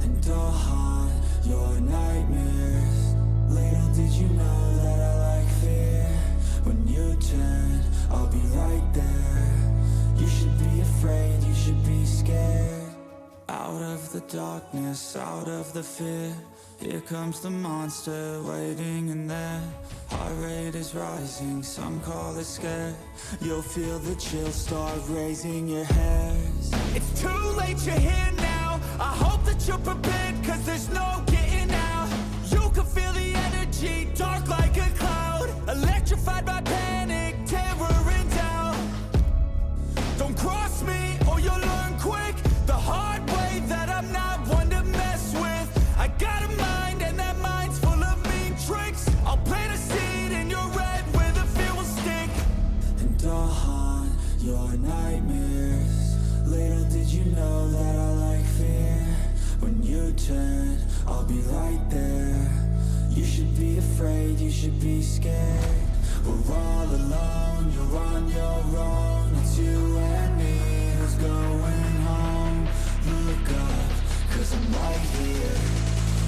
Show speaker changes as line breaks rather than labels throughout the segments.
and I'll haunt your nightmares. Little did you know that I like fear. When you turn, I'll be right there. You should be afraid, you should be scared. Out of the darkness, out of the fear, here comes the monster waiting in there. Heart rate is rising, some call it scared. You'll feel the chill start raising your hairs. It's too late, you're here now. I hope that you're prepared, cause there's no getting out. You can feel the energy, dark like a cloud. Electrified by panic, terror and doubt. Don't cross me or you'll learn quick the hard way that I'm not one to mess with. I got a mind and that mind's full of mean tricks. I'll plant a seed in your red where the fear will stick, and I'll haunt your nightmares. Little did you know that I like fear. When you turn, I'll be right there. You should be afraid, you should be scared. We're all alone, you're on your own. It's you and me who's going home. Look up, cause I'm right here.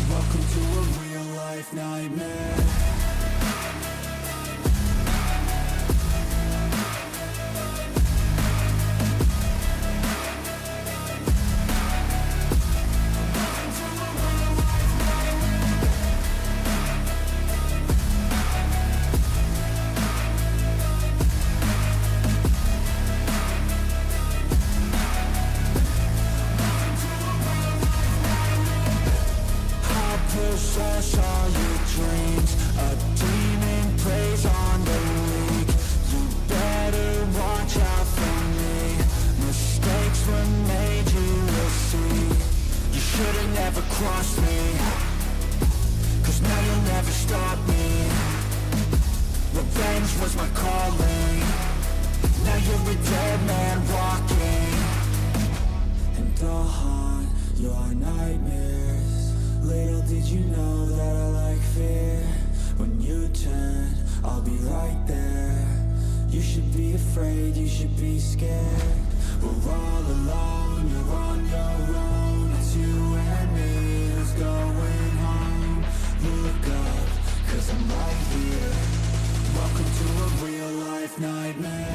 Welcome to a real life nightmare. Push all your dreams. A demon plays on the league. You better watch out for me. Mistakes were made, you will see. You should've never crossed me, cause now you'll never stop me. Revenge was my calling. Now you're a dead man walking, and I'll haunt your nightmares. Little did you know that I like fear. When you turn, I'll be right there. You should be afraid, you should be scared. We're all alone, you're on your own. It's you and me who's going home. Look up, cause I'm right here. Welcome to a real life nightmare.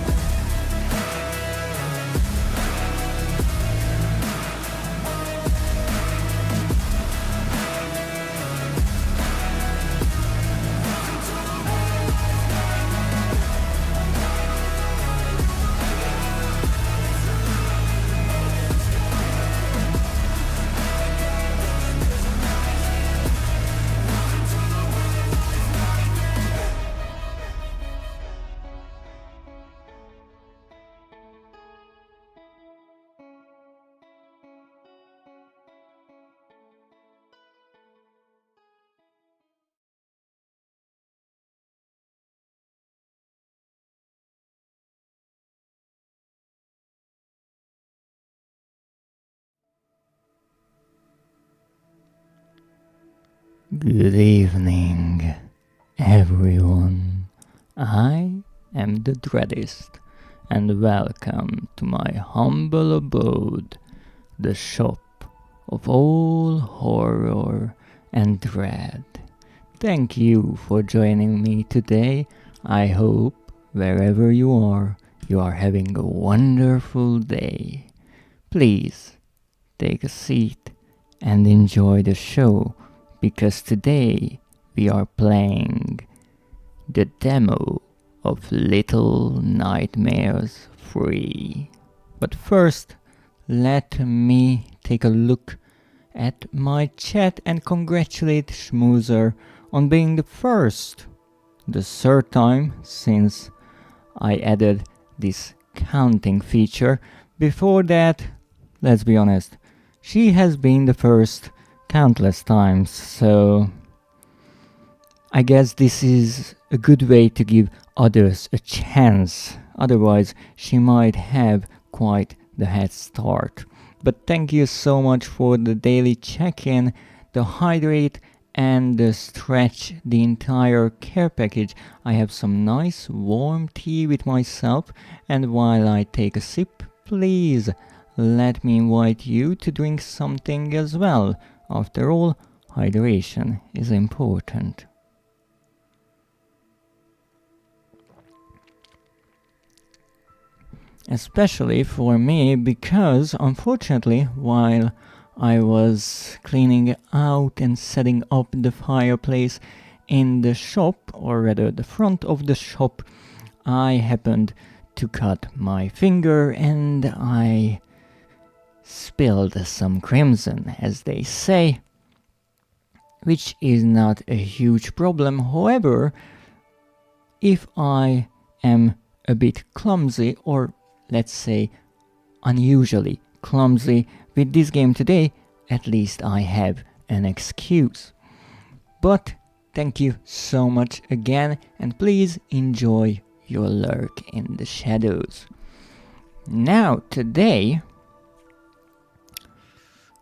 Good evening, everyone. I am the Dreadist, and welcome to my humble abode, the shop of all horror and dread. Thank you for joining me today. I hope wherever you are having a wonderful day. Please take a seat and enjoy the show, because today we are playing the demo of Little Nightmares 3. But first, let me take a look at my chat and congratulate Schmoozer on being the third time since I added this counting feature. Before that, let's be honest, she has been the first countless times, so I guess this is a good way to give others a chance. Otherwise, she might have quite the head start. But thank you so much for the daily check-in, the hydrate and the stretch, the entire care package. I have some nice warm tea with myself, and while I take a sip, please let me invite you to drink something as well. After all, hydration is important. Especially for me, because unfortunately, while I was cleaning out and setting up the fireplace in the shop, or rather the front of the shop, I happened to cut my finger and I spilled some crimson, as they say, which is not a huge problem. However, if I am a bit clumsy, or let's say unusually clumsy with this game today, at least I have an excuse. But thank you so much again, and please enjoy your lurk in the shadows. Now today,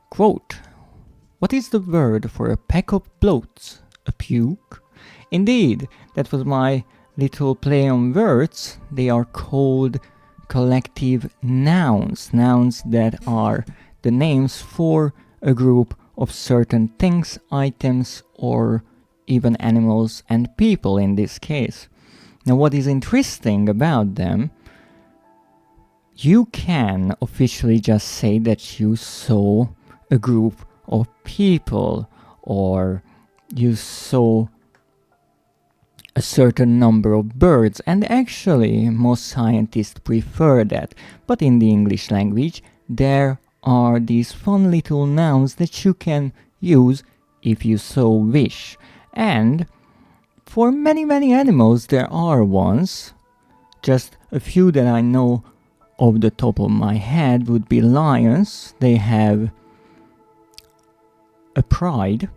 quote, what is the word for a pack of bloats? A puke? Indeed, that was my little play on words. They are called collective nouns. Nouns that are the names for a group of certain things, items, or even animals and people in this case. Now, what is interesting about them, you can officially just say that you saw a group of people, or you saw a certain number of birds, and actually most scientists prefer that. But in the English language, there are these fun little nouns that you can use if you so wish. And for many animals there are ones. Just a few that I know off the top of my head would be lions. They have a pride.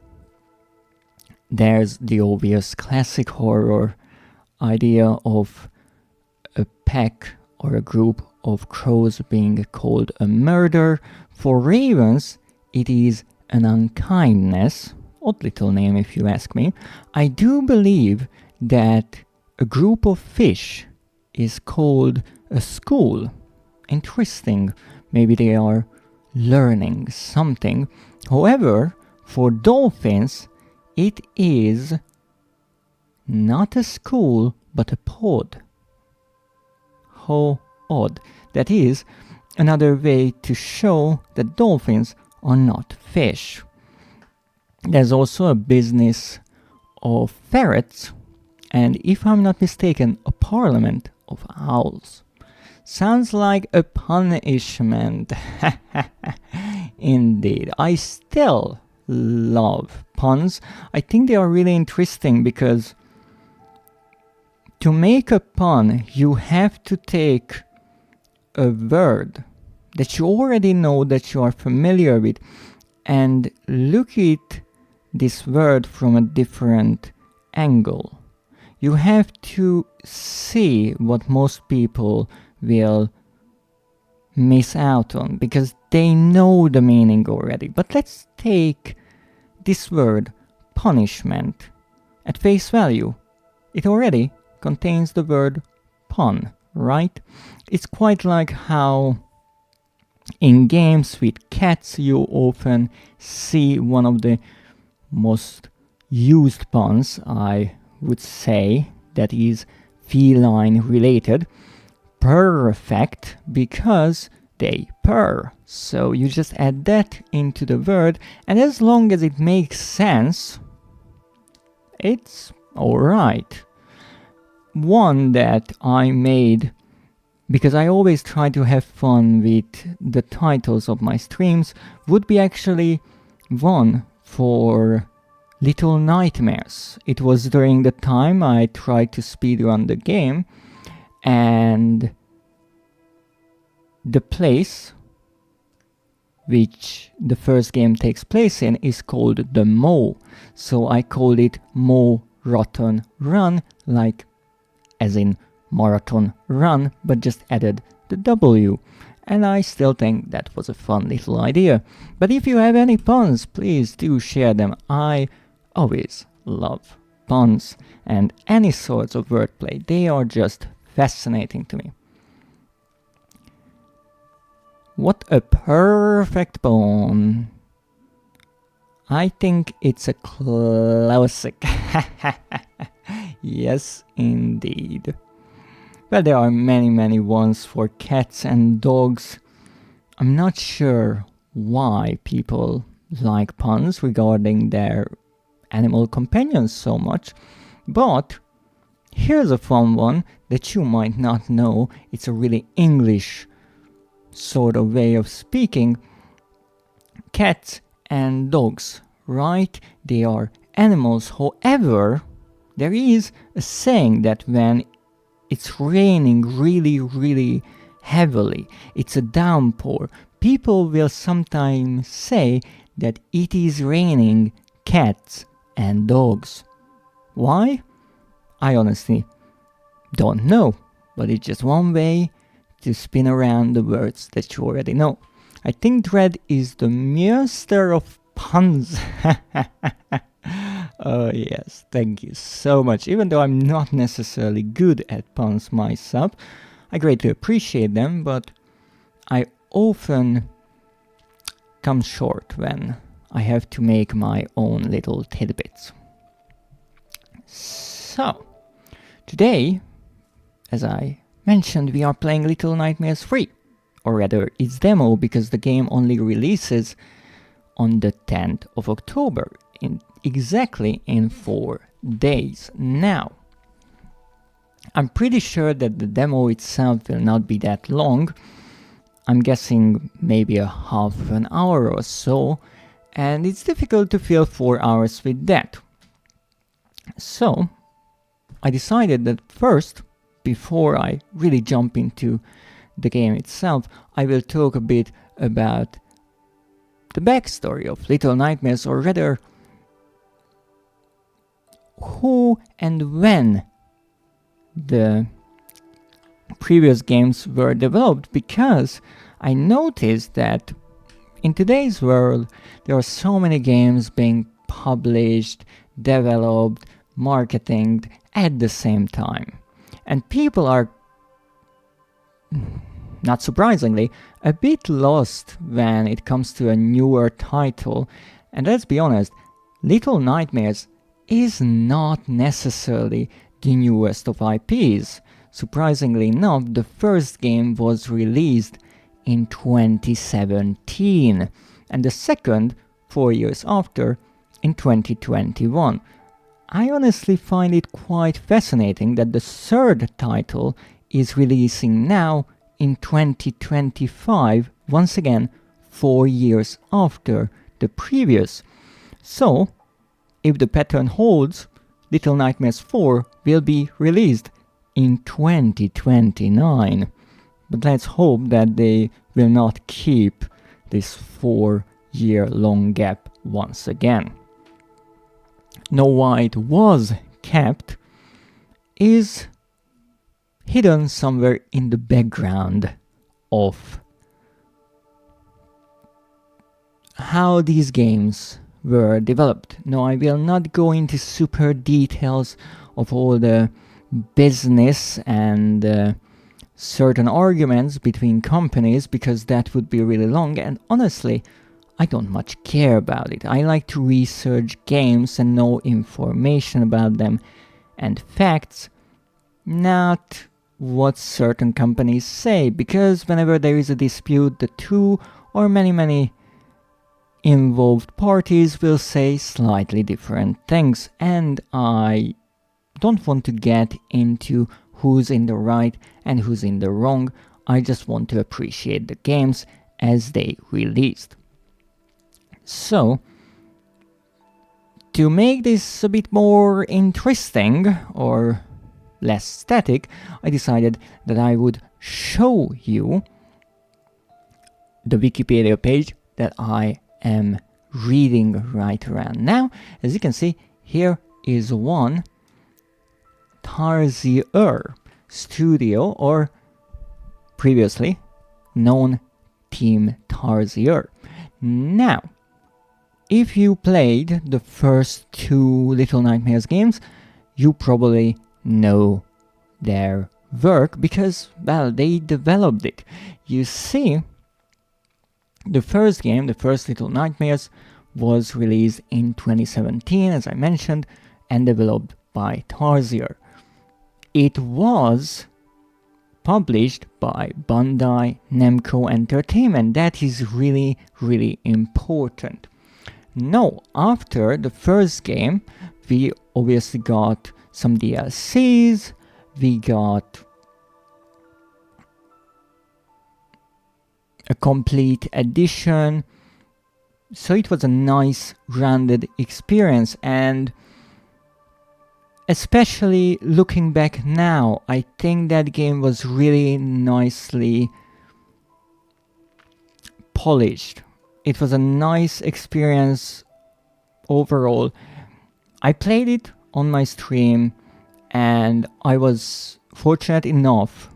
There's the obvious classic horror idea of a pack or a group of crows being called a murder. For ravens, it is an unkindness. Odd little name if you ask me. I do believe that a group of fish is called a school. Interesting. Maybe they are learning something. However, for dolphins, it is not a school, but a pod. How odd. That is another way to show that dolphins are not fish. There's also a business of ferrets, and if I'm not mistaken, a parliament of owls. Sounds like a punishment. Indeed. I still love puns. I think they are really interesting because to make a pun, you have to take a word that you already know, that you are familiar with, and look at this word from a different angle. You have to see what most people will miss out on because they know the meaning already. But let's take this word, punishment, at face value. It already contains the word pun, right? It's quite like how in games with cats you often see one of the most used puns, I would say, that is feline related. Perfect, because they purr. So you just add that into the word, and as long as it makes sense, it's alright. One that I made, because I always try to have fun with the titles of my streams, would be actually one for Little Nightmares. It was during the time I tried to speedrun the game, and the place which the first game takes place in is called the Mo. So I called it Mo Rotten Run, like as in marathon run, but just added the W. And I still think that was a fun little idea. But if you have any puns, please do share them. I always love puns and any sorts of wordplay. They are just fascinating to me. What a perfect pun. I think it's a classic. Yes, indeed. Well, there are many ones for cats and dogs. I'm not sure why people like puns regarding their animal companions so much, but here's a fun one that you might not know. It's a really English sort of way of speaking. Cats and dogs, right? They are animals. However, there is a saying that when it's raining really heavily, it's a downpour, people will sometimes say that it is raining cats and dogs. Why? I honestly don't know, but it's just one way to spin around the words that you already know. I think Dread is the master of puns. Oh yes, thank you so much. Even though I'm not necessarily good at puns myself, I greatly appreciate them, but I often come short when I have to make my own little tidbits. So, today, as I mentioned, we are playing Little Nightmares 3. Or rather, it's demo because the game only releases on the 10th of October, exactly in 4 days. Now, I'm pretty sure that the demo itself will not be that long. I'm guessing maybe a half an hour or so, and it's difficult to fill 4 hours with that. So, I decided that first, before I really jump into the game itself, I will talk a bit about the backstory of Little Nightmares, or rather, who and when the previous games were developed, because I noticed that in today's world there are so many games being published, developed, marketed at the same time, and people are, not surprisingly, a bit lost when it comes to a newer title. And let's be honest, Little Nightmares is not necessarily the newest of IPs. Surprisingly enough, the first game was released in 2017, and the second 4 years after, in 2021. I honestly find it quite fascinating that the third title is releasing now in 2025, once again 4 years after the previous. So, if the pattern holds, Little Nightmares 4 will be released in 2029. But let's hope that they will not keep this 4-year-long gap once again. Now, why it was kept is hidden somewhere in the background of how these games were developed. No, I will not go into super details of all the business and certain arguments between companies, because that would be really long, and honestly, I don't much care about it. I like to research games and know information about them and facts, not what certain companies say, because whenever there is a dispute, the two or many involved parties will say slightly different things, and I don't want to get into who's in the right and who's in the wrong. I just want to appreciate the games as they released. So, to make this a bit more interesting or less static, I decided that I would show you the Wikipedia page that I am reading right around now. As you can see, here is one Tarsier Studio, or previously known Team Tarsier. Now, if you played the first 2 Little Nightmares games, you probably know their work because, well, they developed it. You see, the first game, the first Little Nightmares, was released in 2017, as I mentioned, and developed by Tarsier. It was published by Bandai Namco Entertainment. That is really, really important. Now, after the first game, we obviously got some DLCs, we got a complete edition, so it was a nice rounded experience, and especially looking back now, I think that game was really nicely polished. It was a nice experience overall. I played it on my stream, and I was fortunate enough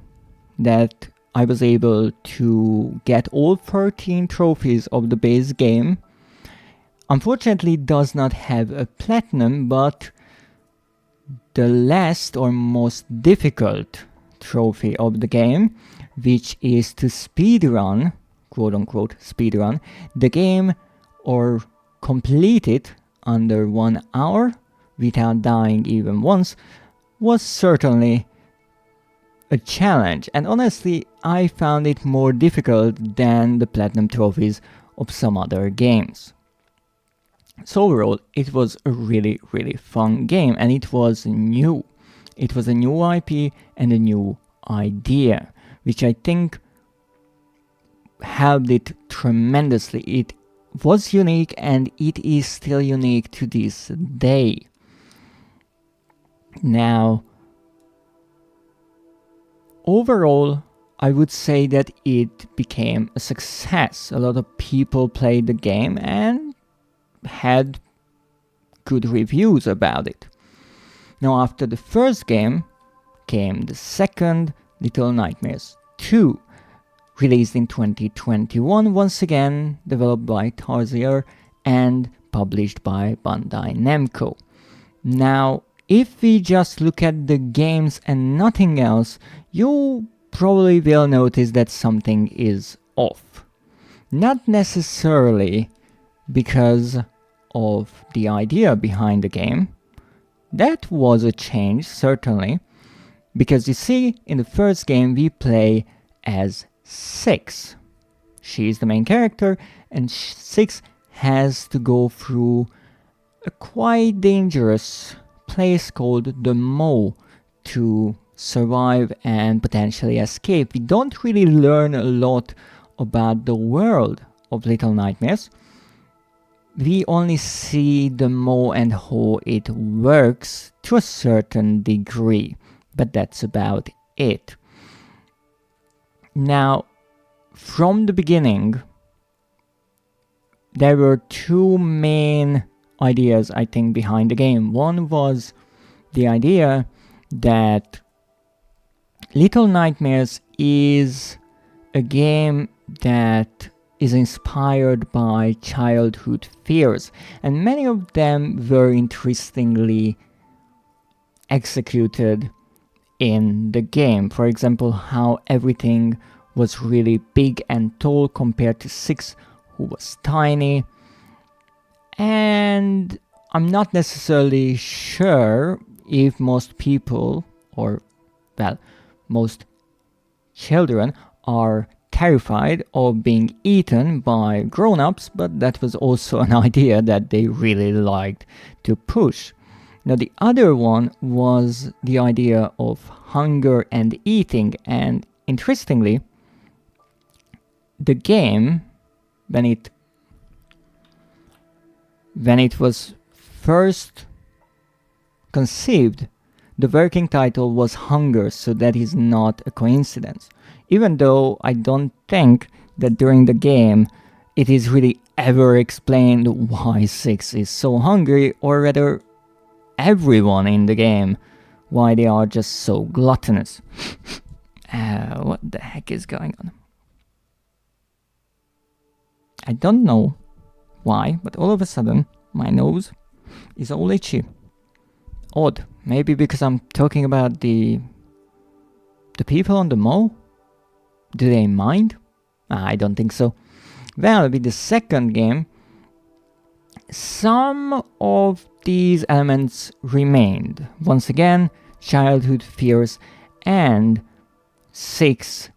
that I was able to get all 13 trophies of the base game. Unfortunately, it does not have a platinum, but the last or most difficult trophy of the game, which is to speedrun, quote unquote speedrun, the game or complete it under 1 hour without dying even once, was certainly a challenge, and honestly I found it more difficult than the platinum trophies of some other games. So overall, it was a really, really fun game, and it was new. It was a new IP and a new idea, which I think helped it tremendously. It was unique, and it is still unique to this day. Now, overall, I would say that it became a success. A lot of people played the game and had good reviews about it. Now, after the first game came the second, Little Nightmares 2, released in 2021, once again developed by Tarsier and published by Bandai Namco. Now, if we just look at the games and nothing else, you probably will notice that something is off. Not necessarily because of the idea behind the game. That was a change, certainly, because you see, in the first game we play as Six. She is the main character, and Six has to go through a quite dangerous place called the Mow to survive and potentially escape. We don't really learn a lot about the world of Little Nightmares. We only see the Mow and how it works to a certain degree, but that's about it. Now, from the beginning, there were two main ideas, I think, behind the game. One was the idea that Little Nightmares is a game that is inspired by childhood fears, and many of them were interestingly executed in the game. For example, how everything was really big and tall compared to Six, who was tiny. And I'm not necessarily sure if most people, or well, most children are terrified of being eaten by grown-ups, but that was also an idea that they really liked to push. Now, the other one was the idea of hunger and eating, and interestingly, the game, when it was first conceived, the working title was Hunger, so that is not a coincidence. Even though I don't think that during the game it is really ever explained why Six is so hungry, or rather everyone in the game, why they are just so gluttonous. What the heck is going on? I don't know why, but all of a sudden my nose is all itchy. Odd. Maybe because I'm talking about the people on the Mow? Do they mind? I don't think so. Well, with the second game, some of these elements remained. Once again, childhood fears and 6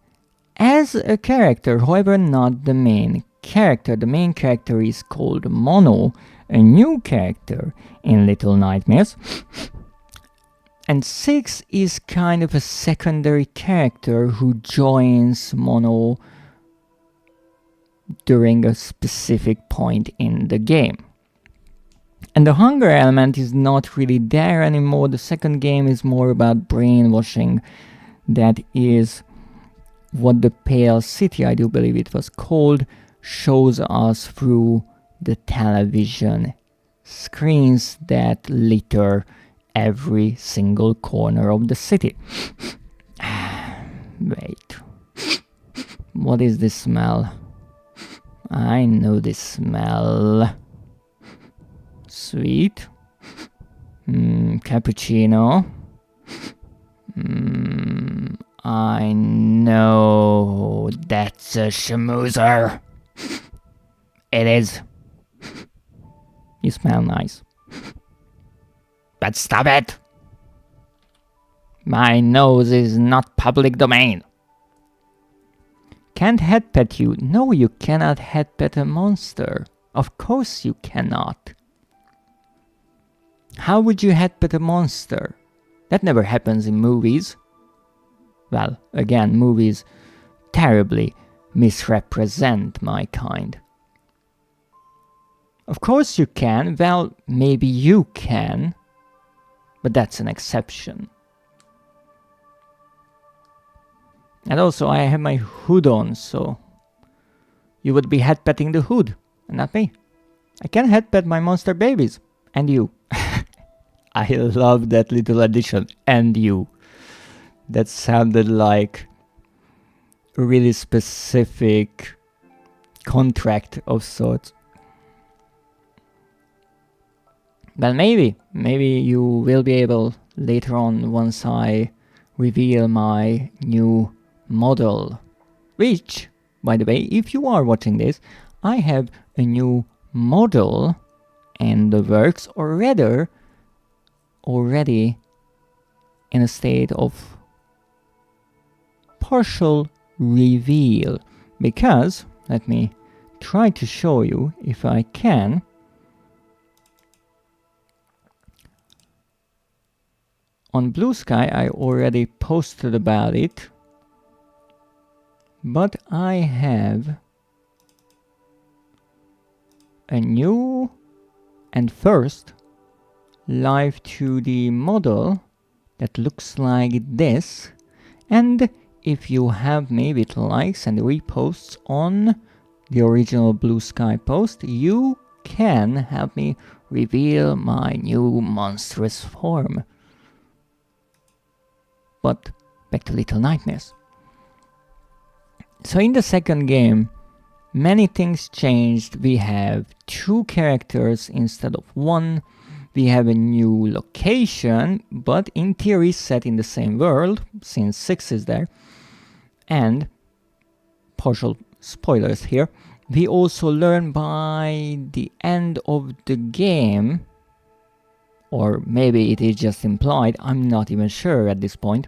as a character, however not the main character. The main character is called Mono, a new character in Little Nightmares. And 6 is kind of a secondary character who joins Mono during a specific point in the game. And the hunger element is not really there anymore. The second game is more about brainwashing. That is what the Pale City, I do believe it was called, shows us through the television screens that litter every single corner of the city. Wait. What is this smell? I know this smell. Sweet. Cappuccino. I know that's a schmoozer. It is. You smell nice. But stop it! My nose is not public domain. Can't head pet you. No, you cannot head pet a monster. Of course you cannot. How would you head pet a monster? That never happens in movies. Well, again, movies terribly misrepresent my kind. Of course you can. Well, maybe you can. But that's an exception. And also I have my hood on, so you would be head petting the hood, and not me. I can head pet my monster babies. And you. I love that little addition. And you. That sounded like a really specific contract of sorts. Well, maybe you will be able later on once I reveal my new model. Which, by the way, if you are watching this, I have a new model in the works, or rather, already in a state of partial reveal. Because, let me try to show you if I can. On Blue Sky I already posted about it, but I have a new and first live 2D model that looks like this, and if you have me with likes and reposts on the original Blue Sky post, you can help me reveal my new monstrous form. But back to Little Nightmares. So in the second game, many things changed. We have 2 characters instead of 1. We have a new location, but in theory set in the same world, since 6 is there. And, partial spoilers here, we also learn by the end of the game, or maybe it is just implied, I'm not even sure at this point.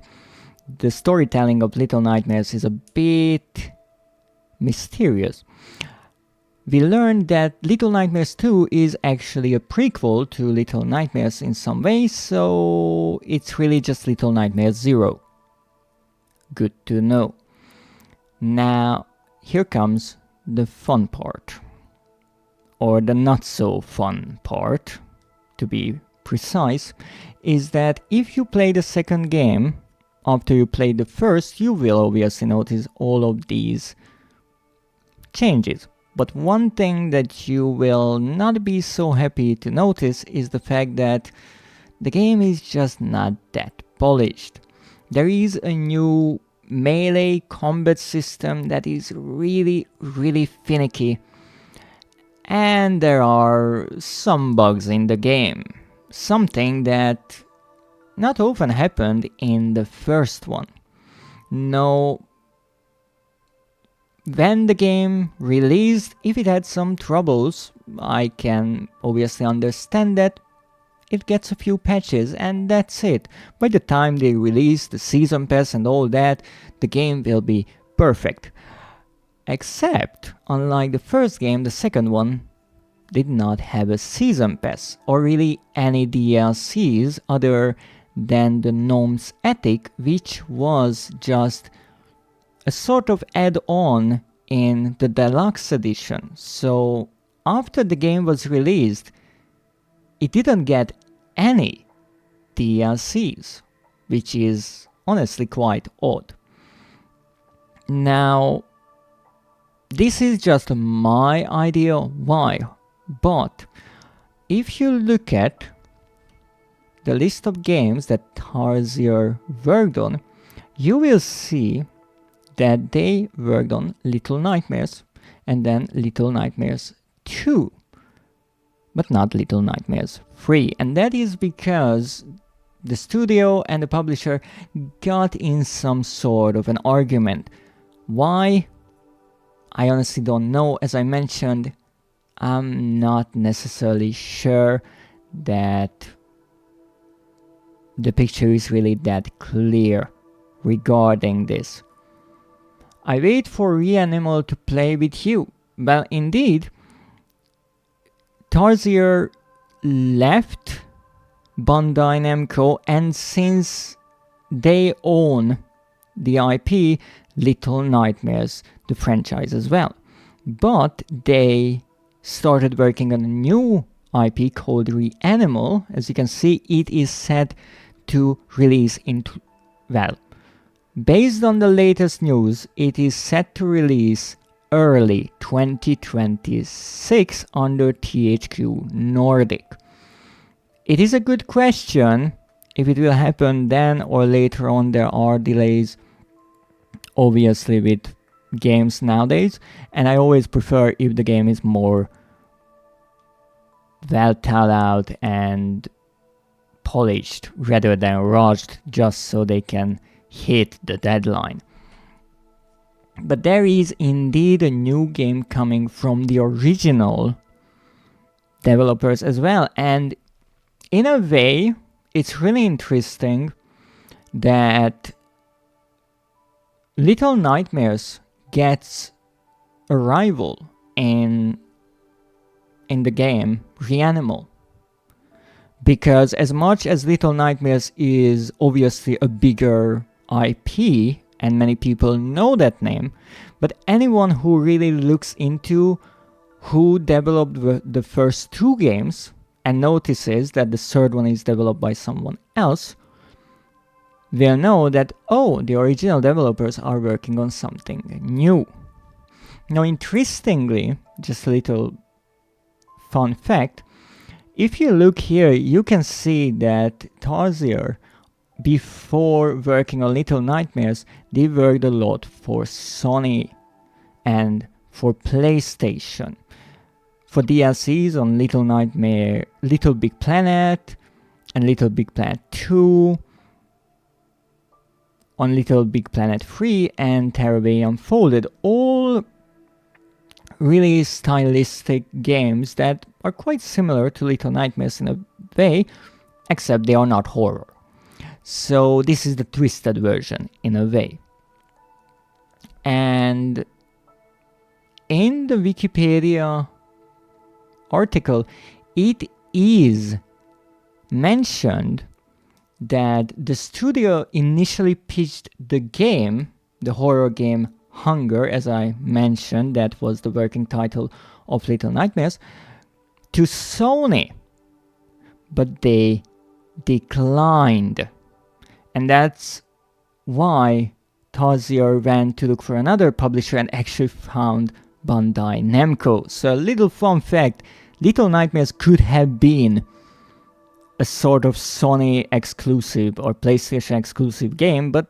The storytelling of Little Nightmares is a bit mysterious. We learned that Little Nightmares 2 is actually a prequel to Little Nightmares in some ways, so it's really just Little Nightmares 0. Good to know. Now, here comes the fun part. Or the not so fun part, to be precise, is that if you play the second game after you play the first, you will obviously notice all of these changes. But one thing that you will not be so happy to notice is the fact that the game is just not that polished. There is a new melee combat system that is really finicky, and there are some bugs in the game. Something that not often happened in the first one. No when the game released, if it had some troubles, I can obviously understand that. It gets a few patches and that's it. By the time they release the season pass and all that, the game will be perfect. Except, unlike the first game, the second one did not have a season pass or really any DLCs other than the Gnome's Attic, which was just a sort of add-on in the deluxe edition. So after the game was released, it didn't get any DLCs, which is honestly quite odd. Now, this is just my idea why, but if you look at the list of games that Tarsier worked on, you will see that they worked on Little Nightmares and then Little Nightmares 2, but not Little Nightmares 3. And that is because the studio and the publisher got in some sort of an argument. Why? I honestly don't know. As I mentioned, I'm not necessarily sure that the picture is really that clear regarding this. I wait for Reanimal to play with you. Well, indeed, Tarsier left Bandai Namco, and since they own the IP, Little Nightmares, the franchise as well. But they started working on a new IP called Reanimal. As you can see, it is set to release in, based on the latest news, it is set to release early 2026 under THQ Nordic. It is a good question if it will happen then or later on. There are delays, obviously, with games nowadays, and I always prefer if the game is more well thought out and polished rather than rushed just so they can hit the deadline. But there is indeed a new game coming from the original developers as well, and in a way it's really interesting that Little Nightmares gets a rival in the game Reanimal, because as much as Little Nightmares is obviously a bigger IP and many people know that name, but anyone who really looks into who developed the first two games and notices that the third one is developed by someone else will know that, oh, the original developers are working on something new. Now, interestingly, just a little fun fact, if you look here, you can see that Tarsier, before working on Little Nightmares, they worked a lot for Sony and for PlayStation. For DLCs on Little Nightmare, Little Big Planet, and Little Big Planet 2, on Little Big Planet 3 and Terraway Unfolded, all really stylistic games that are quite similar to Little Nightmares in a way, except they are not horror. So this is the twisted version in a way. And in the Wikipedia article, it is mentioned that the studio initially pitched the game, the horror game Hunger, as I mentioned, that was the working title of Little Nightmares, to Sony, but they declined. And that's why Tarsier went to look for another publisher and actually found Bandai Namco. So a little fun fact, Little Nightmares could have been a sort of Sony exclusive or PlayStation exclusive game, but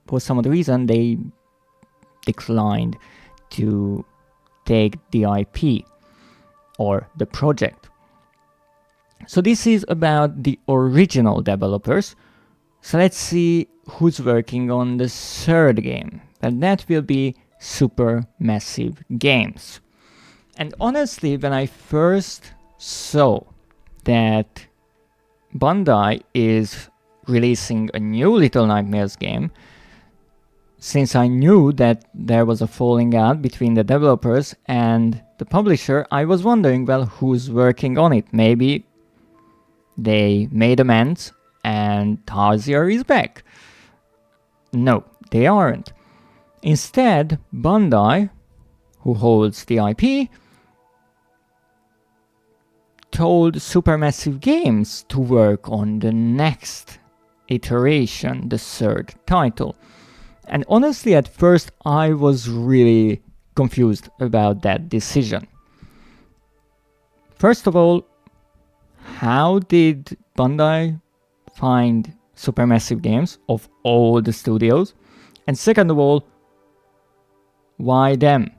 for some other reason they declined to take the IP or the project. So this is about the original developers. So let's see who's working on the third game, and that will be supermassive games. And honestly, when I first saw that Bandai is releasing a new Little Nightmares game, since I knew that there was a falling out between the developers and the publisher, I was wondering, well, who's working on it? Maybe they made amends and Tarsier is back. No, they aren't. Instead, Bandai, who holds the IP, told Supermassive Games to work on the next iteration, the third title. And honestly, at first I was really confused about that decision. First of all, how did Bandai find Supermassive Games of all the studios? And second of all, why them?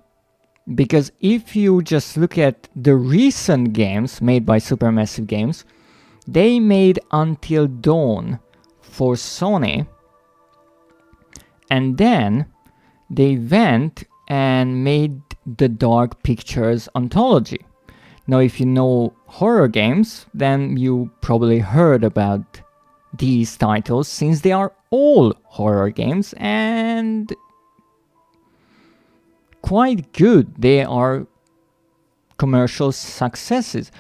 Because if you just look at the recent games made by Supermassive Games, they made Until Dawn for Sony, and then they went and made the Dark Pictures anthology. Now, if you know horror games, then you probably heard about these titles, since they are all horror games and quite good. They are commercial successes.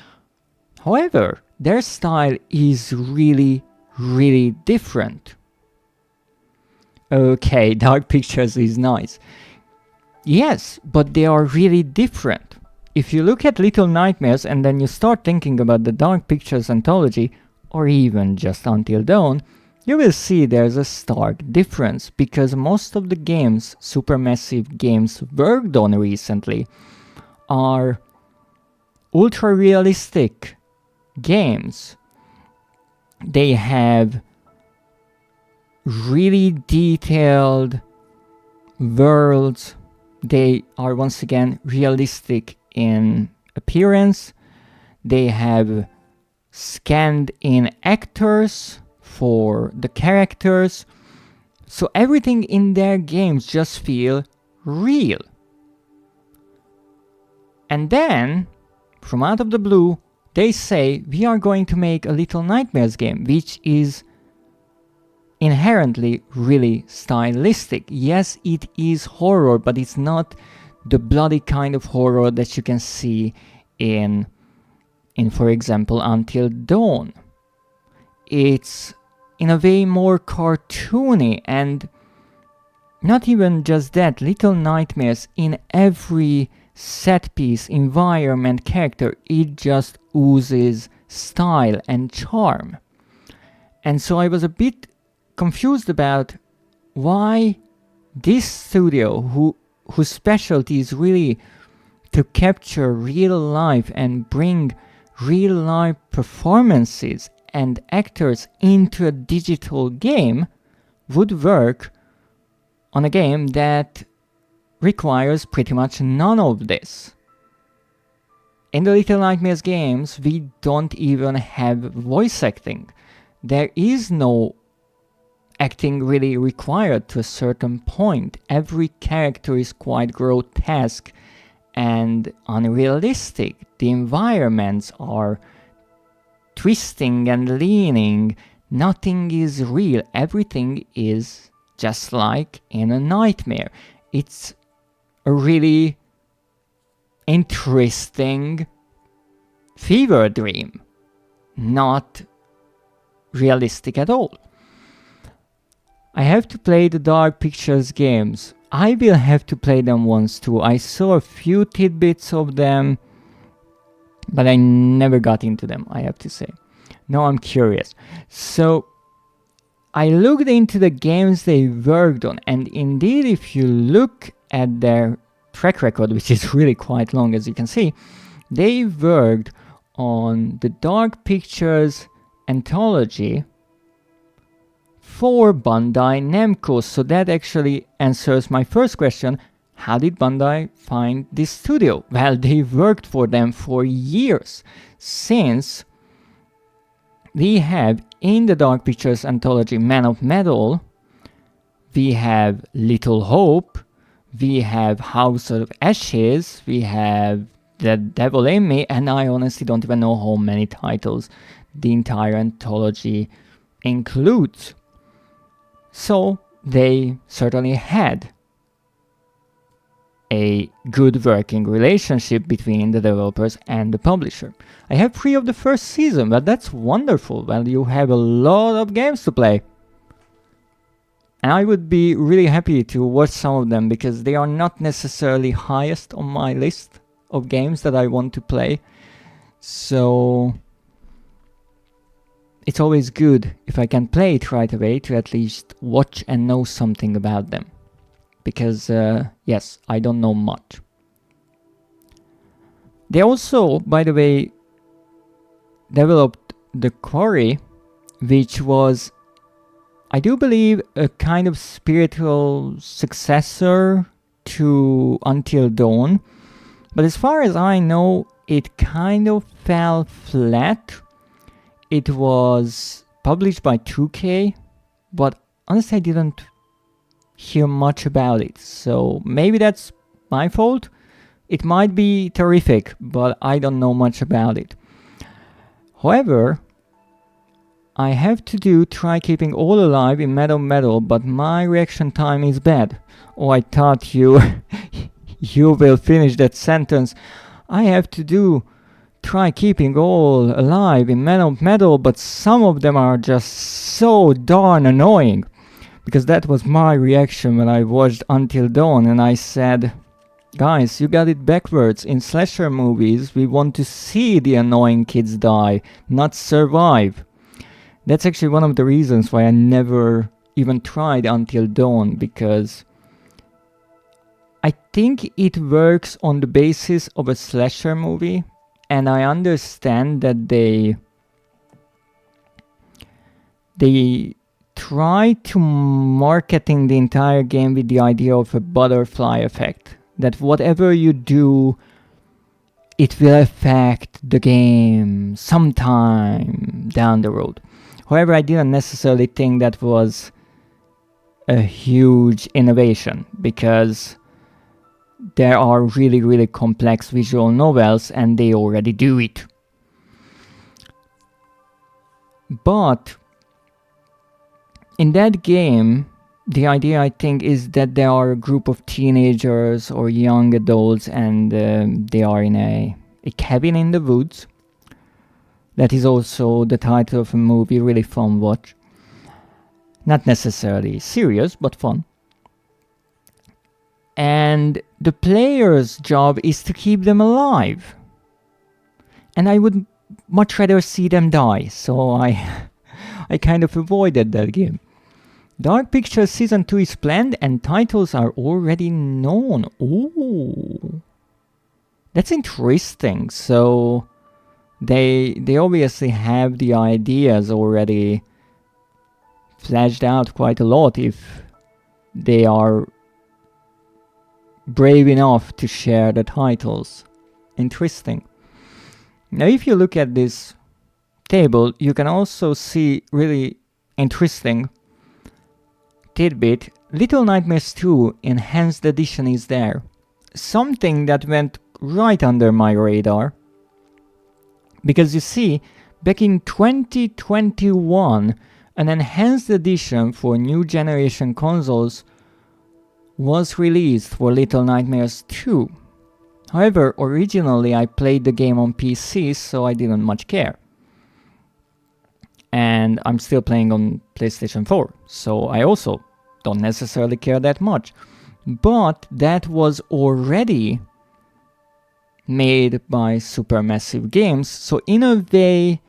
However, their style is really different. Okay, Dark Pictures is nice. Yes, but they are really different. If you look at Little Nightmares and then you start thinking about the Dark Pictures anthology, or even just Until Dawn, you will see there's a stark difference, because most of the games Supermassive Games worked on recently are ultra-realistic games. They have really detailed worlds. They are once again realistic in appearance. They have scanned in actors for the characters. So everything in their games just feel real. And then, from out of the blue, they say, we are going to make a Little Nightmares game, which is inherently really stylistic. Yes, it is horror, but it's not the bloody kind of horror that you can see in for example, Until Dawn. It's in a way more cartoony, and not even just that, Little Nightmares, in every set piece, environment, character, it just oozes style and charm. And so I was a bit confused about why this studio, whose specialty is really to capture real life and bring real life performances and actors into a digital game, would work on a game that requires pretty much none of this. In the Little Nightmares games, we don't even have voice acting. There is no acting really required to a certain point. Every character is quite grotesque and unrealistic. The environments are twisting and leaning. Nothing is real. Everything is just like in a nightmare. It's a really interesting fever dream, not realistic at all. I have to play the Dark Pictures games. I will have to play them once too. I saw a few tidbits of them, but I never got into them, I have to say. Now I'm curious. So I looked into the games they worked on, and indeed if you look at their track record, which is really quite long as you can see, they worked on the Dark Pictures anthology for Bandai Namco. So that actually answers my first question. How did Bandai find this studio? Well, they worked for them for years, since we have in the Dark Pictures anthology Man of Metal, we have Little Hope, we have House of Ashes, we have The Devil in Me, and I honestly don't even know how many titles the entire anthology includes. So they certainly had a good working relationship between the developers and the publisher. I have 3 of the first season, but that's wonderful. Well, you have a lot of games to play. And I would be really happy to watch some of them because they are not necessarily highest on my list of games that I want to play. So it's always good if I can play it right away to at least watch and know something about them. Because, yes, I don't know much. They also, by the way, developed The Quarry, which was, I do believe, a kind of spiritual successor to Until Dawn. But as far as I know, it kind of fell flat. It was published by 2K, but honestly I didn't hear much about it. So maybe that's my fault. It might be terrific, but I don't know much about it. However, I have to try keeping all alive in Metal, but my reaction time is bad. Oh, I thought you will finish that sentence. I have to try keeping all alive in Metal, but some of them are just so darn annoying. Because that was my reaction when I watched Until Dawn, and I said, guys, you got it backwards. In slasher movies, we want to see the annoying kids die, not survive. That's actually one of the reasons why I never even tried Until Dawn, because I think it works on the basis of a slasher movie, and I understand that they try to marketing the entire game with the idea of a butterfly effect. That whatever you do, it will affect the game sometime down the road. However, I didn't necessarily think that was a huge innovation, because there are really complex visual novels and they already do it. But in that game, the idea, I think, is that there are a group of teenagers or young adults, and they are in a cabin in the woods. That is also the title of a movie, really fun watch. Not necessarily serious, but fun. And the player's job is to keep them alive. And I would much rather see them die, so I kind of avoided that game. Dark Pictures Season 2 is planned and titles are already known. Ooh, that's interesting. So they obviously have the ideas already fleshed out quite a lot if they are brave enough to share the titles. Interesting. Now if you look at this table, you can also see really interesting tidbit. Little Nightmares 2 Enhanced Edition is there. Something that went right under my radar. Because you see, back in 2021, an enhanced edition for new generation consoles was released for Little Nightmares 2. However, originally I played the game on PC, so I didn't much care. And I'm still playing on PlayStation 4, so I also don't necessarily care that much. But that was already made by Supermassive Games, so in a way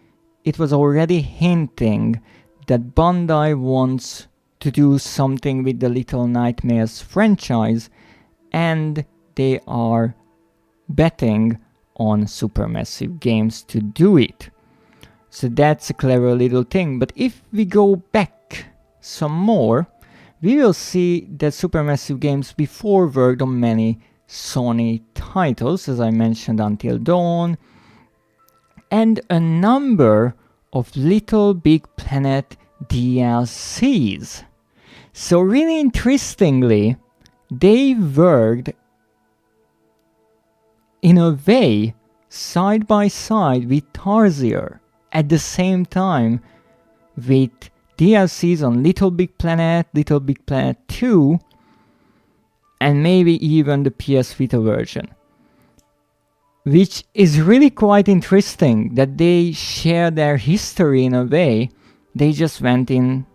it was already hinting that Bandai wants to do something with the Little Nightmares franchise, and they are betting on Supermassive Games to do it. So that's a clever little thing. But if we go back some more, we will see that Supermassive Games before worked on many Sony titles, as I mentioned, Until Dawn, and a number of Little Big Planet DLCs. So really interestingly, they worked in a way side by side with Tarsier at the same time with DLCs on Little Big Planet, Little Big Planet 2, and maybe even the PS Vita version. Which is really quite interesting that they share their history in a way. They just went in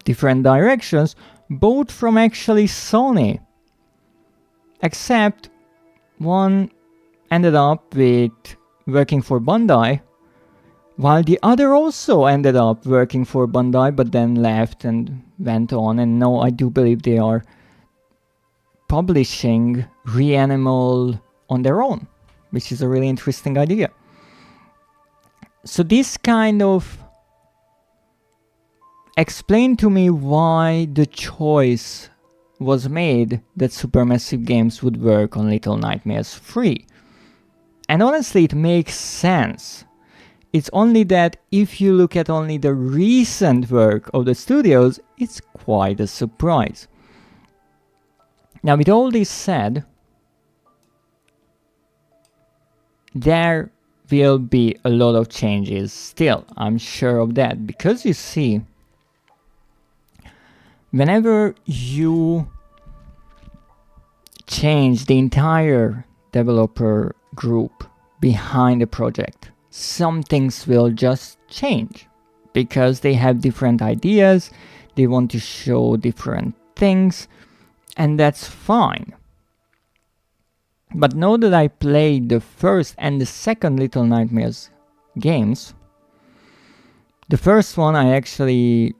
different directions, both from actually Sony. Except one ended up with working for Bandai, while the other also ended up working for Bandai but then left and went on. And now I do believe they are publishing Reanimal on their own, which is a really interesting idea. So this kind of explained to me why the choice was made that Supermassive Games would work on Little Nightmares 3. And honestly, it makes sense. It's only that if you look at only the recent work of the studios, it's quite a surprise. Now, with all this said, there will be a lot of changes still, I'm sure of that, because you see, whenever you change the entire developer group behind a project, some things will just change because they have different ideas, they want to show different things, and that's fine. But now that I played the first and the second Little Nightmares games, the first one I actually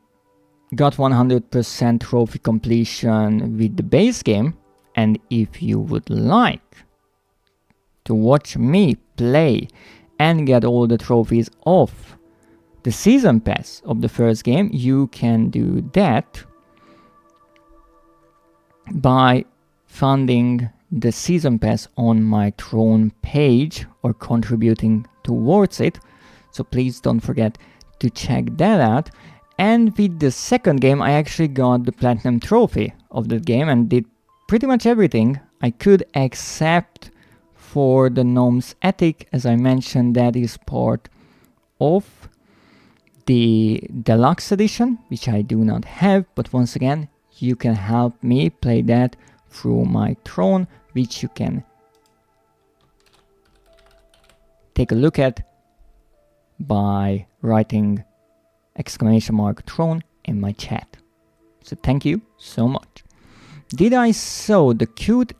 got 100% trophy completion with the base game, and if you would like to watch me play and get all the trophies off the season pass of the first game, you can do that by funding the season pass on my Throne page or contributing towards it. So please don't forget to check that out. And with the second game, I actually got the platinum trophy of the game and did pretty much everything I could, except for the Gnome's Attic. As I mentioned, that is part of the deluxe edition, which I do not have, but once again, you can help me play that through my Throne, which you can take a look at by writing !Throne in my chat. So thank you so much. Did I sow the cute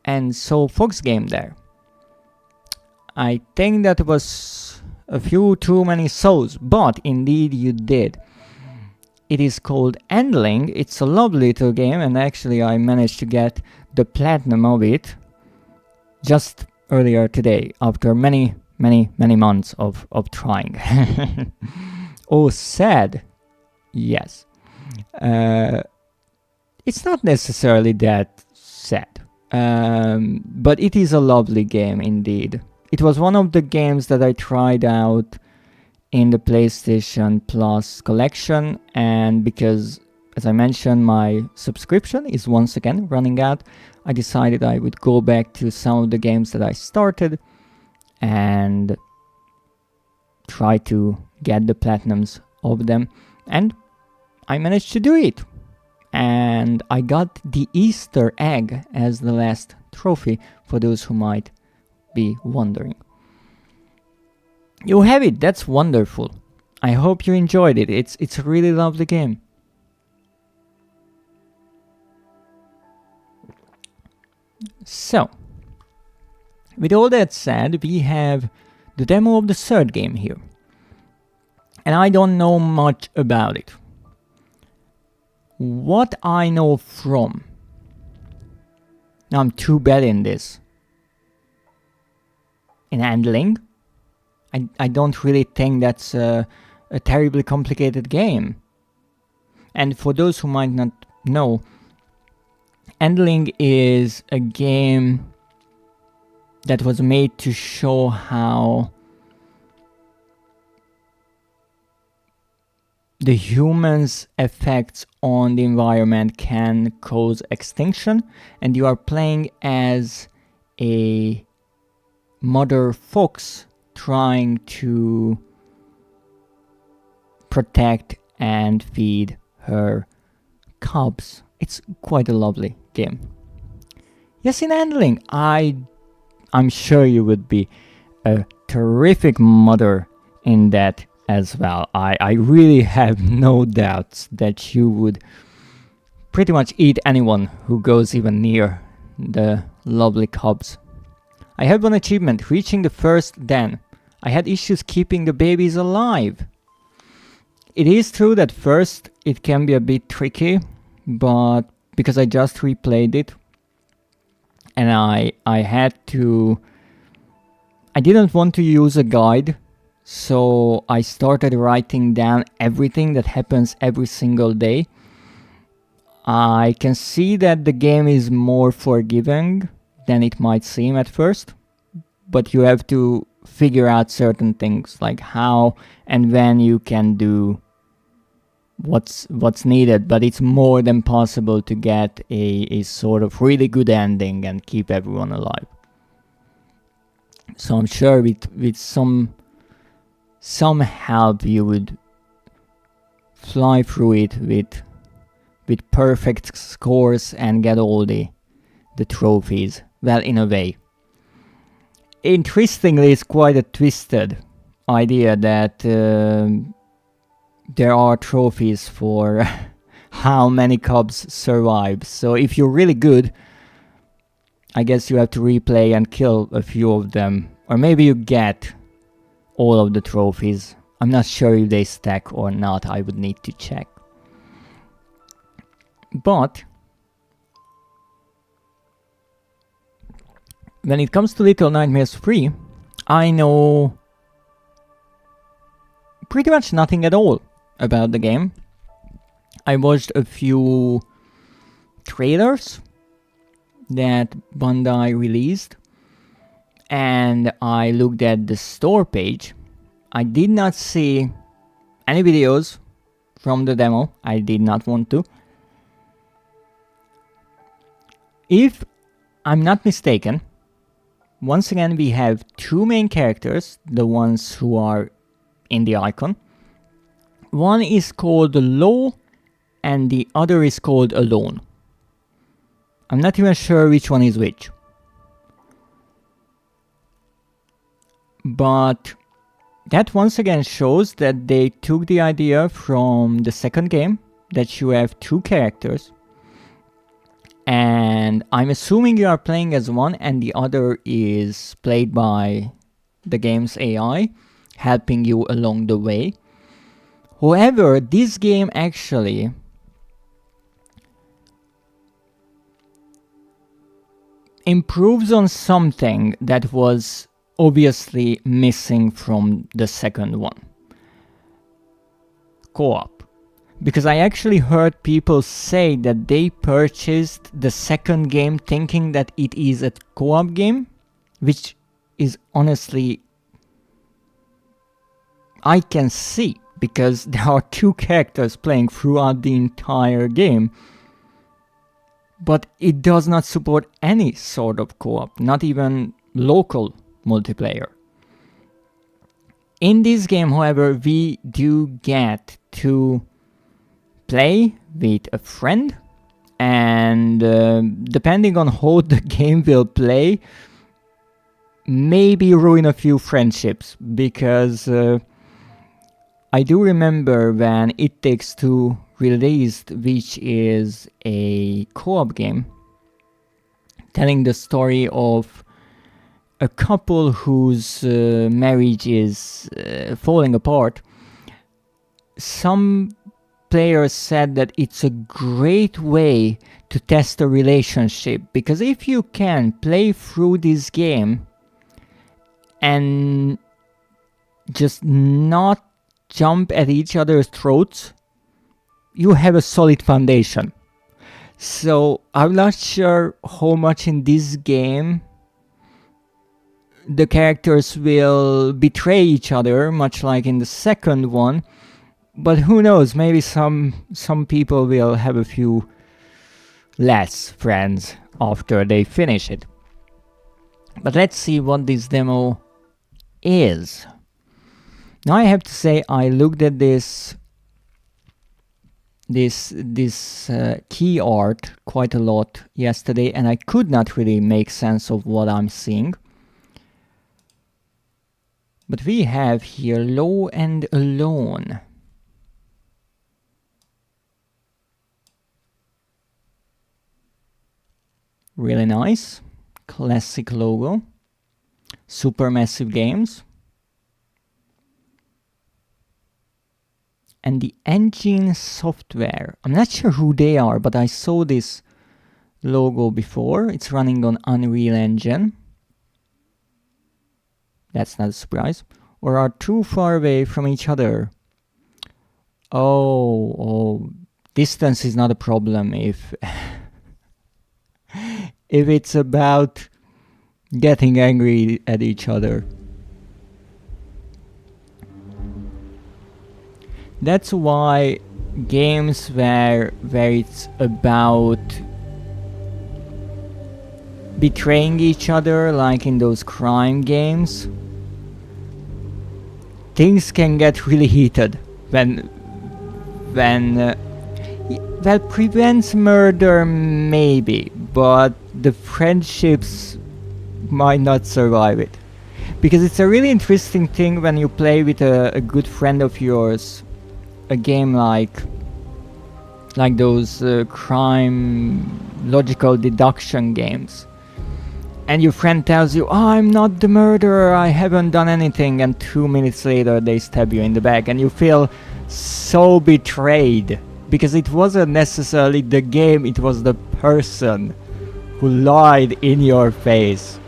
and soul fox game there? I think that was a few too many souls, but indeed you did. It is called Endling. It's a lovely little game, and actually I managed to get the platinum of it just earlier today after many months of trying. Oh, sad. Yes. It's not necessarily that sad, but it is a lovely game indeed. It was one of the games that I tried out in the PlayStation Plus collection, and because, as I mentioned, my subscription is once again running out, I decided I would go back to some of the games that I started and try to get the platinums of them, and I managed to do it. And I got the Easter egg as the last trophy, for those who might be wondering. You have it, that's wonderful. I hope you enjoyed it. It's a really lovely game. So, with all that said, we have the demo of the third game here. And I don't know much about it. What I know from... Now I'm too bad in this. In handling. I don't really think that's a terribly complicated game. And for those who might not know, Handling is a game that was made to show how the human's effects on the environment can cause extinction, and you are playing as a mother fox trying to protect and feed her cubs. It's quite a lovely game. Yes, in handling, I'm sure you would be a terrific mother in that as well. I really have no doubts that you would pretty much eat anyone who goes even near the lovely cubs. I had one achievement, reaching the first den. I had issues keeping the babies alive. It is true that first it can be a bit tricky, but because I just replayed it and I didn't want to use a guide, so I started writing down everything that happens every single day. I can see that the game is more forgiving than it might seem at first, but you have to figure out certain things like how and when you can do what's needed, but it's more than possible to get a sort of really good ending and keep everyone alive. So I'm sure with some help you would fly through it with perfect scores and get all the trophies. Well, in a way. Interestingly, it's quite a twisted idea that there are trophies for how many cubs survive. So if you're really good, I guess you have to replay and kill a few of them. Or maybe you get all of the trophies. I'm not sure if they stack or not. I would need to check. But when it comes to Little Nightmares 3, I know pretty much nothing at all about the game. I watched a few trailers that Bandai released, and I looked at the store page. I did not see any videos from the demo. I did not want to. If I'm not mistaken, once again we have two main characters, the ones who are in the icon. One is called Law and the other is called Alone. I'm not even sure which one is which. But that once again shows that they took the idea from the second game, that you have two characters. And I'm assuming you are playing as one and the other is played by the game's AI, helping you along the way. However, this game actually improves on something that was obviously missing from the second one. Co-op. Because I actually heard people say that they purchased the second game thinking that it is a co-op game, which is honestly, I can see, because there are two characters playing throughout the entire game, but it does not support any sort of co-op, not even local multiplayer. In this game, however, we do get to play with a friend, and depending on how the game will play, maybe ruin a few friendships, because I do remember when It Takes Two released, which is a co-op game telling the story of a couple whose marriage is falling apart. Some players said that it's a great way to test a relationship, because if you can play through this game and just not jump at each other's throats, you have a solid foundation. So I'm not sure how much in this game the characters will betray each other, much like in the second one, But who knows, maybe some people will have a few less friends after they finish it. But let's see what this demo is. Now I have to say I looked at this key art quite a lot yesterday, and I could not really make sense of what I'm seeing. But we have here Low and Alone. Really nice. Classic logo. Supermassive Games. And the Engine Software. I'm not sure who they are, but I saw this logo before. It's running on Unreal Engine. That's not a surprise. Or are too far away from each other. Oh, distance is not a problem if if it's about getting angry at each other. That's why games where it's about betraying each other, like in those crime games, things can get really heated when well, prevents murder maybe, but the friendships might not survive it. Because it's a really interesting thing when you play with a good friend of yours a game like those crime logical deduction games, and your friend tells you, oh, I'm not the murderer, I haven't done anything, and 2 minutes later they stab you in the back, and you feel so betrayed, because it wasn't necessarily the game, it was the person who lied in your face.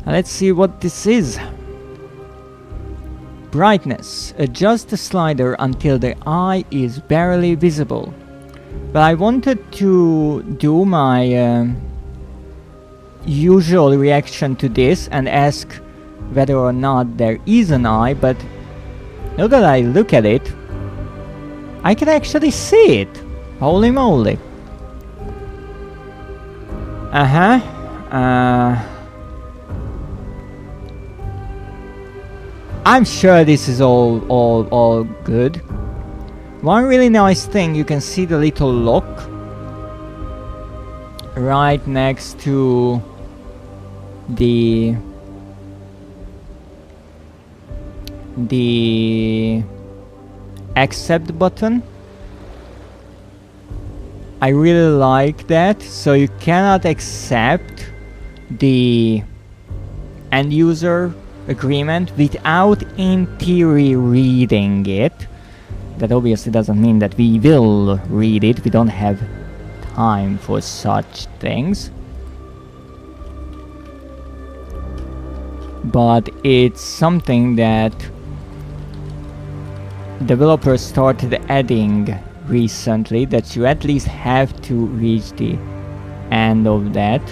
Now let's see what this is. Brightness. Adjust the slider until the eye is barely visible. But I wanted to do my usual reaction to this and ask whether or not there is an eye, but now that I look at it, I can actually see it. Holy moly. I'm sure this is all good. One really nice thing, you can see the little lock right next to the accept button. I really like that. So you cannot accept the end user agreement without in theory reading it. That obviously doesn't mean that we will read it. We don't have time for such things. But it's something that developers started adding recently, that you at least have to reach the end of that.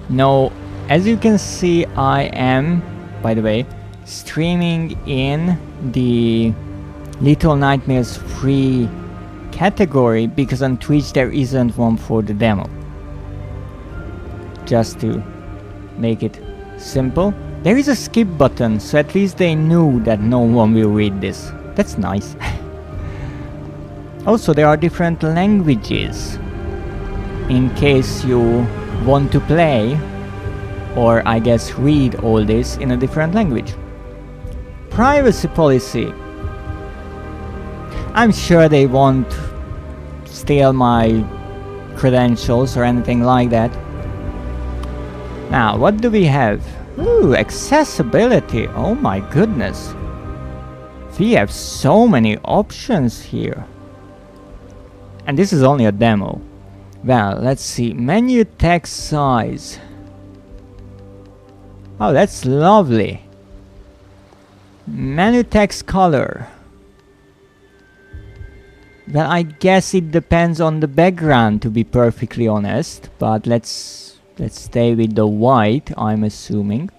Now, as you can see, I am, by the way, streaming in the Little Nightmares free category, because on Twitch there isn't one for the demo. Just to make it simple. There is a skip button, so at least they knew that no one will read this. That's nice. Also, there are different languages in case you want to play, or I guess read all this in a different language. Privacy policy. I'm sure they won't steal my credentials or anything like that. Now, what do we have? Ooh, accessibility. Oh my goodness. We have so many options here. And this is only a demo. Well, let's see. Menu text size. Oh, that's lovely. Menu text color. Well, I guess it depends on the background, to be perfectly honest, but let's stay with the white, I'm assuming.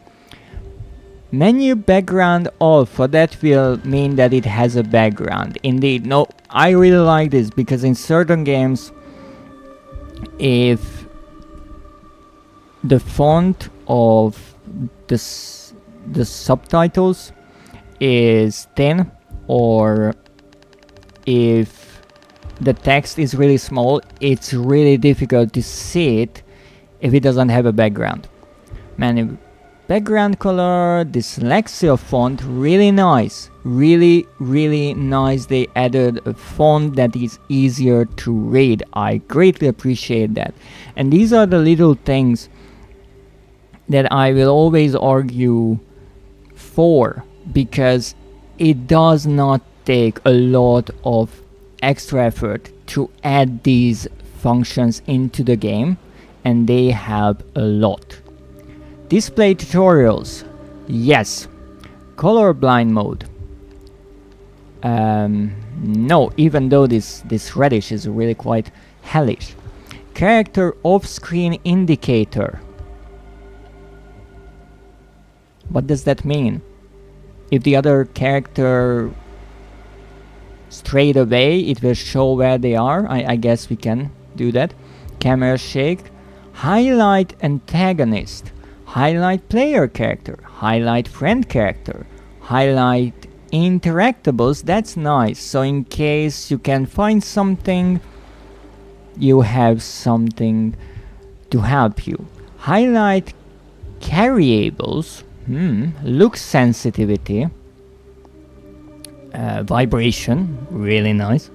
Menu background alpha, that will mean that it has a background. Indeed, no, I really like this, because in certain games, if the font of the subtitles is thin, or if the text is really small, it's really difficult to see it if it doesn't have a background. Menu background color, dyslexia font, really nice. Really, really nice. They added a font that is easier to read. I greatly appreciate that. And these are the little things that I will always argue for, because it does not take a lot of extra effort to add these functions into the game, and they help a lot. Display tutorials, yes. Colorblind mode, no, even though this reddish is really quite hellish. Character off-screen indicator. What does that mean? If the other character straight away, it will show where they are. I guess we can do that. Camera shake. Highlight antagonist. Highlight player character. Highlight friend character. Highlight interactables. That's nice. So in case you can find something, you have something to help you. Highlight carryables. Look sensitivity. Vibration. Really nice.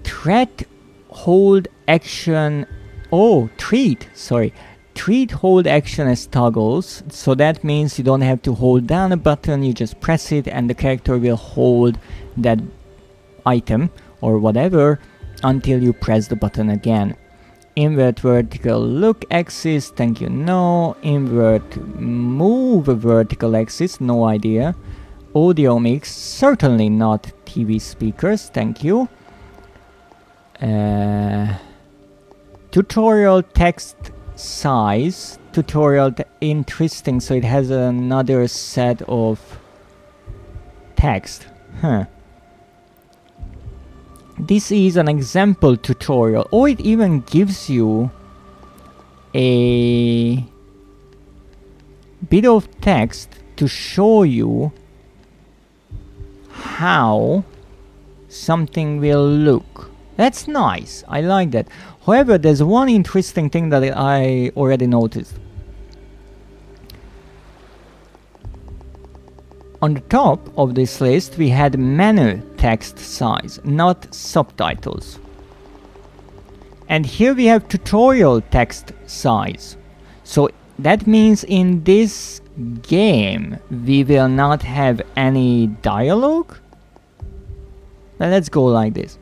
Threat hold action. Oh, treat. Sorry. Treat hold action as toggles, so that means you don't have to hold down a button, you just press it and the character will hold that item or whatever until you press the button again. Invert vertical look axis, thank you, no. Invert move vertical axis, no idea. Audio mix, certainly not TV speakers, thank you. Tutorial text size, tutorial interesting, so it has another set of text. This is an example tutorial. Oh, it even gives you a bit of text to show you how something will look. That's nice, I like that. However, there's one interesting thing that I already noticed. On the top of this list, we had menu text size, not subtitles. And here we have tutorial text size. So that means in this game, we will not have any dialogue? Well, let's go like this.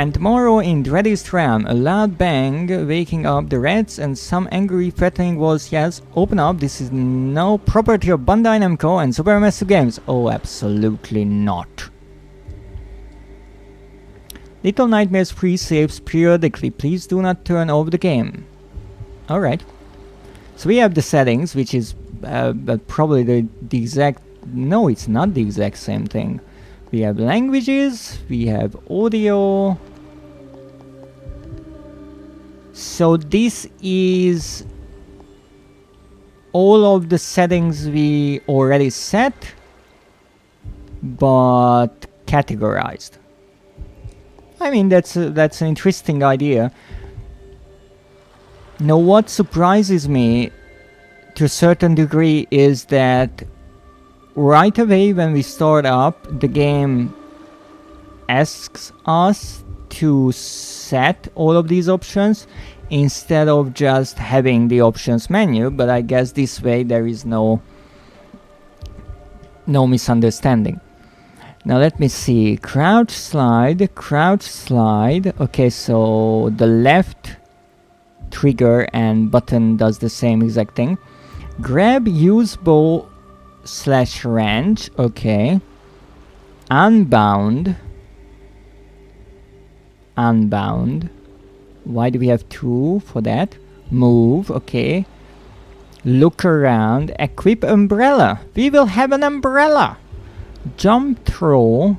And tomorrow in Dreadist RAM, a loud bang waking up the rats and some angry threatening was, yes, open up, this is no property of Bandai Namco and Supermassive Games. Oh, absolutely not. Little Nightmares free saves periodically, please do not turn off the game. Alright. So we have the settings, which is probably the exact... No, it's not the exact same thing. We have languages, we have audio. So this is all of the settings we already set, but categorized. I mean, that's an interesting idea. Now, what surprises me to a certain degree is that right away when we start up, the game asks us to set all of these options instead of just having the options menu, but I guess this way there is no misunderstanding. Now let me see, crouch slide, okay, so the left trigger and button does the same exact thing. Grab, use bow /range, okay. Unbound, Unbound. Why do we have 2 for that? Move, okay. Look around. Equip umbrella. We will have an umbrella. Jump throw.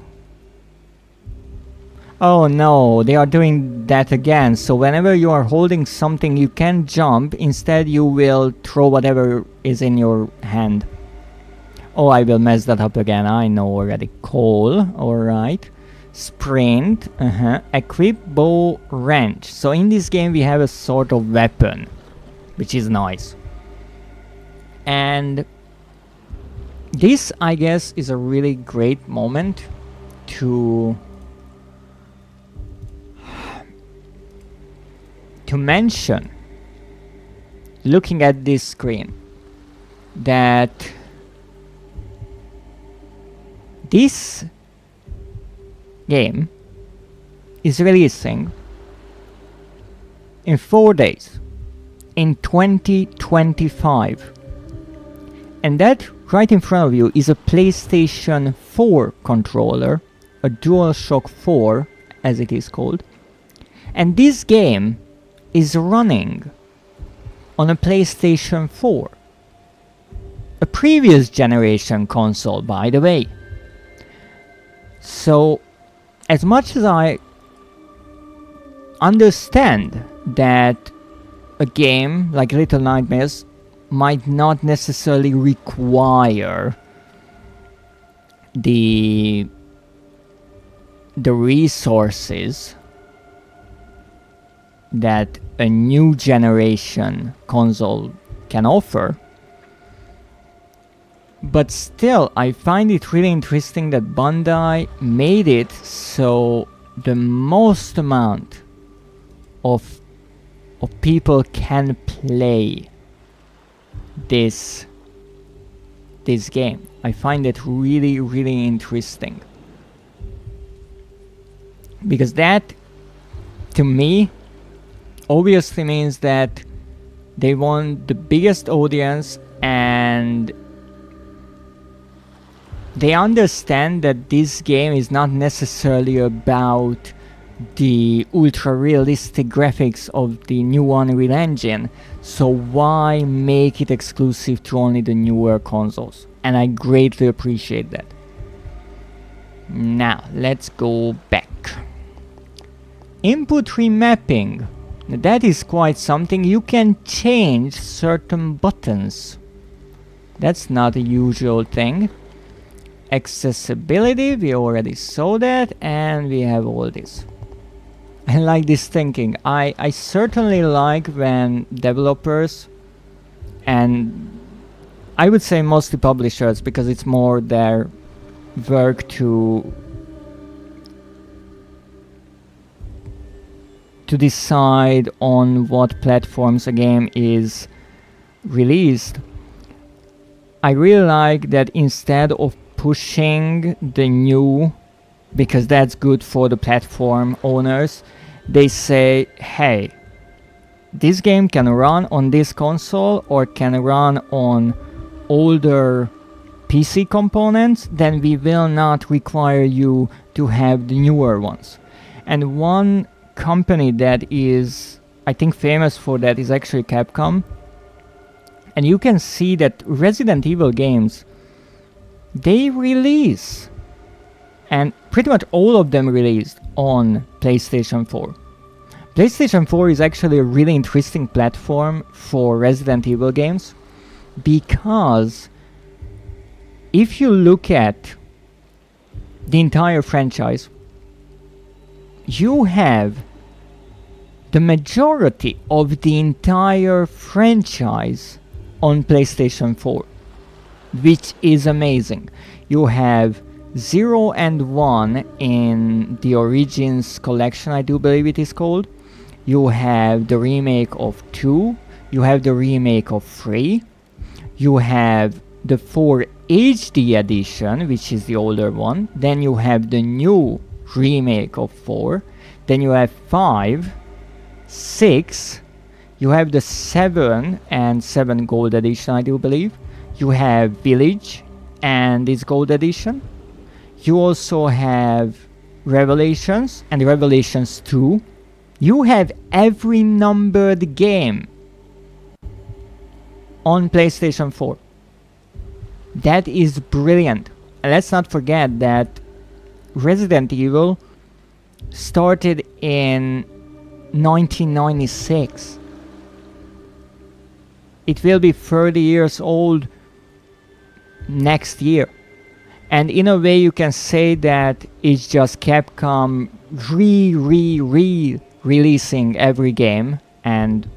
Oh no, they are doing that again. So whenever you are holding something, you can jump. Instead, you will throw whatever is in your hand. Oh, I will mess that up again. I know already. Call. Alright. Sprint. Equip bow wrench. So in this game, we have a sort of weapon, which is nice. And this, I guess, is a really great moment to mention, looking at this screen, that this game is releasing in 4 days, in 2025. And that right in front of you is a PlayStation 4 controller, a DualShock 4 as it is called. And this game is running on a PlayStation 4. A previous generation console, by the way. So, as much as I understand that a game like Little Nightmares might not necessarily require the resources that a new generation console can offer, but still I find it really interesting that Bandai made it so the most amount of people can play this game. I find it really, really interesting, because that, to me, obviously means that they want the biggest audience, and they understand that this game is not necessarily about the ultra realistic graphics of the new Unreal Engine, so why make it exclusive to only the newer consoles? And I greatly appreciate that. Now let's go back. Input remapping. That is quite something. You can change certain buttons. That's not a usual thing. Accessibility, we already saw that, and we have all this. I like this thinking. I certainly like when developers, and I would say mostly publishers, because it's more their work to decide on what platforms a game is released. I really like that instead of pushing the new, because that's good for the platform owners, they say, hey, this game can run on this console or can run on older PC components, then we will not require you to have the newer ones. And one company that is, I think, famous for that is actually Capcom. And you can see that Resident Evil games, they release, and pretty much all of them released on PlayStation 4. PlayStation 4 is actually a really interesting platform for Resident Evil games, because if you look at the entire franchise, you have the majority of the entire franchise on PlayStation 4, which is amazing. You have 0 and 1 in the Origins collection, I do believe it is called. You have the remake of 2, you have the remake of 3, you have the 4 HD edition, which is the older one, then you have the new remake of 4, then you have 5, 6, you have the 7 and 7 gold edition, I do believe. You have Village and its gold edition. You also have Revelations and Revelations 2, you have every numbered game on PlayStation 4. That is brilliant. And let's not forget that Resident Evil started in 1996. It will be 30 years old next year. And in a way you can say that it's just Capcom releasing every game and,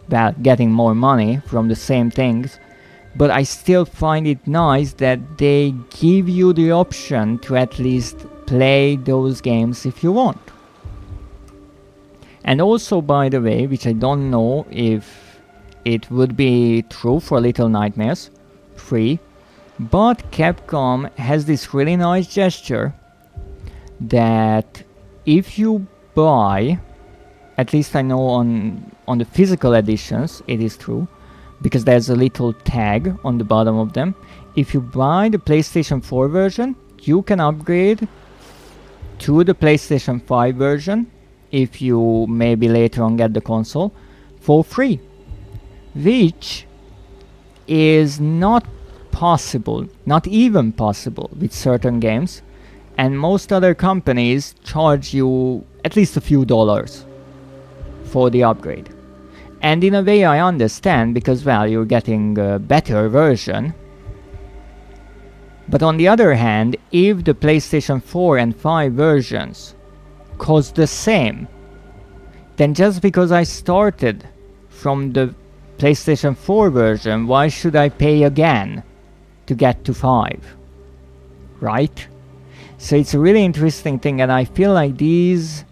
well, getting more money from the same things. But I still find it nice that they give you the option to at least play those games if you want. And also, by the way, which I don't know if it would be true for Little Nightmares 3, but Capcom has this really nice gesture that if you buy, at least I know on the physical editions it is true, because there's a little tag on the bottom of them. If you buy the PlayStation 4 version, you can upgrade to the PlayStation 5 version if you maybe later on get the console for free, which is not possible, not even possible with certain games, and most other companies charge you at least a few dollars for the upgrade. And in a way I understand, because, well, you're getting a better version. But on the other hand, if the PlayStation 4 and 5 versions cost the same, then just because I started from the PlayStation 4 version, why should I pay again to get to 5? Right? So it's a really interesting thing, and I feel like these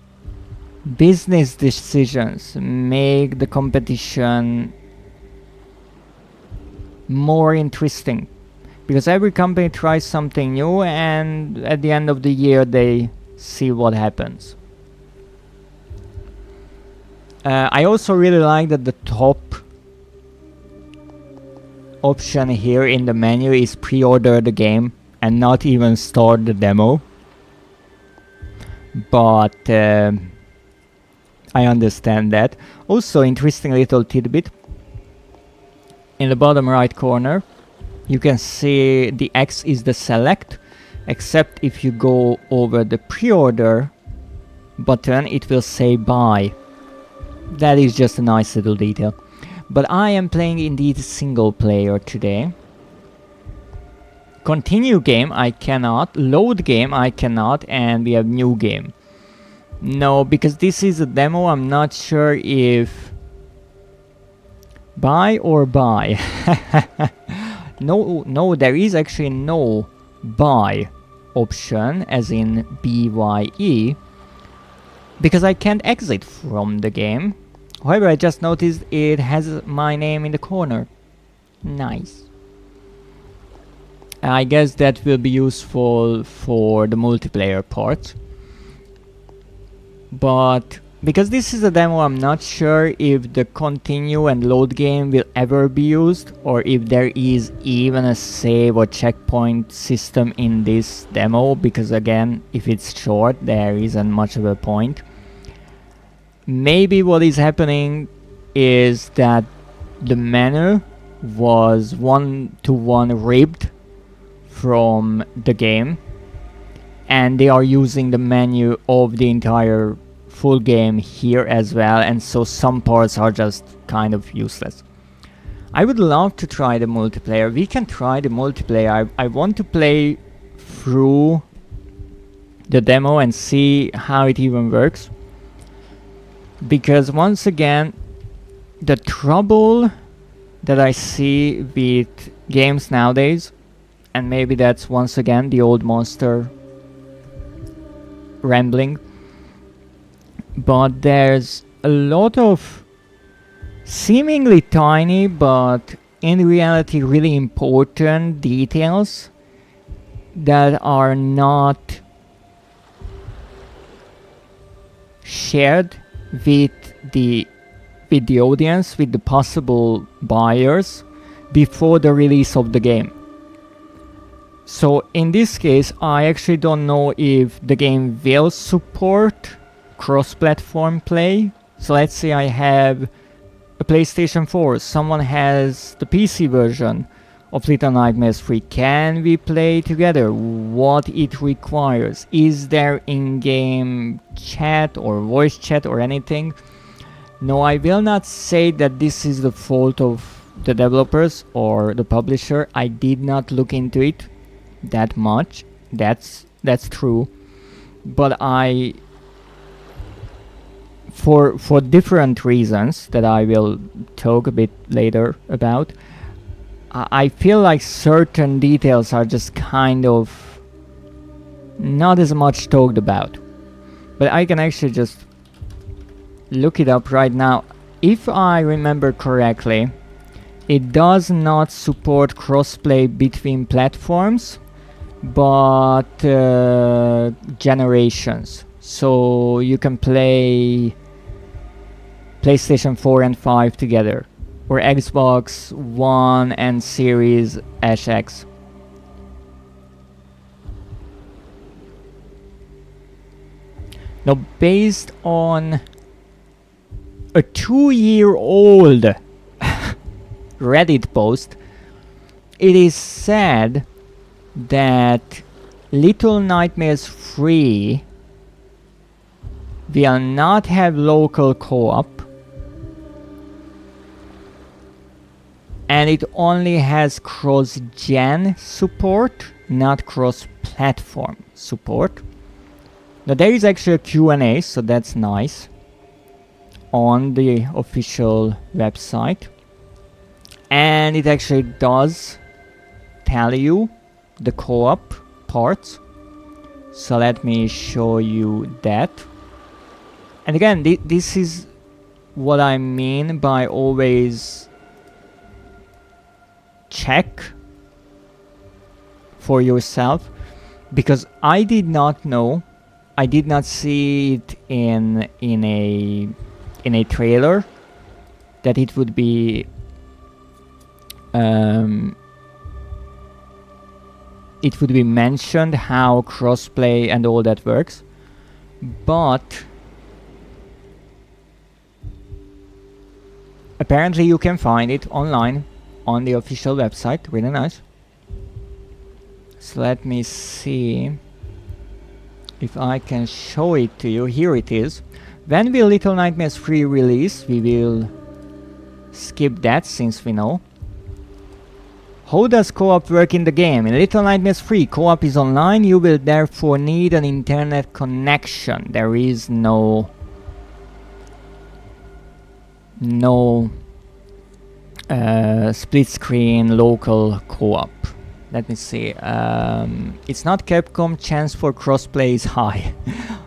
business decisions make the competition more interesting, because every company tries something new and at the end of the year they see what happens. I also really like that the top option here in the menu is pre-order the game and not even start the demo, but I understand that. Also, interesting little tidbit. In the bottom right corner, you can see the X is the select, except if you go over the pre-order button, it will say buy. That is just a nice little detail. But I am playing indeed single player today. Continue game I cannot, load game I cannot, and we have new game. No, because this is a demo, I'm not sure if buy or buy. No, there is actually no buy option, as in BYE, because I can't exit from the game. However, I just noticed it has my name in the corner. Nice. I guess that will be useful for the multiplayer part. But because this is a demo, I'm not sure if the continue and load game will ever be used, or if there is even a save or checkpoint system in this demo, because again, if it's short, there isn't much of a point. Maybe what is happening is that the menu was one-to-one ripped from the game, and they are using the menu of the entire full game here as well, and so some parts are just kind of useless. I would love to try the multiplayer. We can try the multiplayer. I want to play through the demo and see how it even works, because once again, the trouble that I see with games nowadays, and maybe that's once again the old monster rambling, but there's a lot of seemingly tiny but in reality really important details that are not shared with the audience, with the possible buyers, before the release of the game. So in this case, I actually don't know if the game will support cross-platform play. So let's say I have a PlayStation 4, someone has the PC version of Little Nightmares 3. Can we play together? What it requires? Is there in-game chat or voice chat or anything? No, I will not say that this is the fault of the developers or the publisher. I did not look into it that much. That's true. But for different reasons that I will talk a bit later about, I feel like certain details are just kind of not as much talked about. But I can actually just look it up right now. If I remember correctly, it does not support crossplay between platforms, but generations. So you can play PlayStation 4 and 5 together, or Xbox One and Series SX. Now, based on a 2-year-old Reddit post, it is said that Little Nightmares 3 will not have local co-op, and it only has cross-gen support, not cross-platform support. Now there is actually a Q&A, so that's nice, on the official website, and it actually does tell you the co-op parts. So let me show you that. And again, this is what I mean by always check for yourself, because I did not know, I did not see it in a trailer that it would be mentioned how crossplay and all that works, but apparently you can find it online on the official website. Really nice. So let me see if I can show it to you. Here it is. When will Little Nightmares 3 release? We will skip that since we know. How does co-op work in the game? In Little Nightmares 3, co-op is online. You will therefore need an internet connection. There is no split screen local co-op. Let me see. It's not Capcom. Chance for crossplay is high.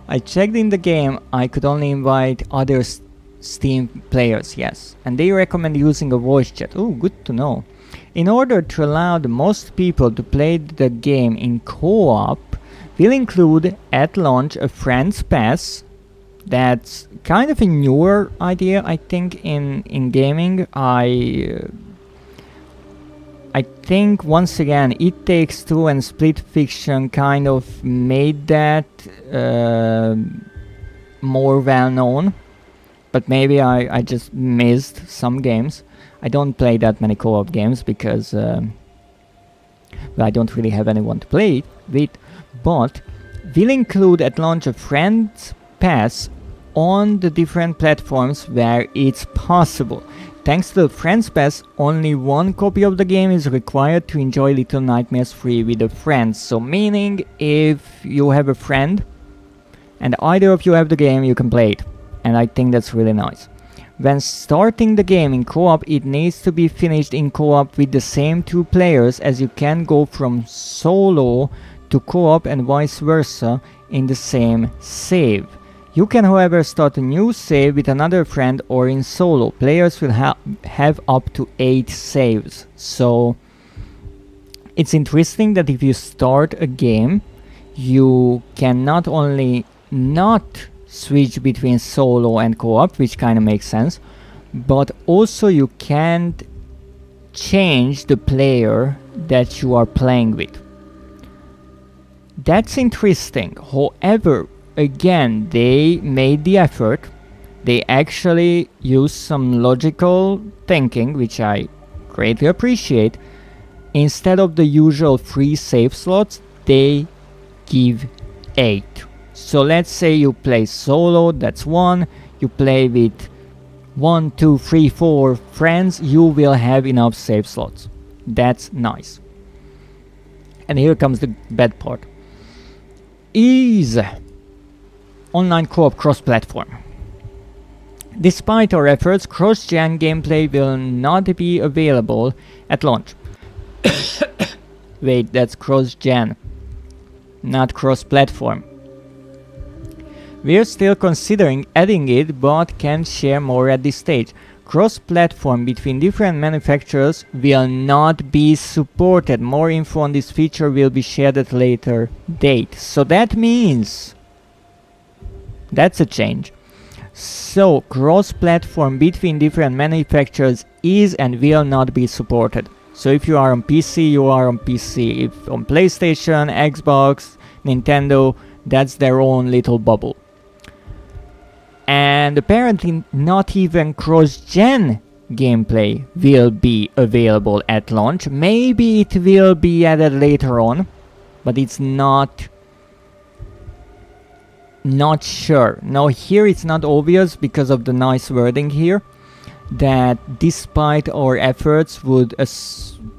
I checked in the game. I could only invite other Steam players, yes. And they recommend using a voice chat. Oh, good to know. In order to allow the most people to play the game in co-op, we'll include at launch a friends pass. That's kind of a newer idea, I think, in gaming. I think once again It Takes Two and Split Fiction kind of made that more well known, but maybe I just missed some games. I don't play that many co-op games because I don't really have anyone to play it with, but we'll include at launch a friends pass on the different platforms where it's possible. Thanks to the Friends Pass, only one copy of the game is required to enjoy Little Nightmares 3 with a friend. So meaning, if you have a friend and either of you have the game, you can play it. And I think that's really nice. When starting the game in co-op, it needs to be finished in co-op with the same 2 players, as you can go from solo to co-op and vice versa in the same save. You can, however, start a new save with another friend or in solo. Players will have up to 8 saves. So it's interesting that if you start a game, you can not only not switch between solo and co-op, which kind of makes sense, but also you can't change the player that you are playing with. That's interesting. However, again, they made the effort. They actually used some logical thinking, which I greatly appreciate. Instead of the usual 3 save slots, they give 8. So let's say you play solo, that's 1. You play with 1, 2, 3, 4 friends, you will have enough save slots. That's nice. And here comes the bad part. Is online co-op cross-platform. Despite our efforts, cross-gen gameplay will not be available at launch. Wait, that's cross-gen, not cross-platform. We're still considering adding it, but can't share more at this stage. Cross-platform between different manufacturers will not be supported. More info on this feature will be shared at a later date. So that means that's a change. So cross-platform between different manufacturers is and will not be supported. So if you are on PC, you are on PC. If on PlayStation, Xbox, Nintendo, that's their own little bubble. And apparently not even cross-gen gameplay will be available at launch. Maybe it will be added later on, but it's not sure. Now here it's not obvious because of the nice wording here, that despite our efforts would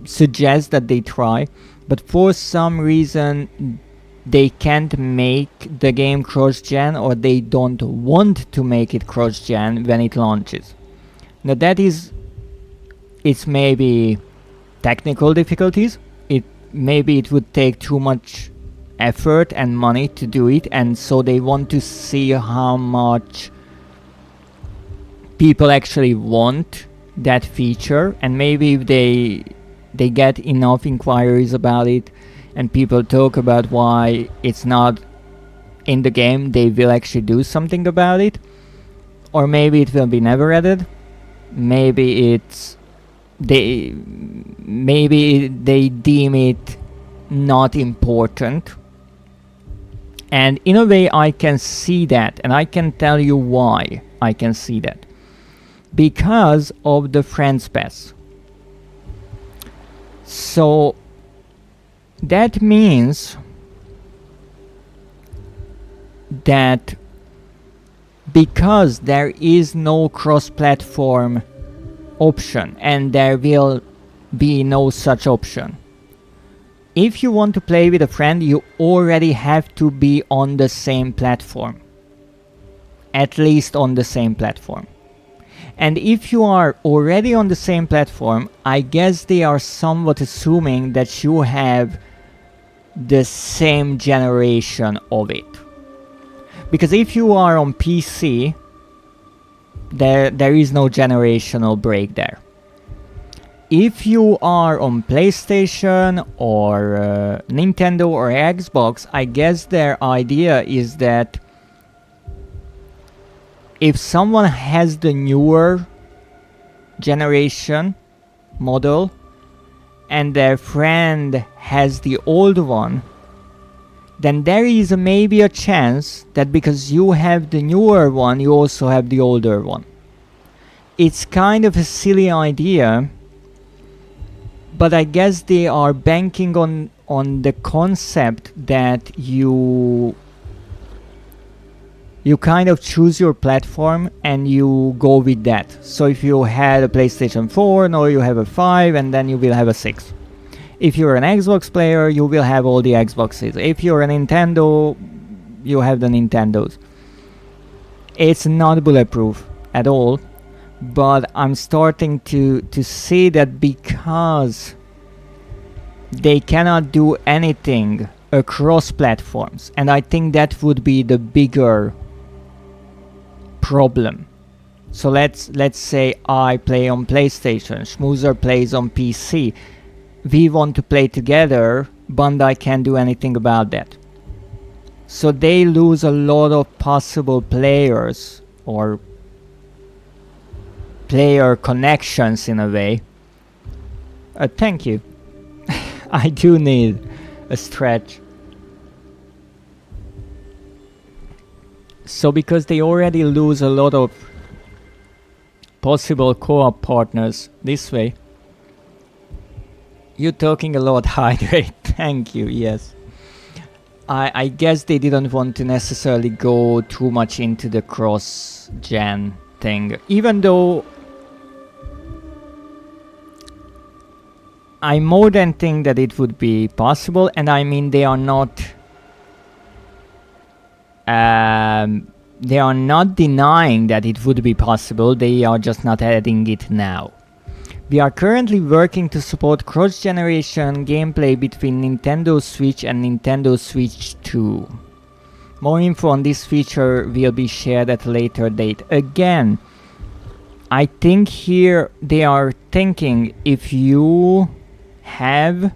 suggest that they try, but for some reason they can't make the game cross-gen, or they don't want to make it cross-gen when it launches. Now that is, it's maybe technical difficulties. Maybe it would take too much effort and money to do it, and so they want to see how much people actually want that feature, and maybe if they get enough inquiries about it and people talk about why it's not in the game, they will actually do something about it. Or maybe it will be never added. Maybe they deem it not important. And in a way I can see that, and I can tell you why I can see that. Because of the Friends Pass. So that means that because there is no cross-platform option, and there will be no such option, if you want to play with a friend, you already have to be on the same platform. At least on the same platform. And if you are already on the same platform, I guess they are somewhat assuming that you have the same generation of it. Because if you are on PC, there is no generational break there. If you are on PlayStation or Nintendo or Xbox, I guess their idea is that if someone has the newer generation model and their friend has the old one, then there is maybe a chance that because you have the newer one, you also have the older one. It's kind of a silly idea, but I guess they are banking on the concept that you kind of choose your platform and you go with that. So if you had a PlayStation 4, now you have a 5, and then you will have a 6. If you're an Xbox player, you will have all the Xboxes. If you're a Nintendo, you have the Nintendos. It's not bulletproof at all, but I'm starting to see that because they cannot do anything across platforms, and I think that would be the bigger problem. So let's say I play on PlayStation, Schmoozer plays on PC. We want to play together, Bandai can't do anything about that. So they lose a lot of possible players or player connections in a way. Thank you. I do need a stretch. So because they already lose a lot of possible co-op partners this way. You're talking a lot, Hydrate. Thank you, yes. I guess they didn't want to necessarily go too much into the cross-gen thing. Even though I more than think that it would be possible, and I mean they are not denying that it would be possible, they are just not adding it now. We are currently working to support cross-generation gameplay between Nintendo Switch and Nintendo Switch 2. More info on this feature will be shared at a later date. Again, I think here they are thinking if you have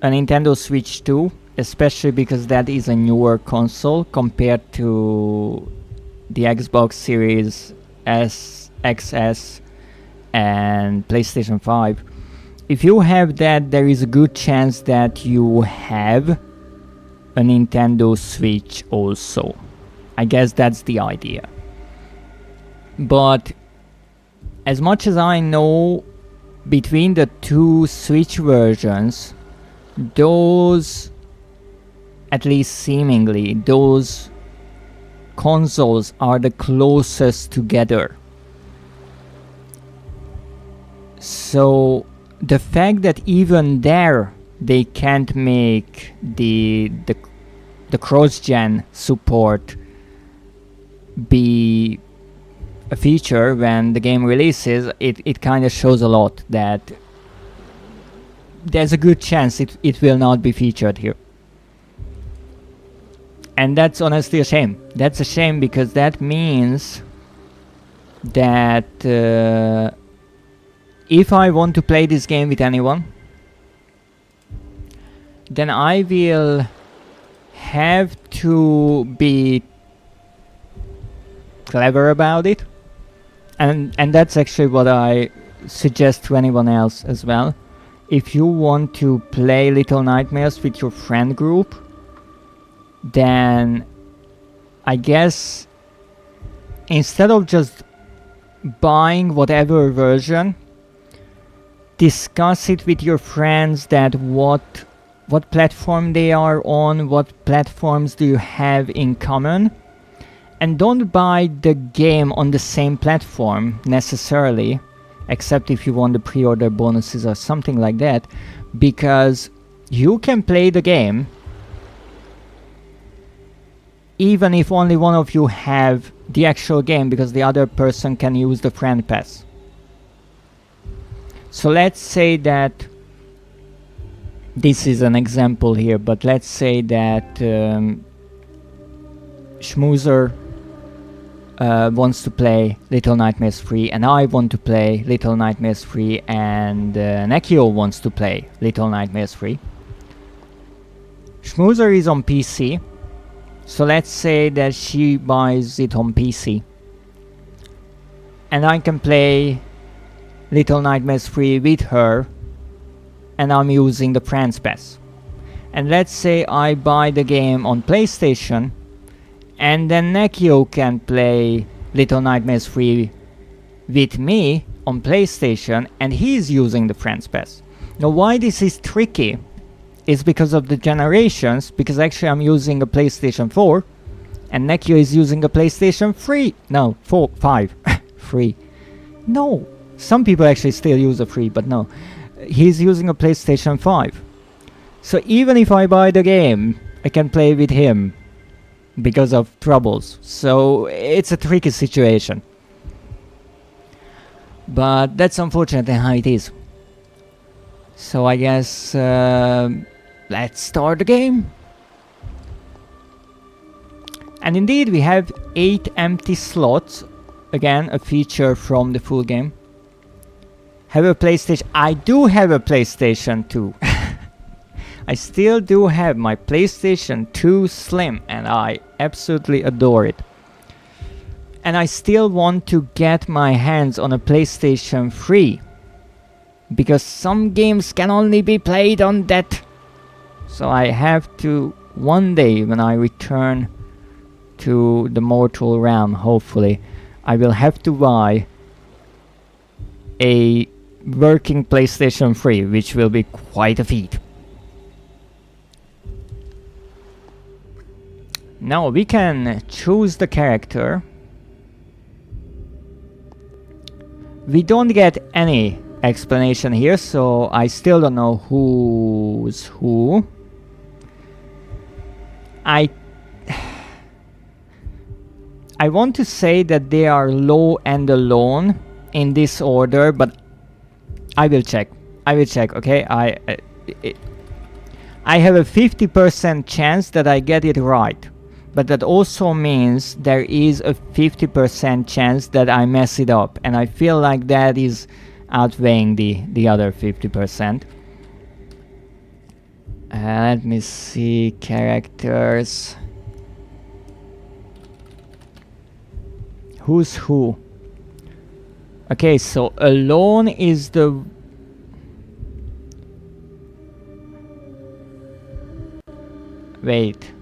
a Nintendo Switch 2, especially because that is a newer console compared to the Xbox Series S, XS, and PlayStation 5. If you have that, there is a good chance that you have a Nintendo Switch also. I guess that's the idea. But as much as I know, between the two Switch versions, those, at least seemingly, those consoles are the closest together. So the fact that even there they can't make the cross-gen support be a feature when the game releases, it kind of shows a lot that there's a good chance it will not be featured here. And that's honestly a shame. That's a shame because that means that if I want to play this game with anyone, then I will have to be clever about it. And that's actually what I suggest to anyone else as well. If you want to play Little Nightmares with your friend group, then I guess instead of just buying whatever version, discuss it with your friends that what platform they are on, what platforms do you have in common, and don't buy the game on the same platform necessarily, except if you want the pre-order bonuses or something like that, because you can play the game even if only one of you have the actual game, because the other person can use the friend pass. So let's say that this is an example here, but let's say that Schmoozer wants to play Little Nightmares 3 and I want to play Little Nightmares 3 and Nekio wants to play Little Nightmares 3. Schmoozer is on PC, so let's say that she buys it on PC and I can play Little Nightmares 3 with her, and I'm using the Friends Pass. And let's say I buy the game on PlayStation, and then Nekio can play Little Nightmares 3 with me on PlayStation, and he's using the Friends Pass. Now why this is tricky is because of the generations, because actually I'm using a PlayStation 4, and Nekio is using a PlayStation 3. No, 5. 3. No. Some people actually still use a 3, but no. He's using a PlayStation 5. So even if I buy the game, I can play with him because of troubles. So it's a tricky situation. But that's unfortunately how it is. So I guess let's start the game. And indeed we have 8 empty slots. Again, a feature from the full game. Have a PlayStation. I do have a PlayStation 2. I still do have my PlayStation 2 Slim and I absolutely adore it. And I still want to get my hands on a PlayStation 3, because some games can only be played on that. So I have to, one day when I return to the mortal realm, hopefully, I will have to buy a working PlayStation 3, which will be quite a feat. Now we can choose the character. We don't get any explanation here, so I still don't know who's who. I want to say that they are low and alone in this order, but I will check. Okay? I have a 50% chance that I get it right. But that also means there is a 50% chance that I mess it up. And I feel like that is outweighing the other 50%. Let me see, characters. Who's who? Okay, so alone is the... Wait.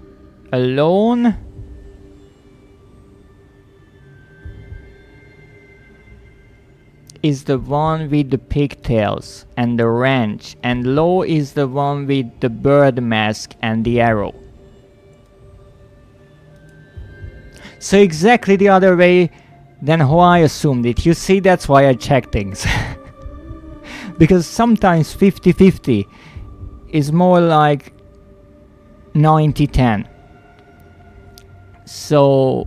Alone is the one with the pigtails and the wrench, and low is the one with the bird mask and the arrow. So exactly the other way than how I assumed it. You see, that's why I check things. Because sometimes 50-50 is more like 90-10. So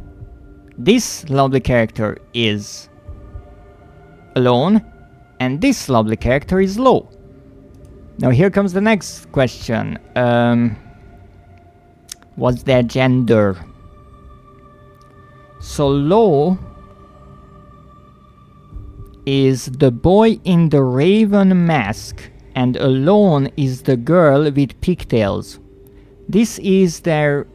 this lovely character is alone, and this lovely character is low. Now here comes the next question. What's their gender? So low is the boy in the raven mask, and alone is the girl with pigtails. This is their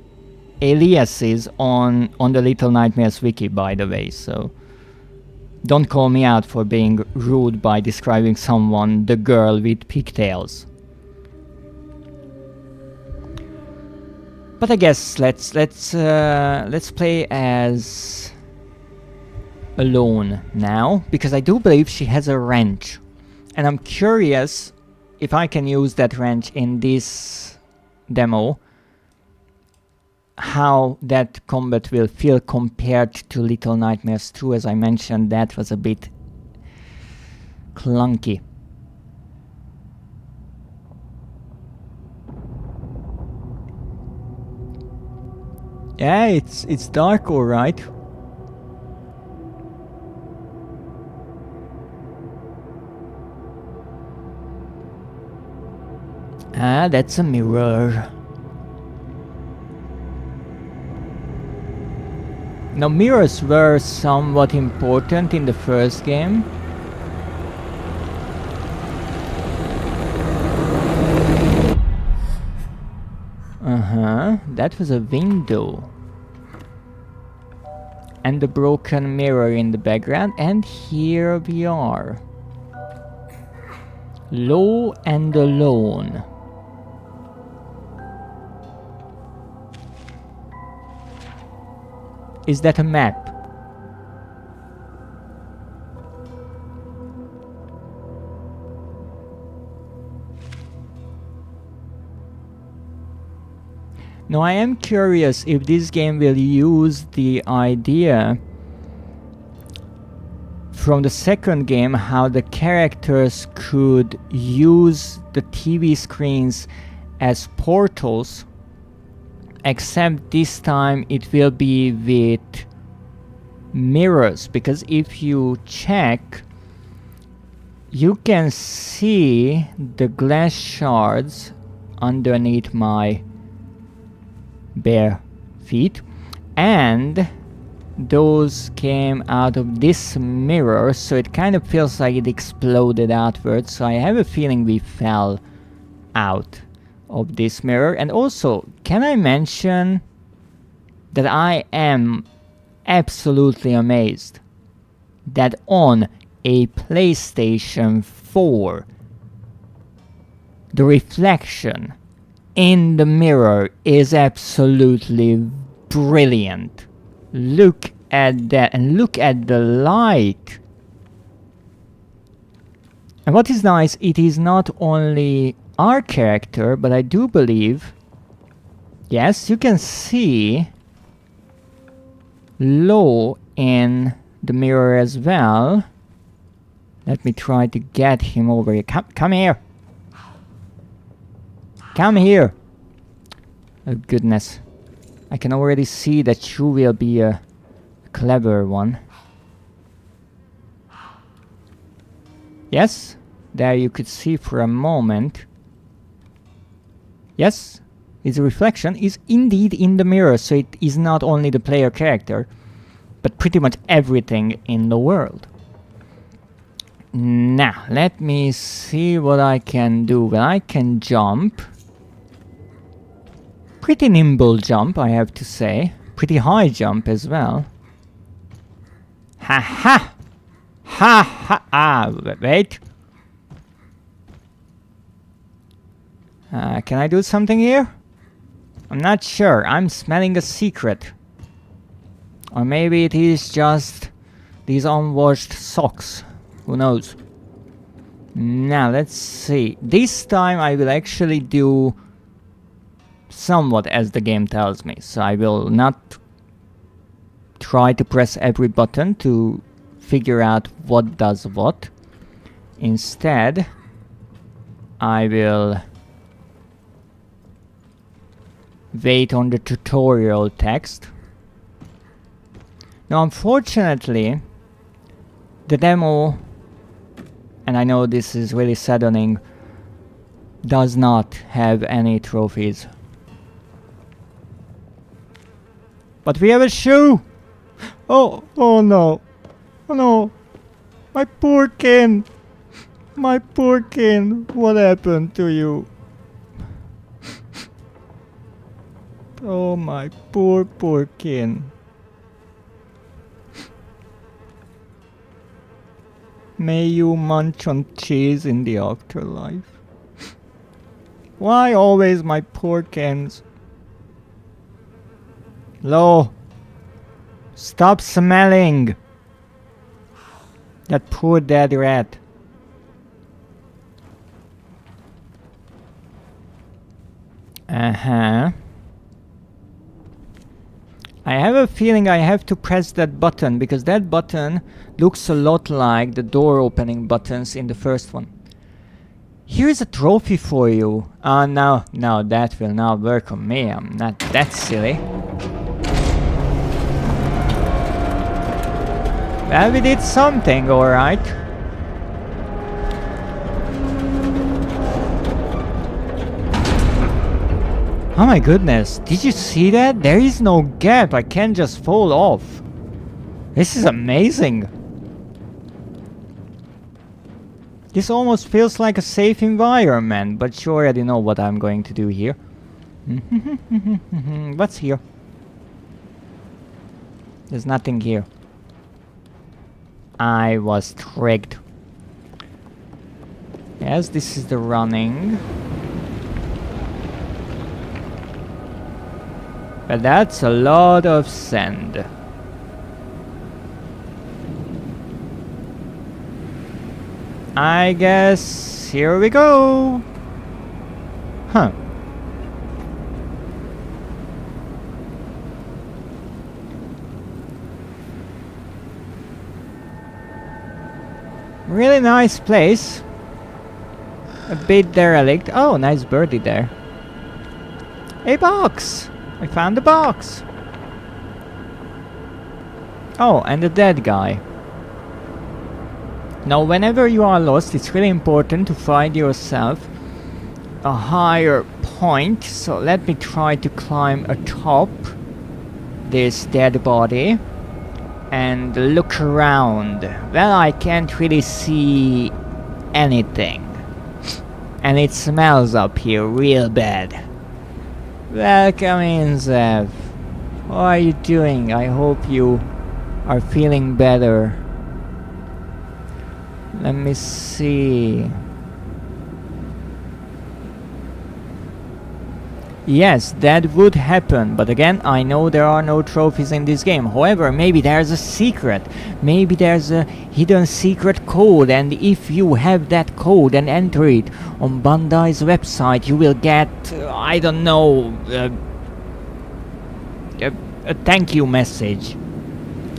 aliases on the Little Nightmares wiki, by the way, so don't call me out for being rude by describing someone the girl with pigtails. But I guess let's play as alone now, because I do believe she has a wrench, and I'm curious if I can use that wrench in this demo, how that combat will feel compared to Little Nightmares 2. As I mentioned, that was a bit clunky. Yeah, it's dark, alright. Ah, that's a mirror. Now, mirrors were somewhat important in the first game. That was a window. And the broken mirror in the background, and here we are. Low and alone. Is that a map? Now I am curious if this game will use the idea from the second game, how the characters could use the TV screens as portals, except this time it will be with mirrors, because if you check, you can see the glass shards underneath my bare feet, and those came out of this mirror, so it kind of feels like it exploded outwards. So I have a feeling we fell out of this mirror. And also, can I mention that I am absolutely amazed that on a PlayStation 4 the reflection in the mirror is absolutely brilliant. Look at that, and look at the light. And what is nice, it is not only our character, but I do believe, yes, you can see Lo in the mirror as well. Let me try to get him over here. Come here. Come here. Oh goodness. I can already see that you will be a clever one. Yes, there you could see for a moment. Yes, his reflection is indeed in the mirror, so it is not only the player character, but pretty much everything in the world. Now, let me see what I can do. Well, I can jump. Pretty nimble jump, I have to say. Pretty high jump as well. Ha ha! Ha ha! Ah, wait. Can I do something here? I'm not sure. I'm smelling a secret. Or maybe it is just these unwashed socks. Who knows? Now, let's see. This time I will actually do somewhat as the game tells me. So I will not try to press every button to figure out what does what. Instead, I will wait on the tutorial text. Now, unfortunately, the demo, and I know this is really saddening, does not have any trophies. But we have a shoe! Oh no. Oh no. My poor Ken. My poor Ken. What happened to you? Oh, my poor Ken. May you munch on cheese in the afterlife. Why always my poor Kens? Lo, stop smelling. That poor dead rat. Uh-huh. I have a feeling I have to press that button, because that button looks a lot like the door opening buttons in the first one. Here's a trophy for you. No, that will not work on me. I'm not that silly. Well, we did something, alright. Oh my goodness, did you see that? There is no gap, I can't just fall off. This is amazing. This almost feels like a safe environment, but you already know what I'm going to do here. What's here? There's nothing here. I was tricked. Yes, this is the running. But that's a lot of sand. I guess here we go. Huh. Really nice place. A bit derelict. Oh, nice birdie there. A box! I found the box! Oh, and the dead guy. Now, whenever you are lost, it's really important to find yourself a higher point. So let me try to climb atop this dead body and look around. Well, I can't really see anything. And it smells up here real bad. Welcome in, Zev. How are you doing? I hope you are feeling better. Let me see. Yes, that would happen, but again, I know there are no trophies in this game. However, maybe there's a secret. Maybe there's a hidden secret code, and if you have that code and enter it on Bandai's website, you will get, I don't know, a thank you message.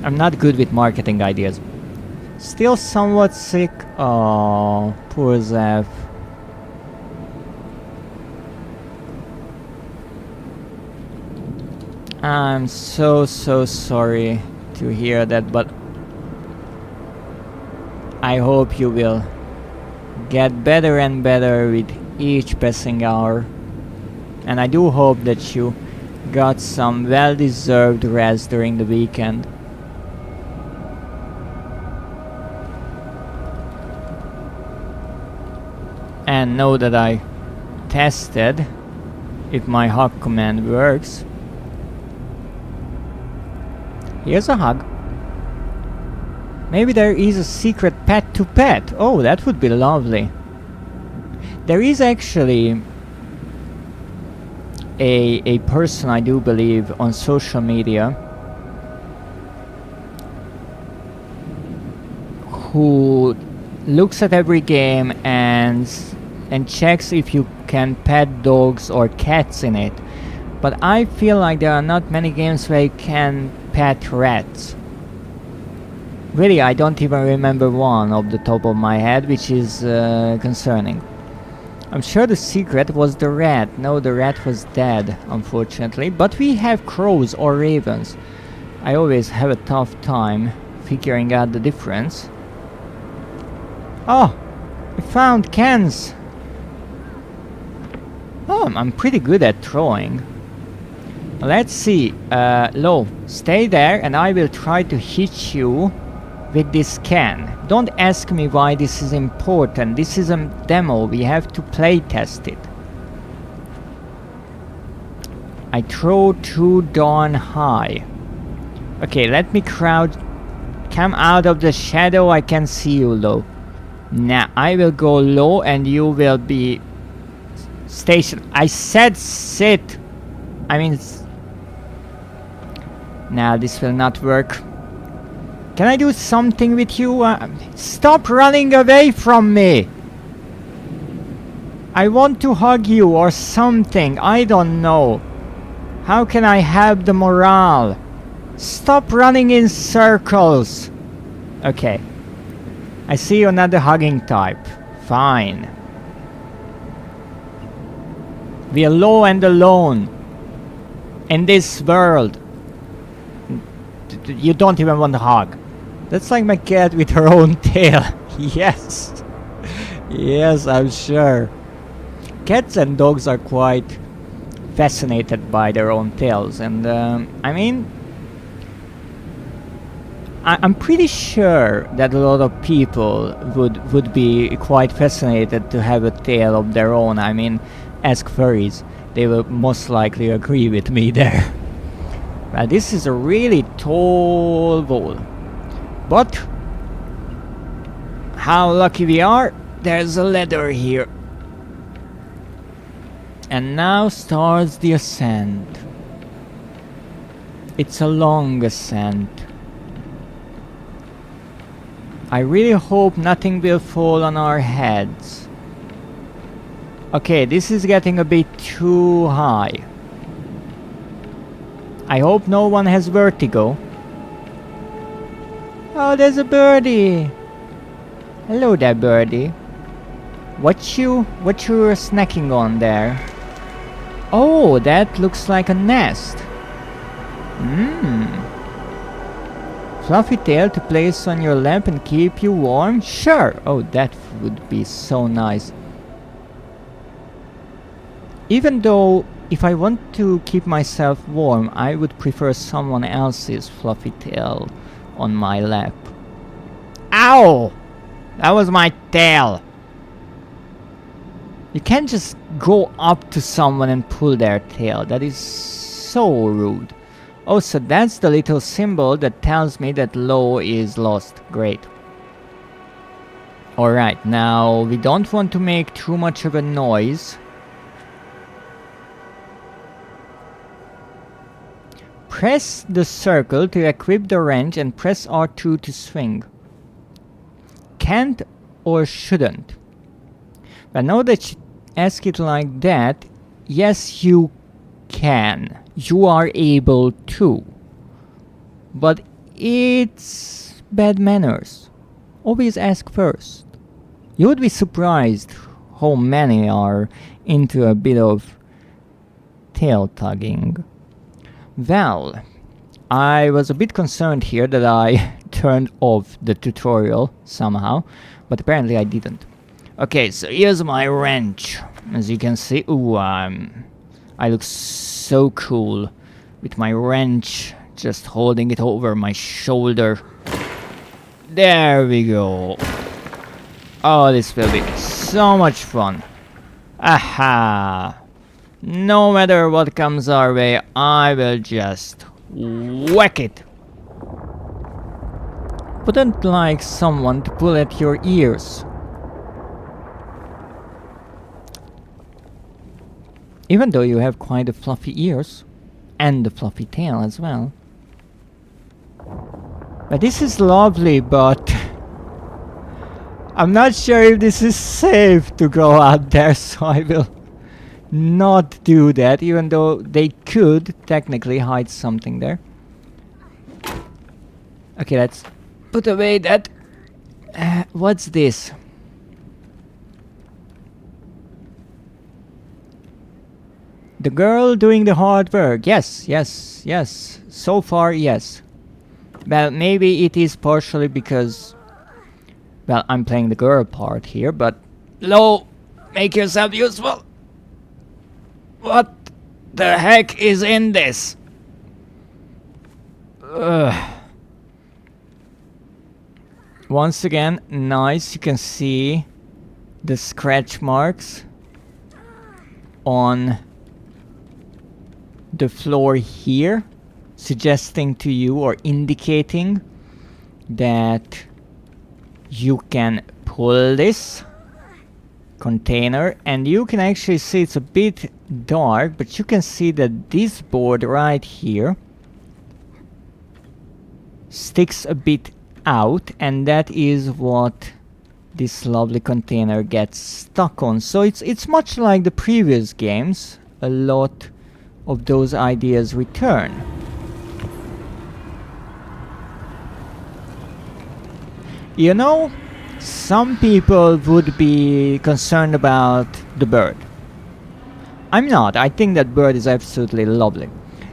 I'm not good with marketing ideas. Still somewhat sick. Oh, poor Zeph. I'm so sorry to hear that, but I hope you will get better and better with each passing hour. And I do hope that you got some well-deserved rest during the weekend. And know that I tested if my hug command works. Here's a hug. Maybe there is a secret pet to pet. Oh, that would be lovely. There is actually a person, I do believe, on social media who looks at every game and checks if you can pet dogs or cats in it. But I feel like there are not many games where you can pet rats. Really, I don't even remember one off the top of my head, which is concerning. I'm sure the secret was the rat. No, the rat was dead, unfortunately. But we have crows or ravens. I always have a tough time figuring out the difference. Oh, we found cans. Oh, I'm pretty good at throwing. Let's see. Lo, stay there and I will try to hit you with this can. Don't ask me why this is important. This is a demo. We have to play test it. I throw too darn high. Okay, let me crouch. Come out of the shadow. I can see you, Lo. Now I will go low and you will be stationed. I said sit. I mean, now this will not work. Can I do something with you? Stop running away from me! I want to hug you or something. I don't know. How can I have the morale? Stop running in circles. Okay. I see you're not the hugging type. Fine. We are low and alone in this world. You don't even want to hug. That's like my cat with her own tail. Yes. Yes, I'm sure. Cats and dogs are quite fascinated by their own tails. And I mean, I'm pretty sure that a lot of people would be quite fascinated to have a tail of their own. I mean, ask furries. They will most likely agree with me there. Well, this is a really tall wall. But how lucky we are, there's a ladder here. And now starts the ascent. It's a long ascent. I really hope nothing will fall on our heads. Okay, this is getting a bit too high. I hope no one has vertigo. Oh, there's a birdie. Hello there, birdie. What you snacking on there? Oh, that looks like a nest. Fluffy tail to place on your lamp and keep you warm? Sure. Oh, that would be so nice. Even though if I want to keep myself warm, I would prefer someone else's fluffy tail on my lap. Ow! That was my tail. You can't just go up to someone and pull their tail. That is so rude. Oh, so that's the little symbol that tells me that Lo is lost. Great. Alright, now we don't want to make too much of a noise. Press the circle to equip the wrench and press R2 to swing. Can't or shouldn't? But now that you ask it like that, yes, you can. You are able to. But it's bad manners. Always ask first. You would be surprised how many are into a bit of tail tugging. Well, I was a bit concerned here that I turned off the tutorial somehow, but apparently I didn't. Okay, so here's my wrench. As you can see, ooh, I look so cool with my wrench, just holding it over my shoulder. There we go. Oh, this will be so much fun. Aha! No matter what comes our way, I will just whack it. Wouldn't like someone to pull at your ears. Even though you have quite a fluffy ears. And a fluffy tail as well. But this is lovely, but I'm not sure if this is safe to go out there, so I will not do that, even though they could technically hide something there. Okay, let's put away that. What's this? The girl doing the hard work. Yes, yes, yes. So far, yes. Well, maybe it is partially because, well, I'm playing the girl part here, but Lo, make yourself useful. What the heck is in this? Ugh. Once again, nice. You can see the scratch marks on the floor here, suggesting to you or indicating that you can pull this container, and you can actually see it's a bit dark, but you can see that this board right here sticks a bit out, and that is what this lovely container gets stuck on. So it's much like the previous games. A lot of those ideas return. You know, some people would be concerned about the bird. I'm not. I think that bird is absolutely lovely.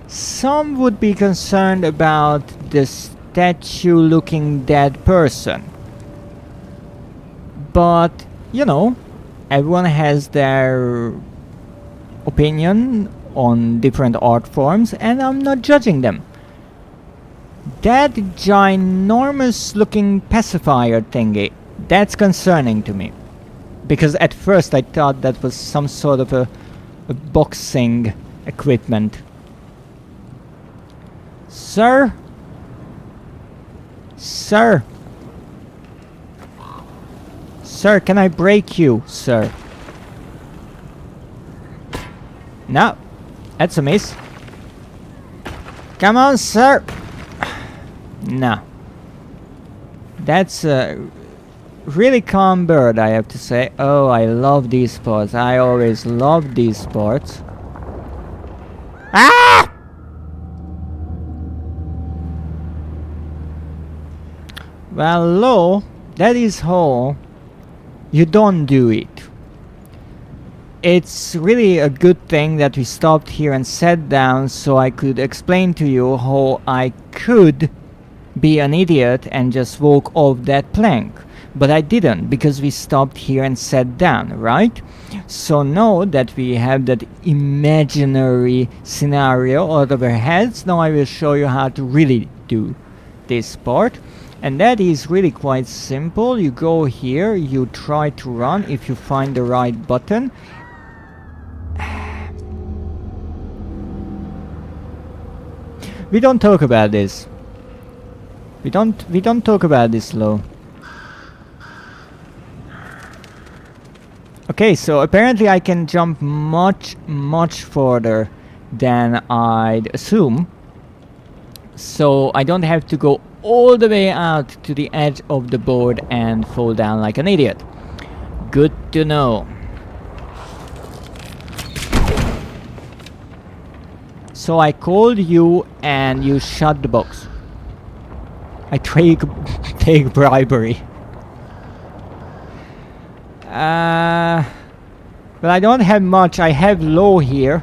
Some would be concerned about the statue-looking dead person. But, you know, everyone has their opinion on different art forms, and I'm not judging them. That ginormous looking pacifier thingy, that's concerning to me. Because at first I thought that was some sort of a boxing equipment. Sir? Sir? Sir, can I break you, sir? No, that's a miss. Come on, sir. No. That's a really calm bird, I have to say. Oh, I love these spots. I always loved these spots. Ah! Well, Lo, that is how you don't do it. It's really a good thing that we stopped here and sat down so I could explain to you how I could be an idiot and just walk off that plank. But I didn't, because we stopped here and sat down, right? So now that we have that imaginary scenario out of our heads, now I will show you how to really do this part. And that is really quite simple. You go here, you try to run if you find the right button. We don't talk about this. We don't talk about this, Lo. Okay, so apparently I can jump much further than I'd assume. so I don't have to go all the way out to the edge of the board and fall down like an idiot. Good to know. So I called you and you shut the box. I take bribery. Well, I don't have much. I have low here.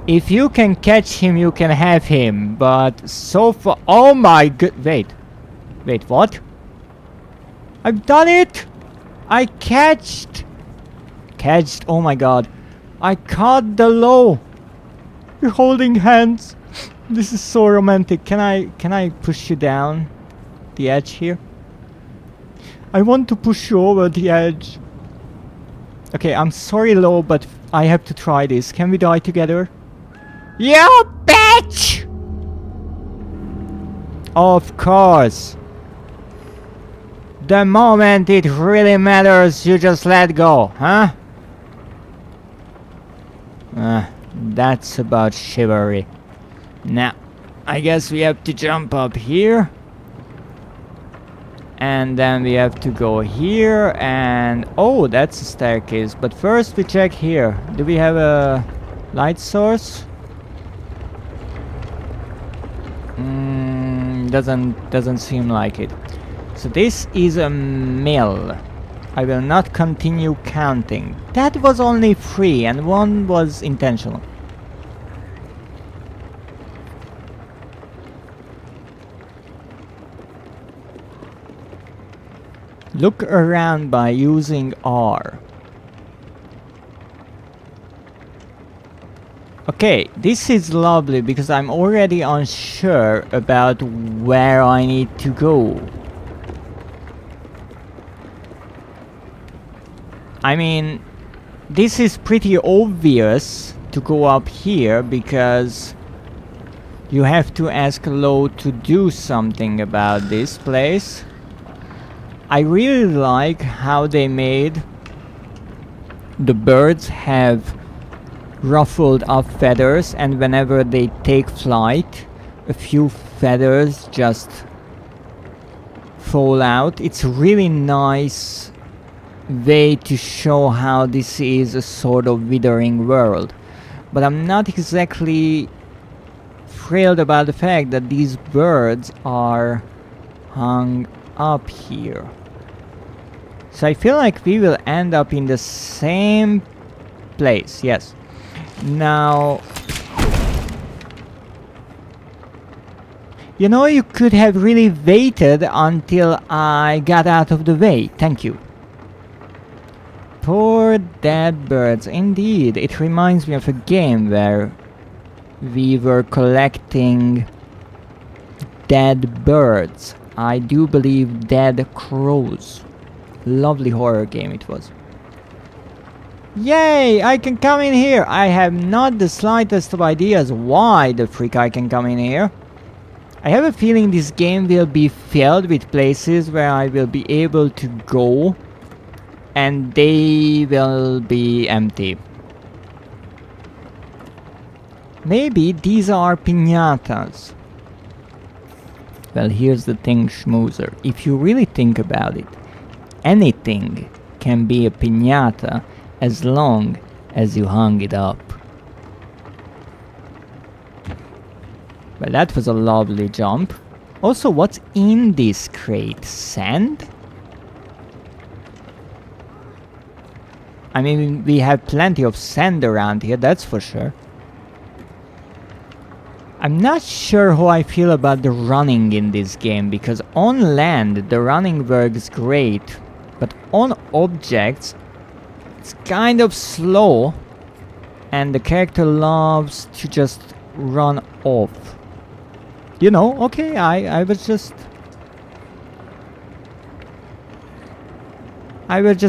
If you can catch him, you can have him. But so far... Oh my god... Wait, what? I've done it! I catched... Oh my god. I caught the low. We're holding hands. This is so romantic. Can I push you down the edge here? I want to push you over the edge. Okay, I'm sorry, Lo, but I have to try this. Can we die together? You bitch! Of course. The moment it really matters, you just let go, huh? That's about chivalry. Now, I guess we have to jump up here. And then we have to go here and... Oh, that's a staircase. But first we check here. Do we have a light source? Doesn't seem like it. So this is a mill. I will not continue counting. That was only 3 and 1 was intentional. Look around by using R. Okay, this is lovely because I'm already unsure about where I need to go. I mean, this is pretty obvious to go up here because you have to ask Lo to do something about this place. I really like how they made the birds have ruffled up feathers, and whenever they take flight, a few feathers just fall out. It's a really nice way to show how this is a sort of withering world. But I'm not exactly thrilled about the fact that these birds are hung up here. So I feel like we will end up in the same place, yes. Now, you know, you could have really waited until I got out of the way. Thank you. Poor dead birds. Indeed, it reminds me of a game where we were collecting dead birds. I do believe dead crows. Lovely horror game it was. Yay! I can come in here! I have not the slightest of ideas why the freak I can come in here. I have a feeling this game will be filled with places where I will be able to go and they will be empty. Maybe these are piñatas. Well, here's the thing, schmoozer. If you really think about it, anything can be a piñata as long as you hung it up. Well, that was a lovely jump. Also, what's in this crate? Sand? I mean, we have plenty of sand around here, that's for sure. I'm not sure how I feel about the running in this game, because on land the running works great, but on objects it's kind of slow and the character loves to just run off. You know, okay, I was just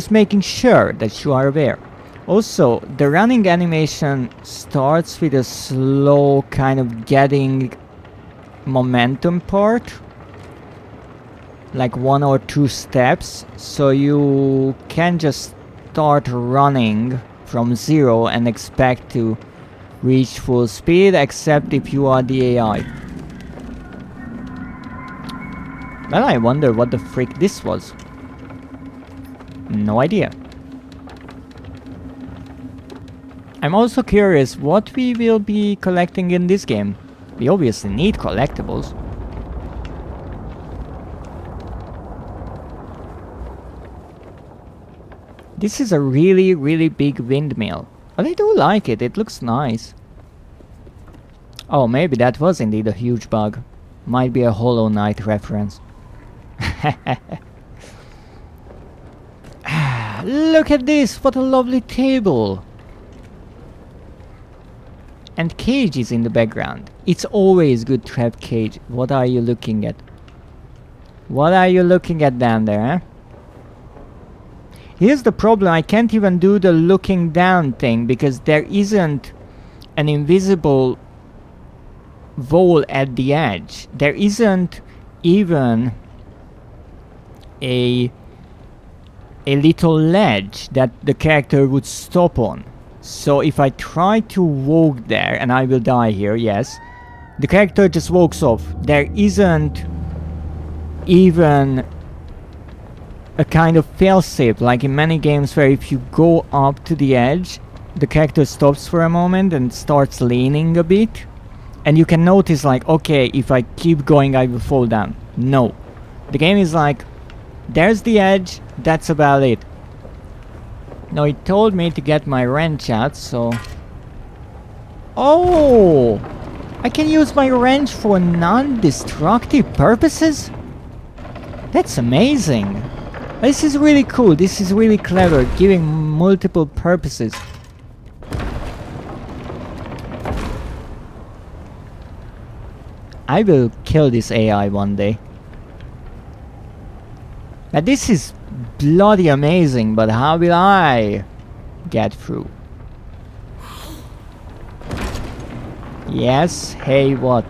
making sure that you are aware. Also, the running animation starts with a slow kind of getting momentum part, like 1 or 2 steps, so you can just start running from 0 and expect to reach full speed, except if you are the AI. Well, I wonder what the frick this was. No idea. I'm also curious what we will be collecting in this game. We obviously need collectibles. This is a really, really big windmill. But I do like it, it looks nice. Oh, maybe that was indeed a huge bug. Might be a Hollow Knight reference. Look at this, what a lovely table. And cages in the background. It's always good to have cage. What are you looking at? What are you looking at down there, huh? Here's the problem, I can't even do the looking down thing because there isn't an invisible wall at the edge. There isn't even a little ledge that the character would stop on. So if I try to walk there, and I will die here, yes, the character just walks off. There isn't even a kind of failsafe, like in many games where if you go up to the edge, the character stops for a moment and starts leaning a bit. And you can notice like, okay, if I keep going I will fall down. No. The game is like, there's the edge, that's about it. Now it told me to get my wrench out, so... Oh! I can use my wrench for non-destructive purposes? That's amazing! This is really cool, this is really clever, giving multiple purposes. I will kill this AI one day. Now this is bloody amazing, but how will I get through? Yes, hey what?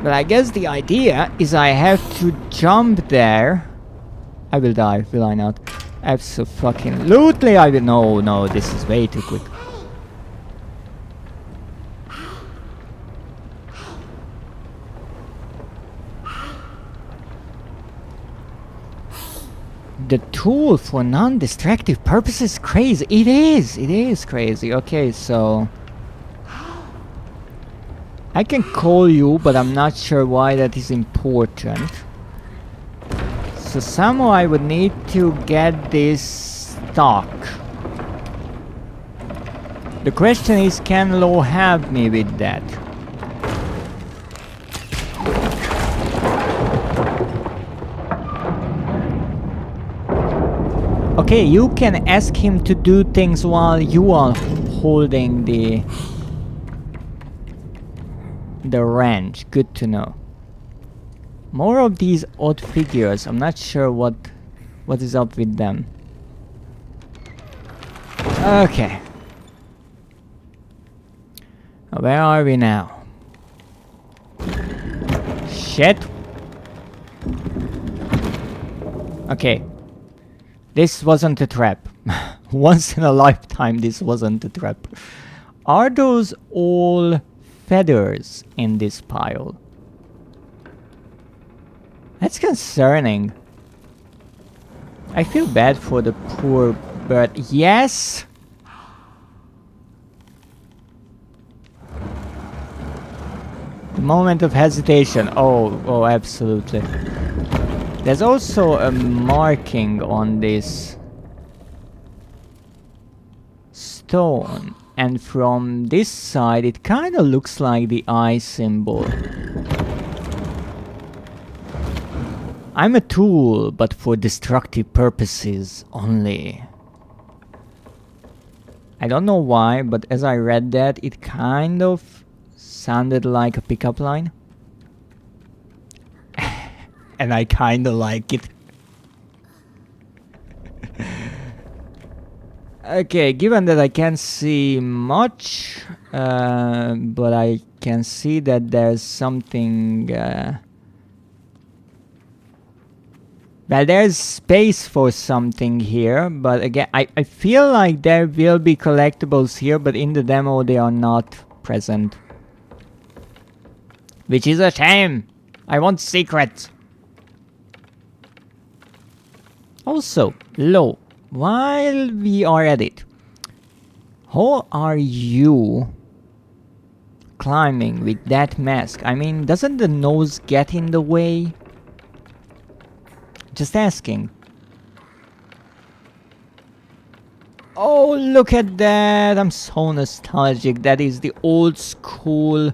But I guess the idea is I have to jump there. I will die, will I not? Absolutely I will. No, no, this is way too quick. The tool for non-destructive purposes, crazy. It is crazy. Okay, so I can call you, but I'm not sure why that is important. So somehow I would need to get this stock. The question is, can Law help me with that? Okay, you can ask him to do things while you are holding the wrench. Good to know. More of these odd figures. I'm not sure what is up with them. Okay. Where are we now? Shit. Okay. This wasn't a trap. Once in a lifetime this wasn't a trap. Are those all feathers in this pile? That's concerning. I feel bad for the poor bird. Yes! The moment of hesitation. Oh, absolutely. There's also a marking on this stone, and from this side it kind of looks like the eye symbol. I'm a tool, but for destructive purposes only. I don't know why, but as I read that, it kind of sounded like a pickup line. And I kinda like it. Okay, given that I can't see much, but I can see that there's something... well, there's space for something here, but again, I feel like there will be collectibles here, but in the demo they are not present. Which is a shame! I want secrets. Also, Lo, while we are at it, how are you climbing with that mask? I mean, doesn't the nose get in the way? Just asking. Oh, look at that! I'm so nostalgic. That is the old school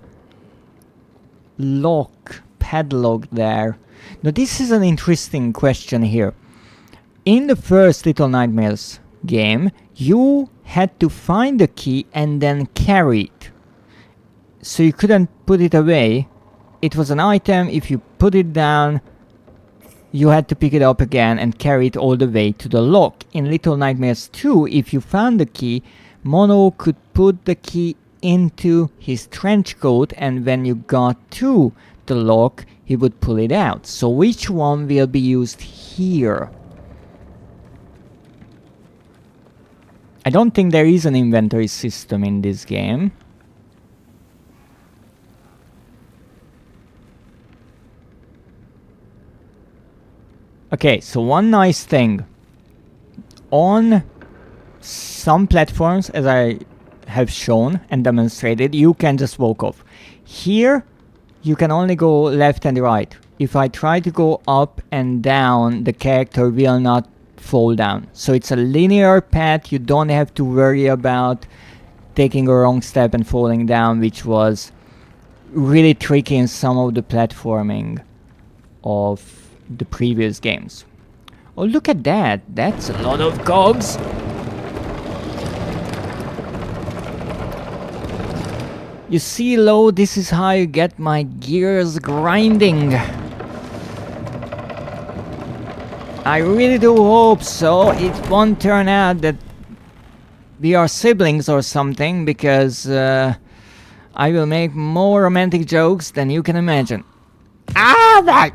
lock, padlock there. Now, this is an interesting question here. In the first Little Nightmares game, you had to find the key and then carry it. So you couldn't put it away. It was an item. If you put it down, you had to pick it up again and carry it all the way to the lock. In Little Nightmares 2, if you found the key, Mono could put the key into his trench coat, and when you got to the lock, he would pull it out. So which one will be used here? I don't think there is an inventory system in this game. Okay, so one nice thing. On some platforms, as I have shown and demonstrated, you can just walk off. Here, you can only go left and right. If I try to go up and down, the character will not fall down. So it's a linear path. You don't have to worry about taking a wrong step and falling down, which was really tricky in some of the platforming of the previous games. Oh, look at that. That's a lot of cogs. You see, Lo, this is how you get my gears grinding. I really do hope so. It won't turn out that we are siblings or something, because I will make more romantic jokes than you can imagine. Ah, that!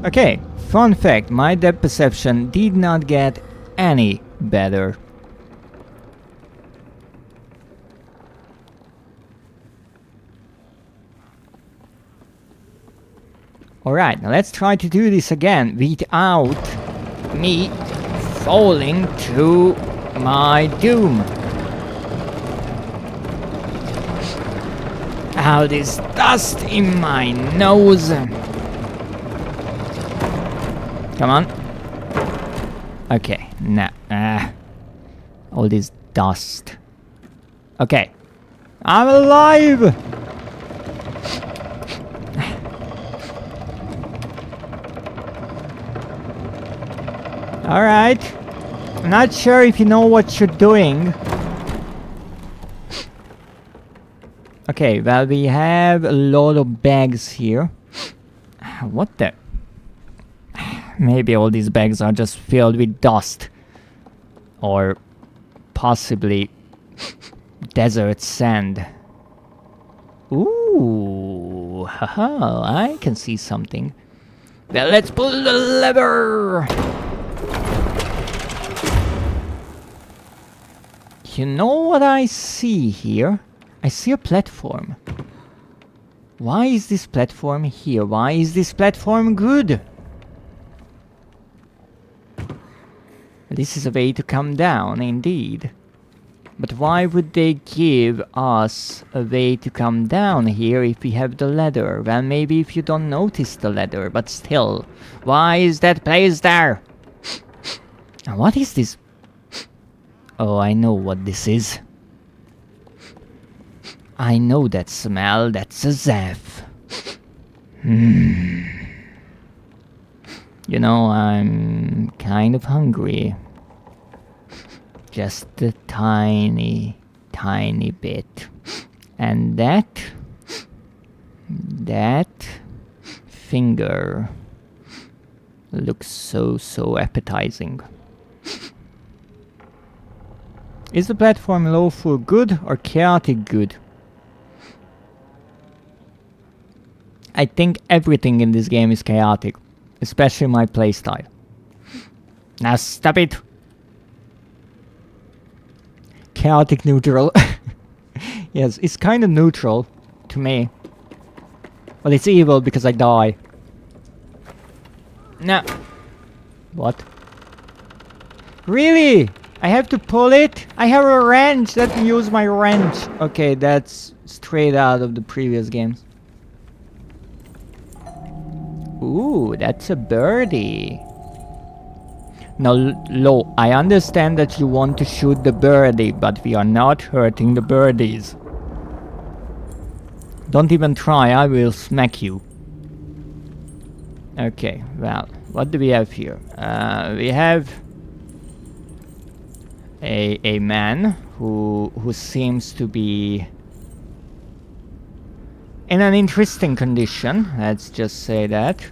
Okay, fun fact, my depth perception did not get any better. Alright, now let's try to do this again without me falling to my doom. All this dust in my nose. Come on. Okay, nah. All this dust. Okay. I'm alive! Alright. I'm not sure if you know what you're doing. Okay, well, we have a lot of bags here. What the... Maybe all these bags are just filled with dust. Or possibly desert sand. Ooh, haha, I can see something. Well, let's pull the lever! You know what I see here? I see a platform. Why is this platform here? Why is this platform good? This is a way to come down, indeed. But why would they give us a way to come down here if we have the ladder? Well, maybe if you don't notice the ladder, but still. Why is that place there? And what is this? Oh, I know what this is. I know that smell. That's a Zeph. You know, I'm kind of hungry. Just a tiny bit. And that finger looks so appetizing. Is the platform low for good or chaotic good? I think everything in this game is chaotic. Especially my playstyle. Now stop it! Chaotic neutral. Yes, it's kind of neutral to me. Well, it's evil because I die. No. What? Really? I have to pull it? I have a wrench. Let me use my wrench. Okay, that's straight out of the previous games. Ooh, that's a birdie. Now, Lo, I understand that you want to shoot the birdie, but we are not hurting the birdies. Don't even try, I will smack you. Okay, well, what do we have here? We have a man who seems to be in an interesting condition, let's just say that.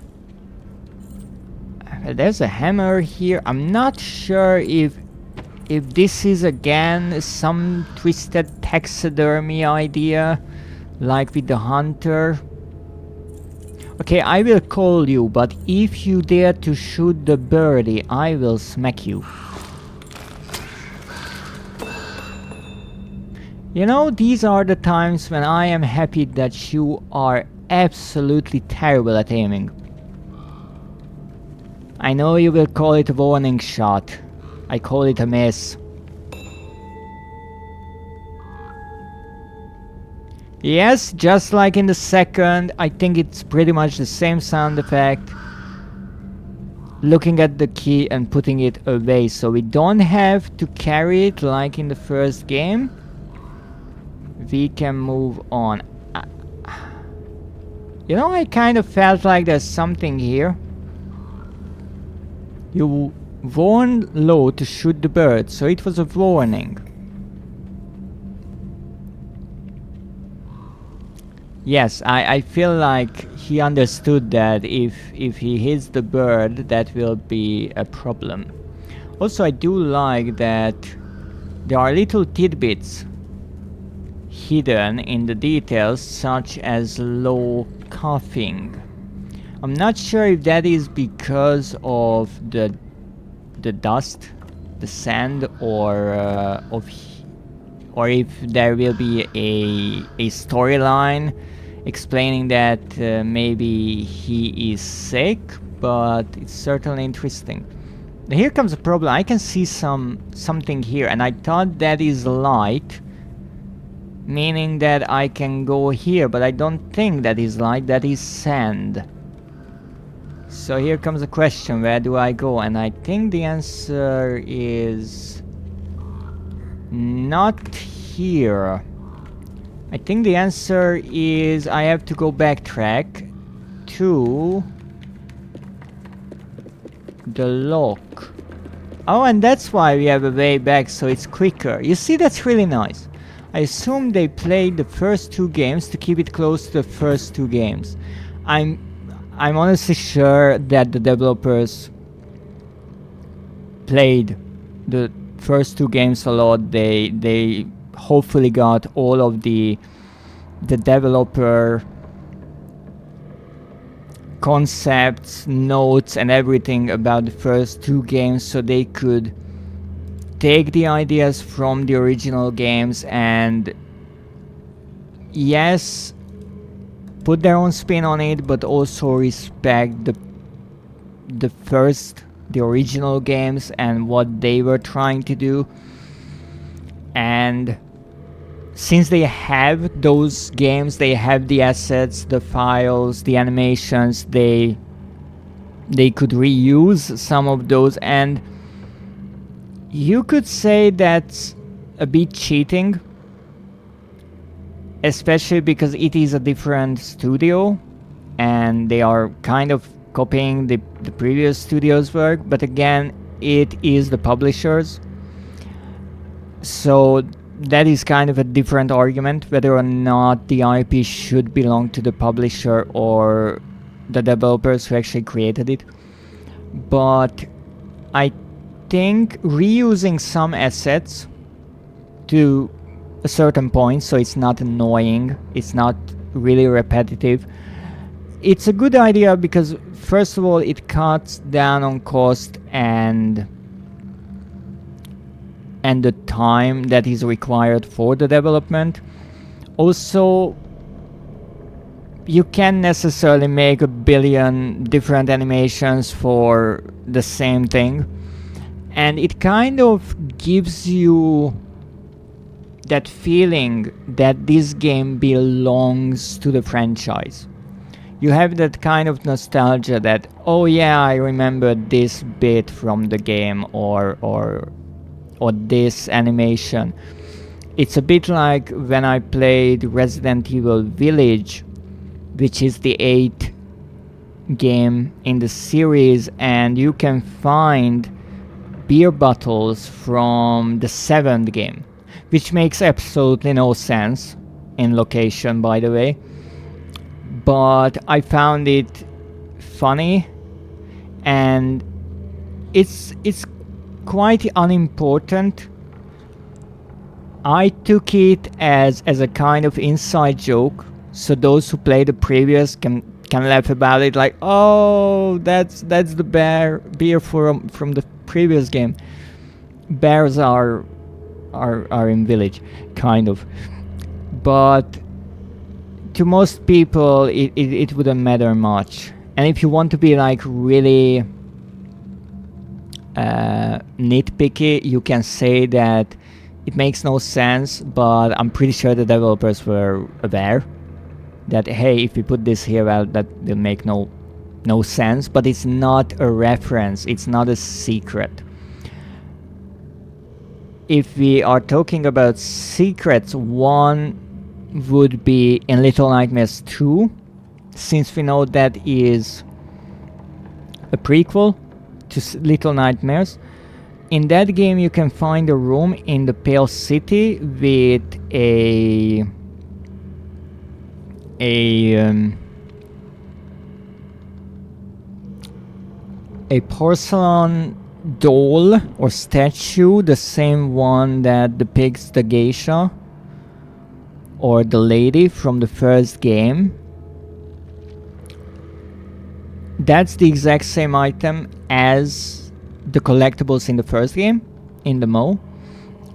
There's a hammer here. I'm not sure if this is again some twisted taxidermy idea, like with the hunter. Okay, I will call you, but if you dare to shoot the birdie, I will smack you. You know, these are the times when I am happy that you are absolutely terrible at aiming. I know you will call it a warning shot. I call it a miss. Yes, just like in the second, I think it's pretty much the same sound effect. Looking at the key and putting it away, so we don't have to carry it like in the first game. We can move on. You know, I kind of felt like there's something here. You warned Lo to shoot the bird, so it was a warning. Yes, I feel like he understood that if he hits the bird, that will be a problem. Also, I do like that there are little tidbits hidden in the details, such as Lo coughing. I'm not sure if that is because of the dust, the sand, or if there will be a storyline explaining that maybe he is sick, but it's certainly interesting. Here comes a problem. I can see something here, and I thought that is light, meaning that I can go here, but I don't think that is light, that is sand. So here comes a question, where do I go? And I think the answer is not here. I think the answer is I have to go backtrack to the lock. Oh, and that's why we have a way back, so it's quicker. You see, that's really nice. I assume they played the first two games to keep it close to the first two games. I'm honestly sure that the developers played the first two games a lot. They hopefully got all of the developer concepts, notes, and everything about the first two games, so they could take the ideas from the original games and, yes, put their own spin on it, but also respect the original games and what they were trying to do. And since they have those games, they have the assets, the files, the animations, they could reuse some of those, and you could say that's a bit cheating, especially because it is a different studio and they are kind of copying the previous studio's work, but again, it is the publishers. So that is kind of a different argument, whether or not the IP should belong to the publisher or the developers who actually created it. But I think reusing some assets to a certain point, so it's not annoying, it's not really repetitive, it's a good idea because, first of all, it cuts down on cost and the time that is required for the development. Also, you can't necessarily make a billion different animations for the same thing, and it kind of gives you that feeling that this game belongs to the franchise. You have that kind of nostalgia that, oh yeah, I remember this bit from the game, or this animation. It's a bit like when I played Resident Evil Village, which is the 8th game in the series, and you can find beer bottles from the 7th game, which makes absolutely no sense in location, by the way. But I found it funny, and it's quite unimportant. I took it as a kind of inside joke, so those who play the previous can laugh about it, like, oh, that's the beer from the previous game. Bears are in Village, kind of. But to most people, it wouldn't matter much. And if you want to be like really nitpicky, you can say that it makes no sense, but I'm pretty sure the developers were aware that, hey, if we put this here, well, that will make no sense. But it's not a reference, it's not a secret. If we are talking about secrets, one would be in Little Nightmares 2, since we know that is a prequel to Little Nightmares. In that game you can find a room in the Pale City with a porcelain doll or statue, the same one that depicts the geisha or the lady from the first game. That's the exact same item as the collectibles in the first game, in the mall.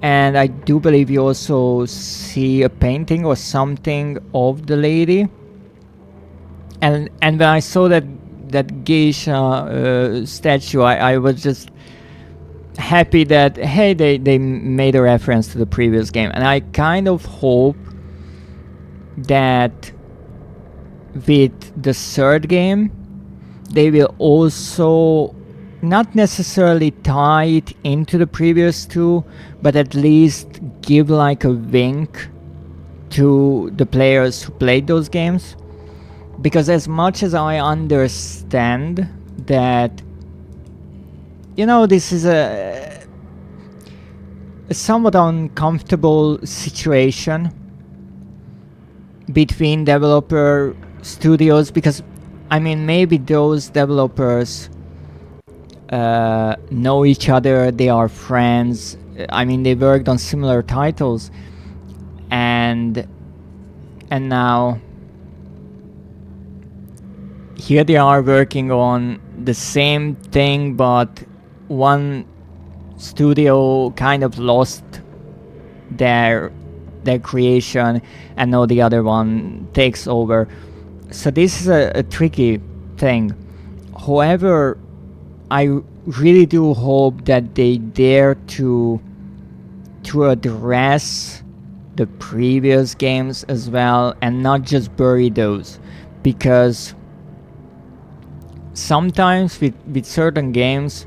And I do believe you also see a painting or something of the lady. And when I saw that geisha statue, I was just happy that, hey, they made a reference to the previous game. And I kind of hope that with the third game they will also not necessarily tie it into the previous two, but at least give like a wink to the players who played those games. Because as much as I understand that, you know, this is a somewhat uncomfortable situation between developer studios, because I mean, maybe those developers know each other, they are friends. I mean, they worked on similar titles, and now here they are working on the same thing, but one studio kind of lost their creation, and now the other one takes over. So this is a tricky thing. However, I really do hope that they dare to address the previous games as well, and not just bury those, because sometimes with certain games,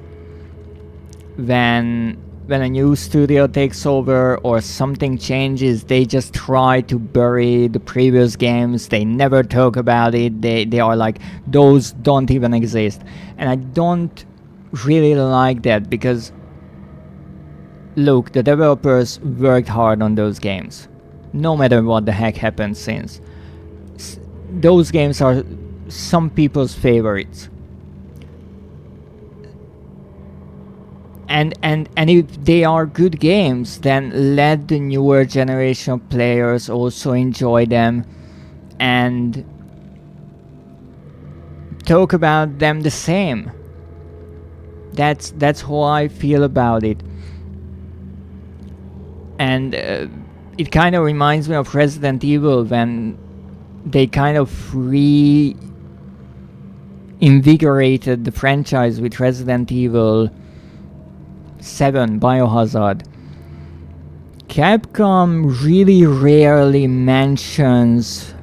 when a new studio takes over or something changes, they just try to bury the previous games. They never talk about it. They are like, those don't even exist. And I don't really like that, because look, the developers worked hard on those games, no matter what the heck happened since. Those games are some people's favorites. And if they are good games, then let the newer generation of players also enjoy them and talk about them the same. That's how I feel about it. And it kind of reminds me of Resident Evil, when they kind of reinvigorated the franchise with Resident Evil 7 Biohazard. Capcom really rarely mentions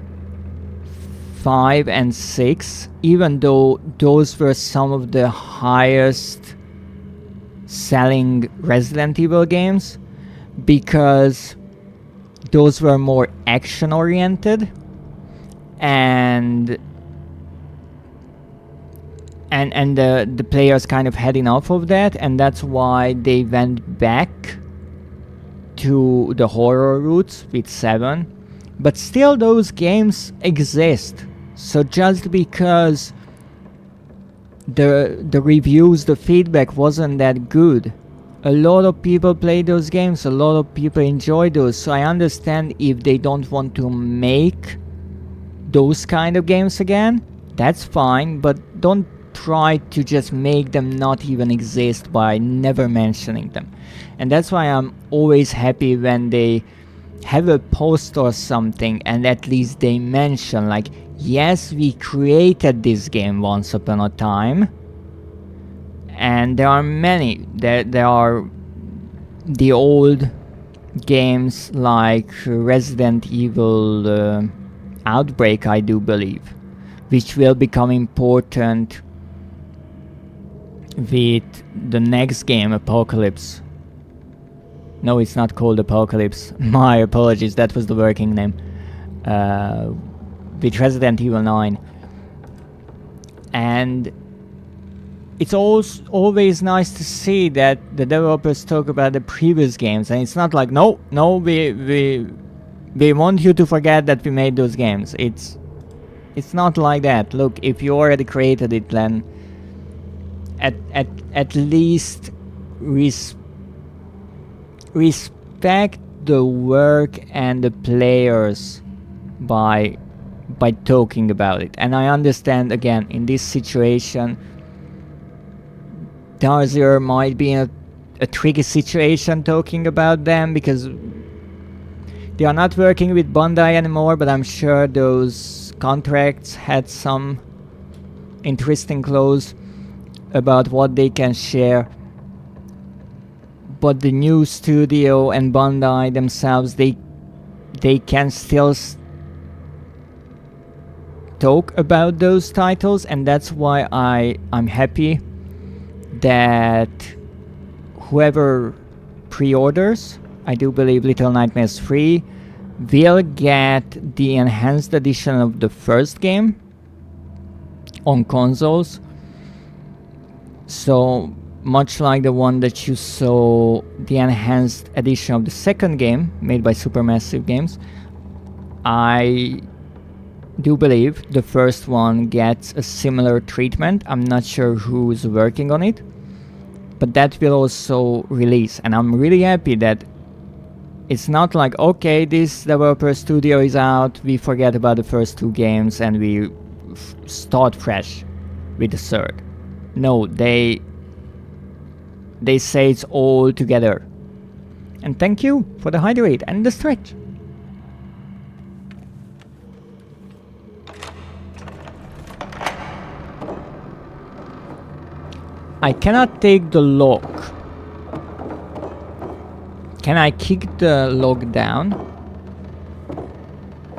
5 and 6, even though those were some of the highest selling Resident Evil games, because those were more action oriented and the players kind of had enough of that, and that's why they went back to the horror roots with 7. But still, those games exist. So just because the reviews, the feedback wasn't that good, a lot of people play those games, a lot of people enjoy those. So I understand if they don't want to make those kind of games again, that's fine, but don't try to just make them not even exist by never mentioning them. And that's why I'm always happy when they have a post or something and at least they mention, like, yes, we created this game once upon a time. And there are many. There are the old games like Resident Evil Outbreak, I do believe, which will become important with the next game, Apocalypse. No, it's not called Apocalypse. My apologies, that was the working name. With Resident Evil 9. And it's always nice to see that the developers talk about the previous games, and it's not like, no, we want you to forget that we made those games. It's not like that. Look, if you already created it, then at least respect the work and the players by talking about it. And I understand, again, in this situation, there might be a tricky situation talking about them, because they are not working with Bandai anymore, but I'm sure those contracts had some interesting clause about what they can share. But the new studio and Bandai themselves, they can still talk about those titles, and that's why I'm happy that whoever pre-orders, I do believe Little Nightmares 3, will get the enhanced edition of the first game on consoles. So much like the one that you saw, the enhanced edition of the second game made by Supermassive Games, I do believe the first one gets a similar treatment. I'm not sure who's working on it, but that will also release. And I'm really happy that it's not like, okay, this developer studio is out, we forget about the first two games and we start fresh with the third. No, they say it's all together. And thank you for the hydrate and the stretch. I cannot take the lock. Can I kick the lock down?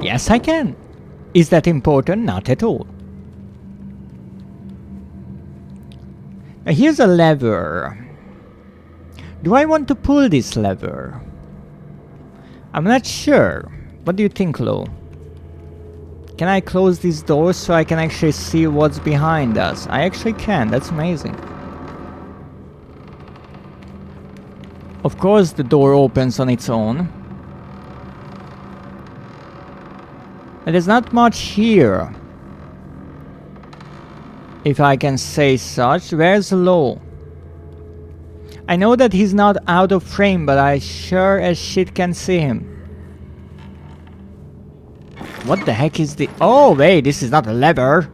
Yes, I can. Is that important? Not at all. Now here's a lever. Do I want to pull this lever? I'm not sure. What do you think, Lo? Can I close this door so I can actually see what's behind us? I actually can. That's amazing. Of course the door opens on its own. And there's not much here, if I can say such. Where's Lo? I know that he's not out of frame, but I sure as shit can see him. What the heck is the... Oh wait, this is not a lever.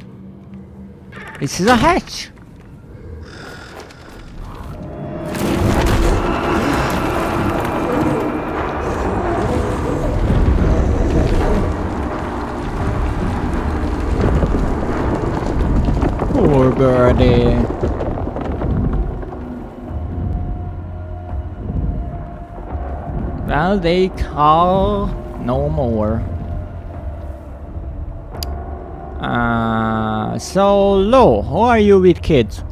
This is a hatch. Poor birdie. Well, they call no more. So Lo, how are you with kids?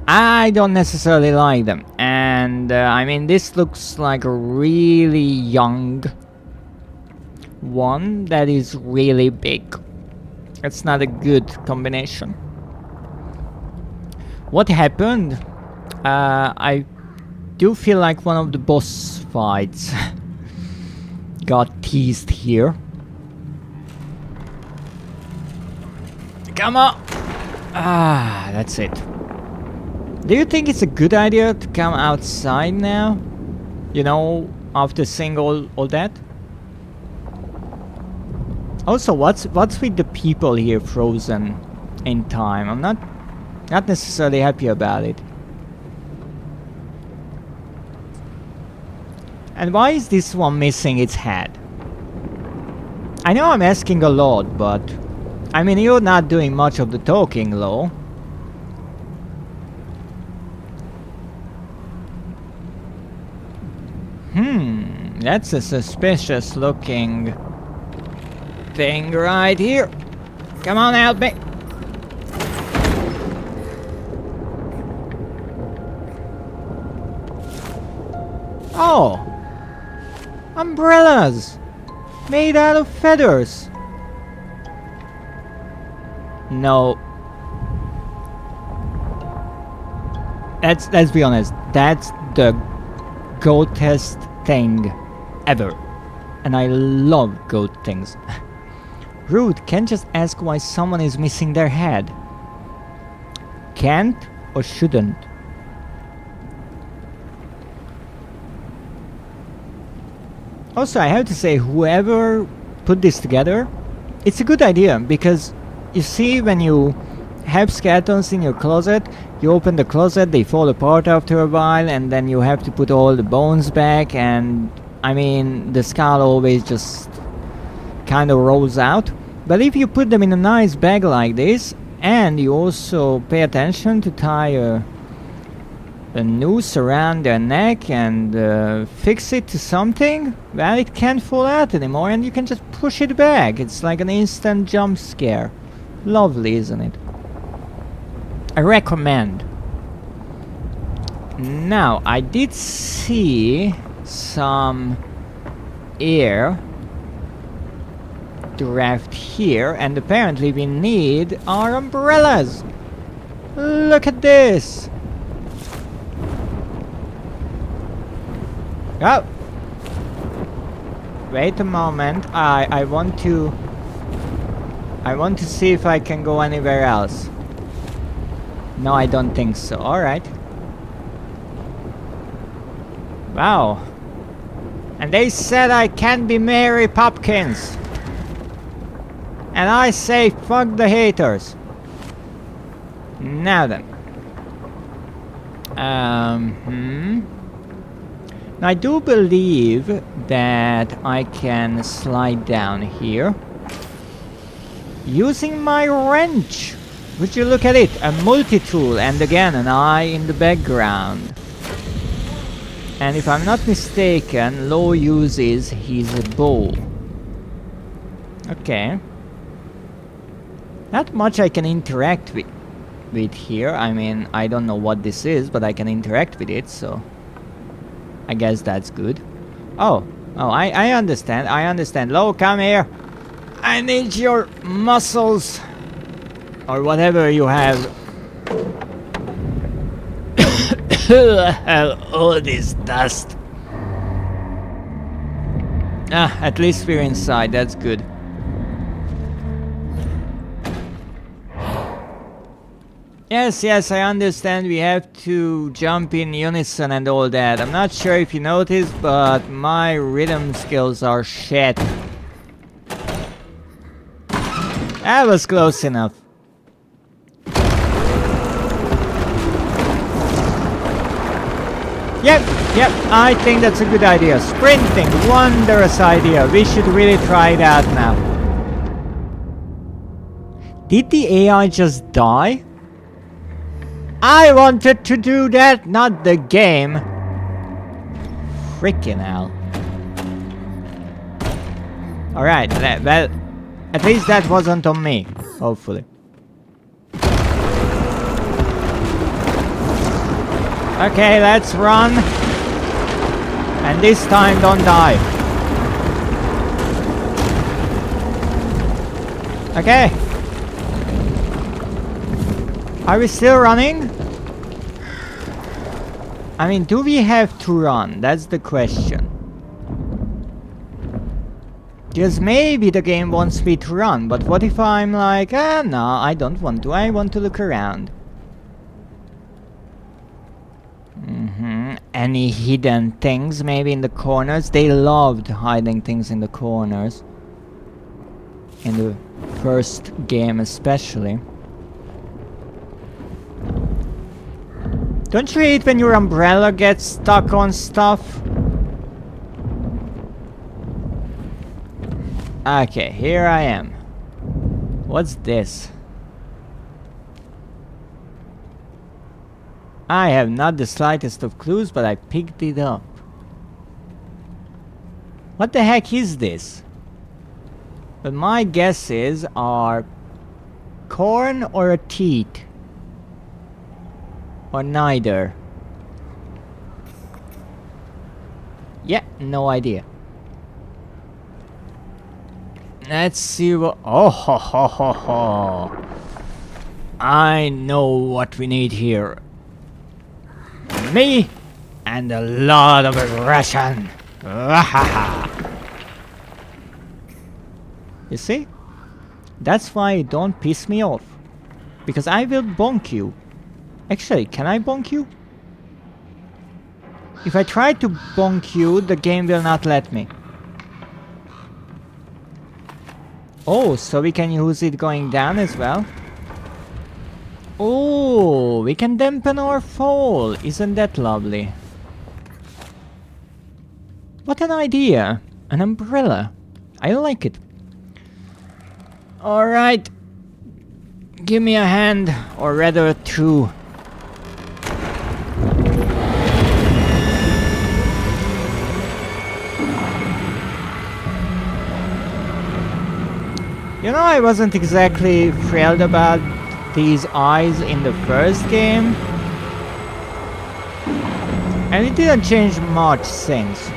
I don't necessarily like them, and I mean, this looks like a really young one that is really big. It's not a good combination. What happened? I do feel like one of the boss fights got teased here. Come on! Ah, that's it. Do you think it's a good idea to come outside now? You know, after seeing all that? Also, what's with the people here frozen in time? I'm not necessarily happy about it. And why is this one missing its head? I know I'm asking a lot, but I mean, you're not doing much of the talking, Lo. That's a suspicious looking thing right here. Come on, help me. Oh! Umbrellas! Made out of feathers! No. Let's be honest, that's the goatest thing ever. And I love goat things. Rude, can't just ask why someone is missing their head. Can't or shouldn't. Also, I have to say, whoever put this together, it's a good idea, because you see, when you have skeletons in your closet, you open the closet, they fall apart after a while, and then you have to put all the bones back, and I mean, the skull always just kind of rolls out. But if you put them in a nice bag like this, and you also pay attention to tie a noose around their neck and fix it to something, well, it can't fall out anymore, and you can just push it back. It's like an instant jump scare. Lovely, isn't it? I recommend. Now, I did see some air draft here, and apparently we need our umbrellas. Look at this. Oh! Wait a moment. I want to see if I can go anywhere else. No, I don't think so. Alright. Wow. And they said I can't be Mary Poppins. And I say fuck the haters. Now then. Now I do believe that I can slide down here using my wrench. Would you look at it? A multi-tool, and again an eye in the background. And if I'm not mistaken, Lo uses his bow. Okay. Not much I can interact with here. I mean, I don't know what this is, but I can interact with it, so I guess that's good. Oh, I understand. Lo, come here. I need your muscles. Or whatever you have. All this dust. Ah, at least we're inside, that's good. Yes, I understand we have to jump in unison and all that. I'm not sure if you noticed, but my rhythm skills are shit. That was close enough. Yep, I think that's a good idea. Sprinting, wondrous idea. We should really try it out now. Did the AI just die? I wanted to do that, not the game. Freaking hell. Alright, well, at least that wasn't on me, hopefully. Okay, let's run. And this time don't die. Okay. Are we still running? I mean, do we have to run? That's the question. Because maybe the game wants me to run, but what if I'm like, no, I don't want to. I want to look around. Any hidden things maybe in the corners? They loved hiding things in the corners. In the first game especially. Don't you hate when your umbrella gets stuck on stuff? Okay, here I am. What's this? I have not the slightest of clues, but I picked it up. What the heck is this? But my guesses are corn or a teat. Or neither. Yeah, no idea. Let's see what... Oh ho ho ho ho. I know what we need here. Me and a lot of aggression. You see? That's why you don't piss me off. Because I will bonk you. Actually, can I bonk you? If I try to bonk you, the game will not let me. Oh, so we can use it going down as well? Oh, we can dampen our fall. Isn't that lovely? What an idea. An umbrella. I like it. Alright. Give me a hand, or rather two. You know, I wasn't exactly thrilled about these eyes in the first game. And it didn't change much since.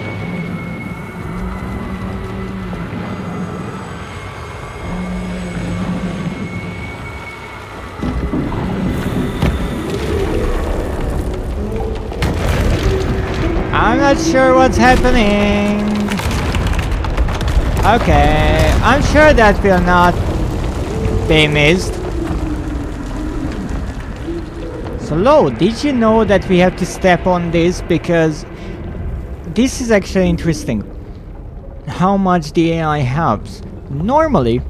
I'm not sure what's happening. Okay, I'm sure that will not be missed. So Lo, did you know that we have to step on this? Because this is actually interesting. How much the AI helps. Normally,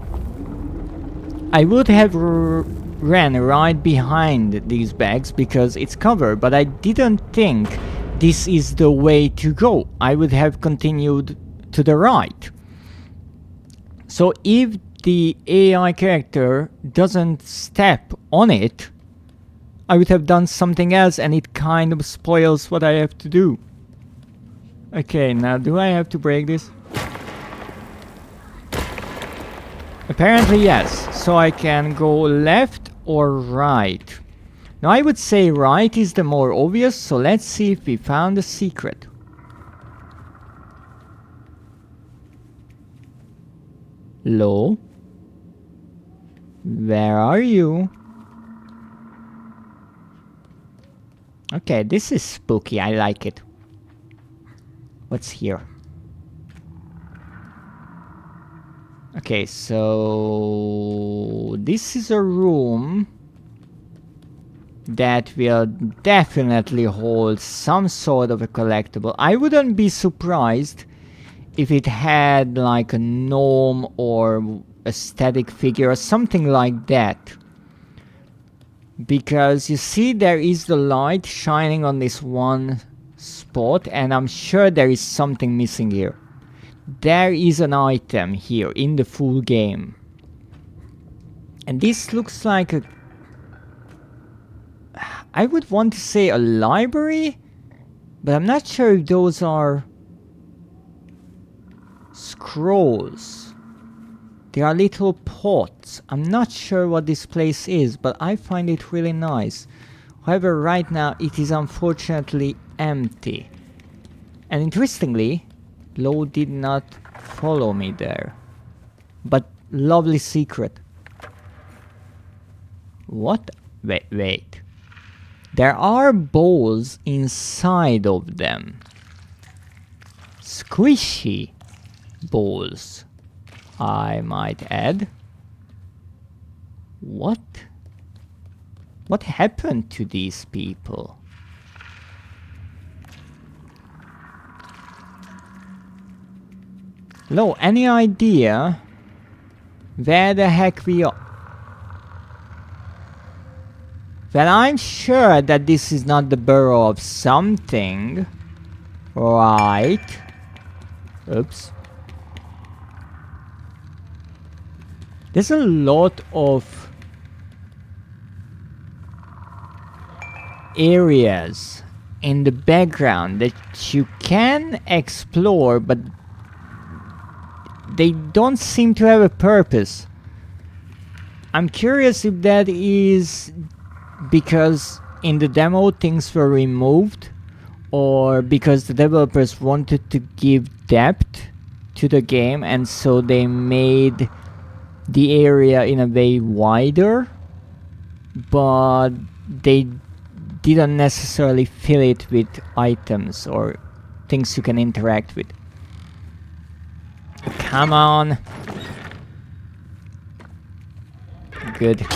I would have ran right behind these bags because it's covered, but I didn't think this is the way to go. I would have continued to the right. So if the AI character doesn't step on it, I would have done something else, and it kind of spoils what I have to do. Okay, now do I have to break this? Apparently yes, so I can go left or right. Now I would say right is the more obvious, so let's see if we found a secret. Lo? Where are you? Okay, this is spooky, I like it. What's here? Okay, so this is a room that will definitely hold some sort of a collectible. I wouldn't be surprised if it had like a gnome or a static figure or something like that. Because you see there is the light shining on this one spot, and I'm sure there is something missing here. There is an item here in the full game. And this looks like a... I would want to say a library, but I'm not sure if those are scrolls. They are little pots. I'm not sure what this place is, but I find it really nice. However, right now it is unfortunately empty. And interestingly, Lo did not follow me there. But lovely secret. What? Wait. There are balls inside of them. Squishy balls, I might add. What? What happened to these people? Lo, any idea where the heck we are? Well, I'm sure that this is not the burrow of something. Right. Oops. There's a lot of areas in the background that you can explore, but they don't seem to have a purpose. I'm curious if that is because in the demo things were removed, or because the developers wanted to give depth to the game and so they made the area in a way wider, but they didn't necessarily fill it with items or things you can interact with. Come on. Good.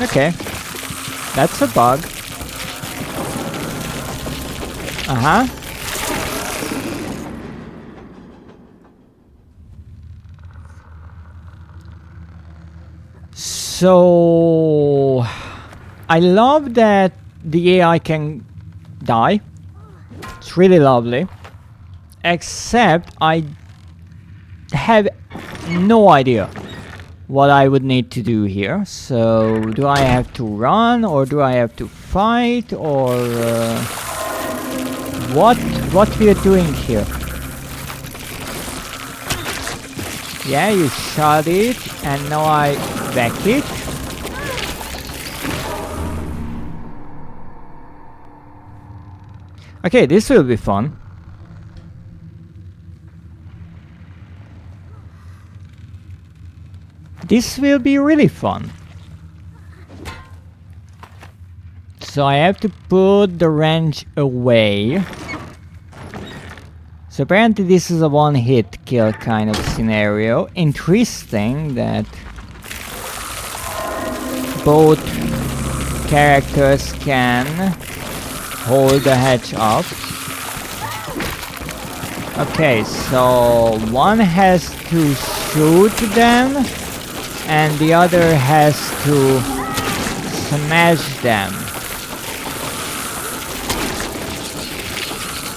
Okay. That's a bug. Uh-huh. So I love that the AI can die. It's really lovely. Except I have no idea what I would need to do here. So do I have to run, or do I have to fight, or what we are doing here? Yeah, you shot it, and now I back it. Okay, this will be fun. This will be really fun. So I have to put the wrench away. So apparently this is a one-hit kill kind of scenario. Interesting that both characters can hold the hatch up. Okay, so one has to shoot them and the other has to smash them.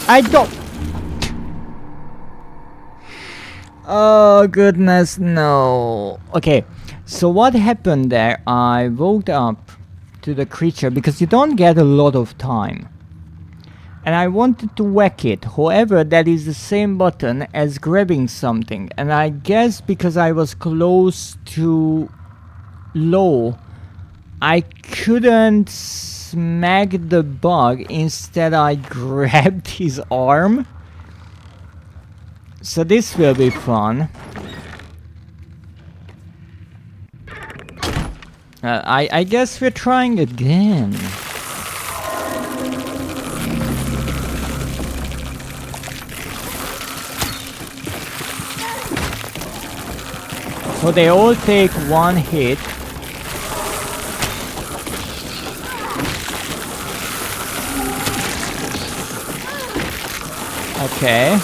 I don't... Oh goodness, no. Okay, so what happened there, I woke up to the creature because you don't get a lot of time. And I wanted to whack it, however that is the same button as grabbing something. And I guess because I was close to low, I couldn't smack the bug, instead I grabbed his arm. So this will be fun. I guess we're trying again. So they all take one hit. Okay.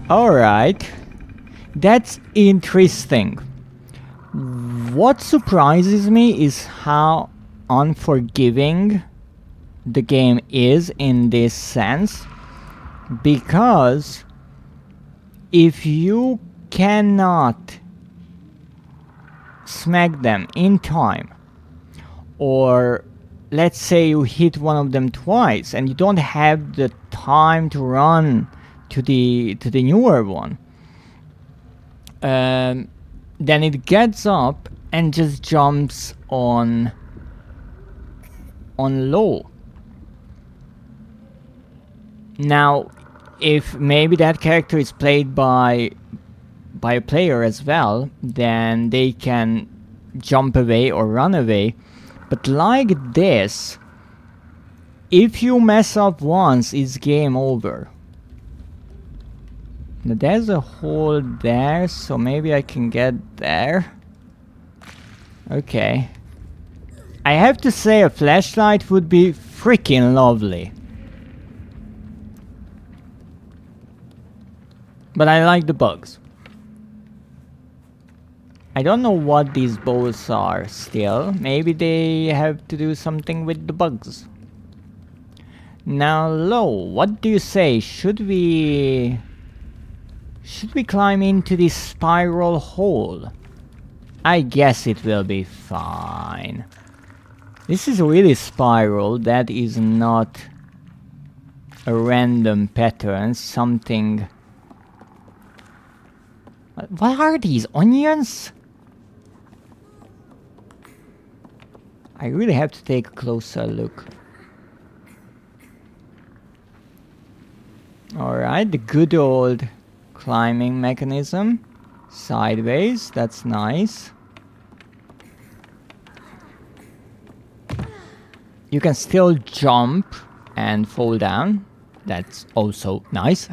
Alright. That's interesting. What surprises me is how unforgiving the game is in this sense, because if you cannot smack them in time, or let's say you hit one of them twice and you don't have the time to run to the newer one, then it gets up and just jumps on low. Now, if maybe that character is played by a player as well, then they can jump away or run away. But like this, if you mess up once, it's game over. Now there's a hole there, so maybe I can get there. Okay. I have to say a flashlight would be freaking lovely. But I like the bugs. I don't know what these bows are still. Maybe they have to do something with the bugs. Now, Lo, what do you say? Should we climb into this spiral hole? I guess it will be fine. This is really spiral. That is not a random pattern. Something. What are these? Onions? I really have to take a closer look. Alright, the good old climbing mechanism. Sideways, that's nice. You can still jump and fall down. That's also nice.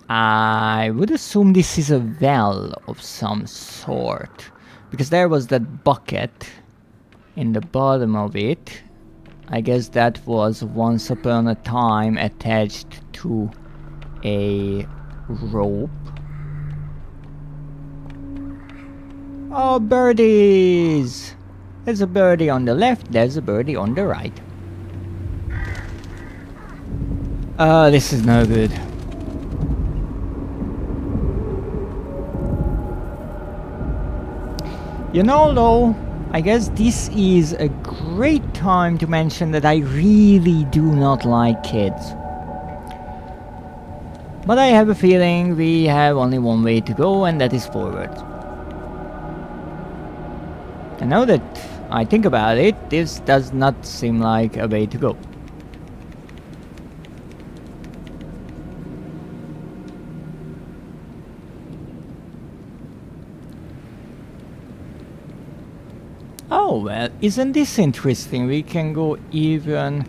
I would assume this is a well of some sort, because there was that bucket in the bottom of it. I guess that was once upon a time attached to a rope. Oh, birdies! There's a birdie on the left, there's a birdie on the right. This is no good. You know, though, I guess this is a great time to mention that I really do not like kids. But I have a feeling we have only one way to go, and that is forward. And now that I think about it, this does not seem like a way to go. Oh, well, isn't this interesting? We can go even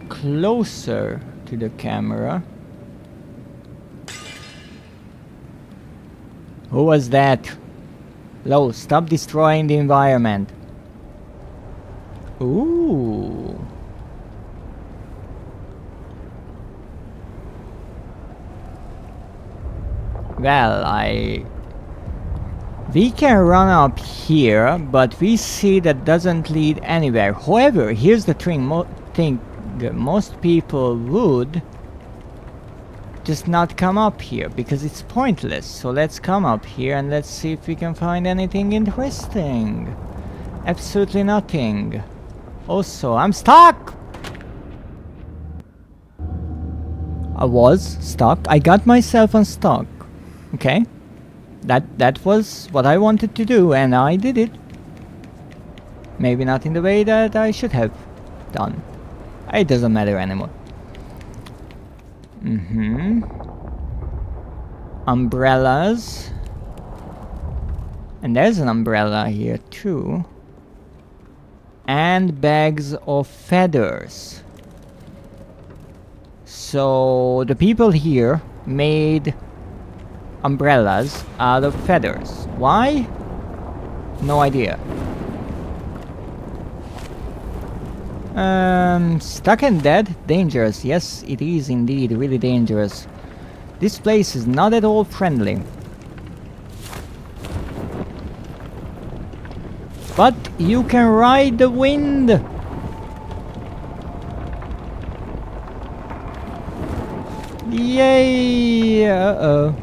closer to the camera. Who was that? Lo, stop destroying the environment. Ooh. Well, we can run up here, but we see that doesn't lead anywhere. However, here's the thing, most people would just not come up here because it's pointless. So let's come up here and let's see if we can find anything interesting. Absolutely nothing. Also, I'm stuck! I was stuck. I got myself unstuck. Okay. That was what I wanted to do, and I did it. Maybe not in the way that I should have done. It doesn't matter anymore. Umbrellas. And there's an umbrella here too. And bags of feathers. So the people here made umbrellas out of feathers. Why? No idea. Stuck and dead? Dangerous. Yes, it is indeed really dangerous. This place is not at all friendly. But you can ride the wind! Yay! Uh-oh.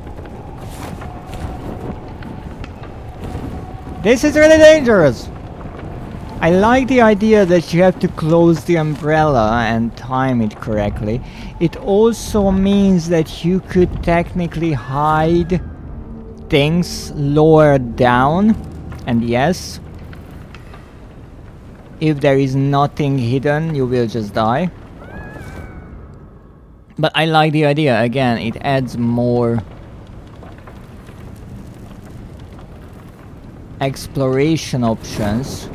This is really dangerous! I like the idea that you have to close the umbrella and time it correctly. It also means that you could technically hide things lower down. And yes, if there is nothing hidden, you will just die. But I like the idea. Again, it adds more exploration options.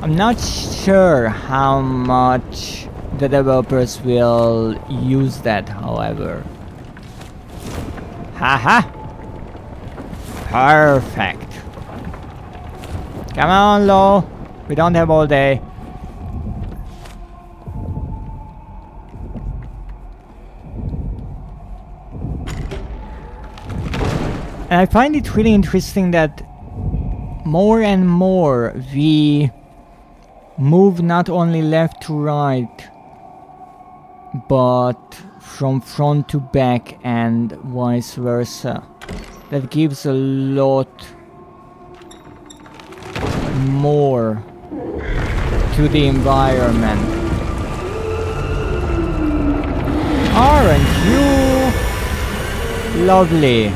I'm not sure how much the developers will use that, however. Haha! Perfect. Come on, Lo. We don't have all day. And I find it really interesting that more and more we move not only left to right, but from front to back and vice versa. That gives a lot more to the environment. Aren't you lovely?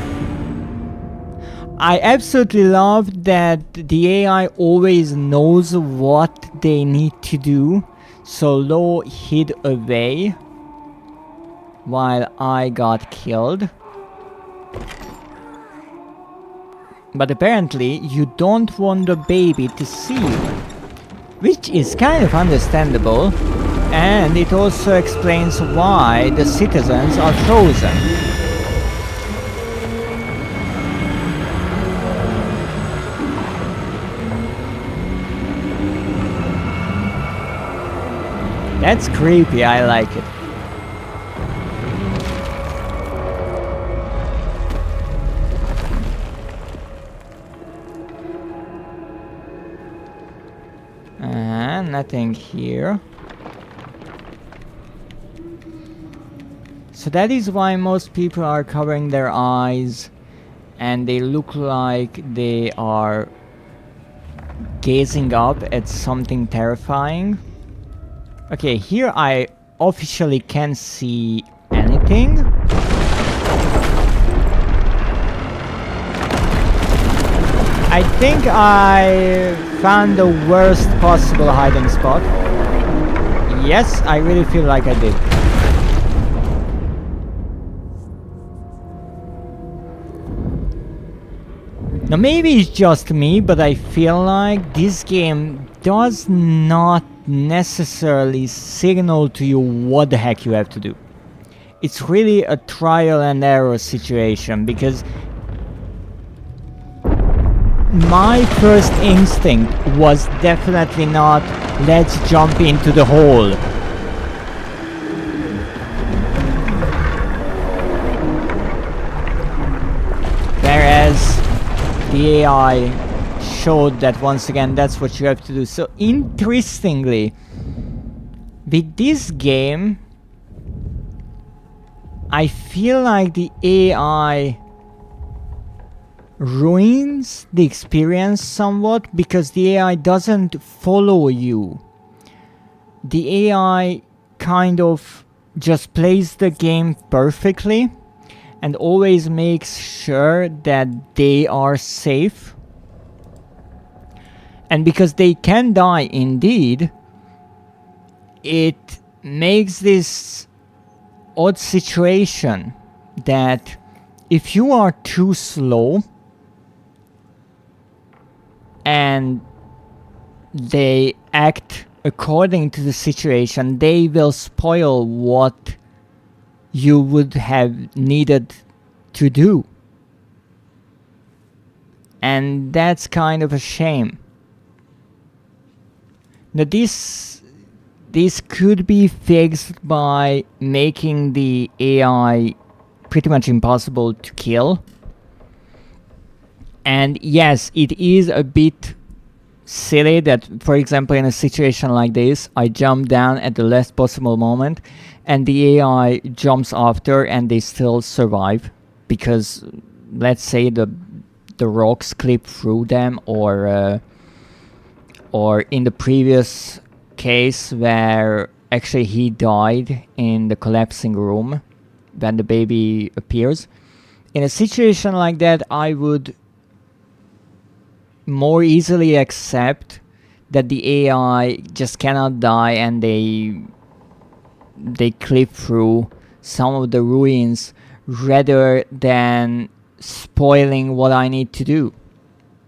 I absolutely love that the AI always knows what they need to do. So Lo hid away while I got killed. But apparently you don't want the baby to see you, which is kind of understandable, and it also explains why the citizens are frozen. That's creepy, I like it. Nothing here. So that is why most people are covering their eyes and they look like they are gazing up at something terrifying. Okay, here I officially can't see anything. I think I found the worst possible hiding spot. Yes, I really feel like I did. Now maybe it's just me, but I feel like this game does not necessarily signal to you what the heck you have to do. It's really a trial and error situation, because my first instinct was definitely not, let's jump into the hole. Whereas the AI showed that once again that's what you have to do. So interestingly, with this game, I feel like the AI ruins the experience somewhat, because the AI doesn't follow you. The AI kind of just plays the game perfectly and always makes sure that they are safe. And because they can die indeed, it makes this odd situation that if you are too slow and they act according to the situation, they will spoil what you would have needed to do. And that's kind of a shame. Now this this could be fixed by making the AI pretty much impossible to kill. And yes, it is a bit silly that, for example, in a situation like this, I jump down at the last possible moment and the AI jumps after and they still survive because, let's say, the rocks clip through them, or in the previous case where actually he died in the collapsing room when the baby appears. In a situation like that, I would more easily accept that the AI just cannot die and they clip through some of the ruins rather than spoiling what I need to do.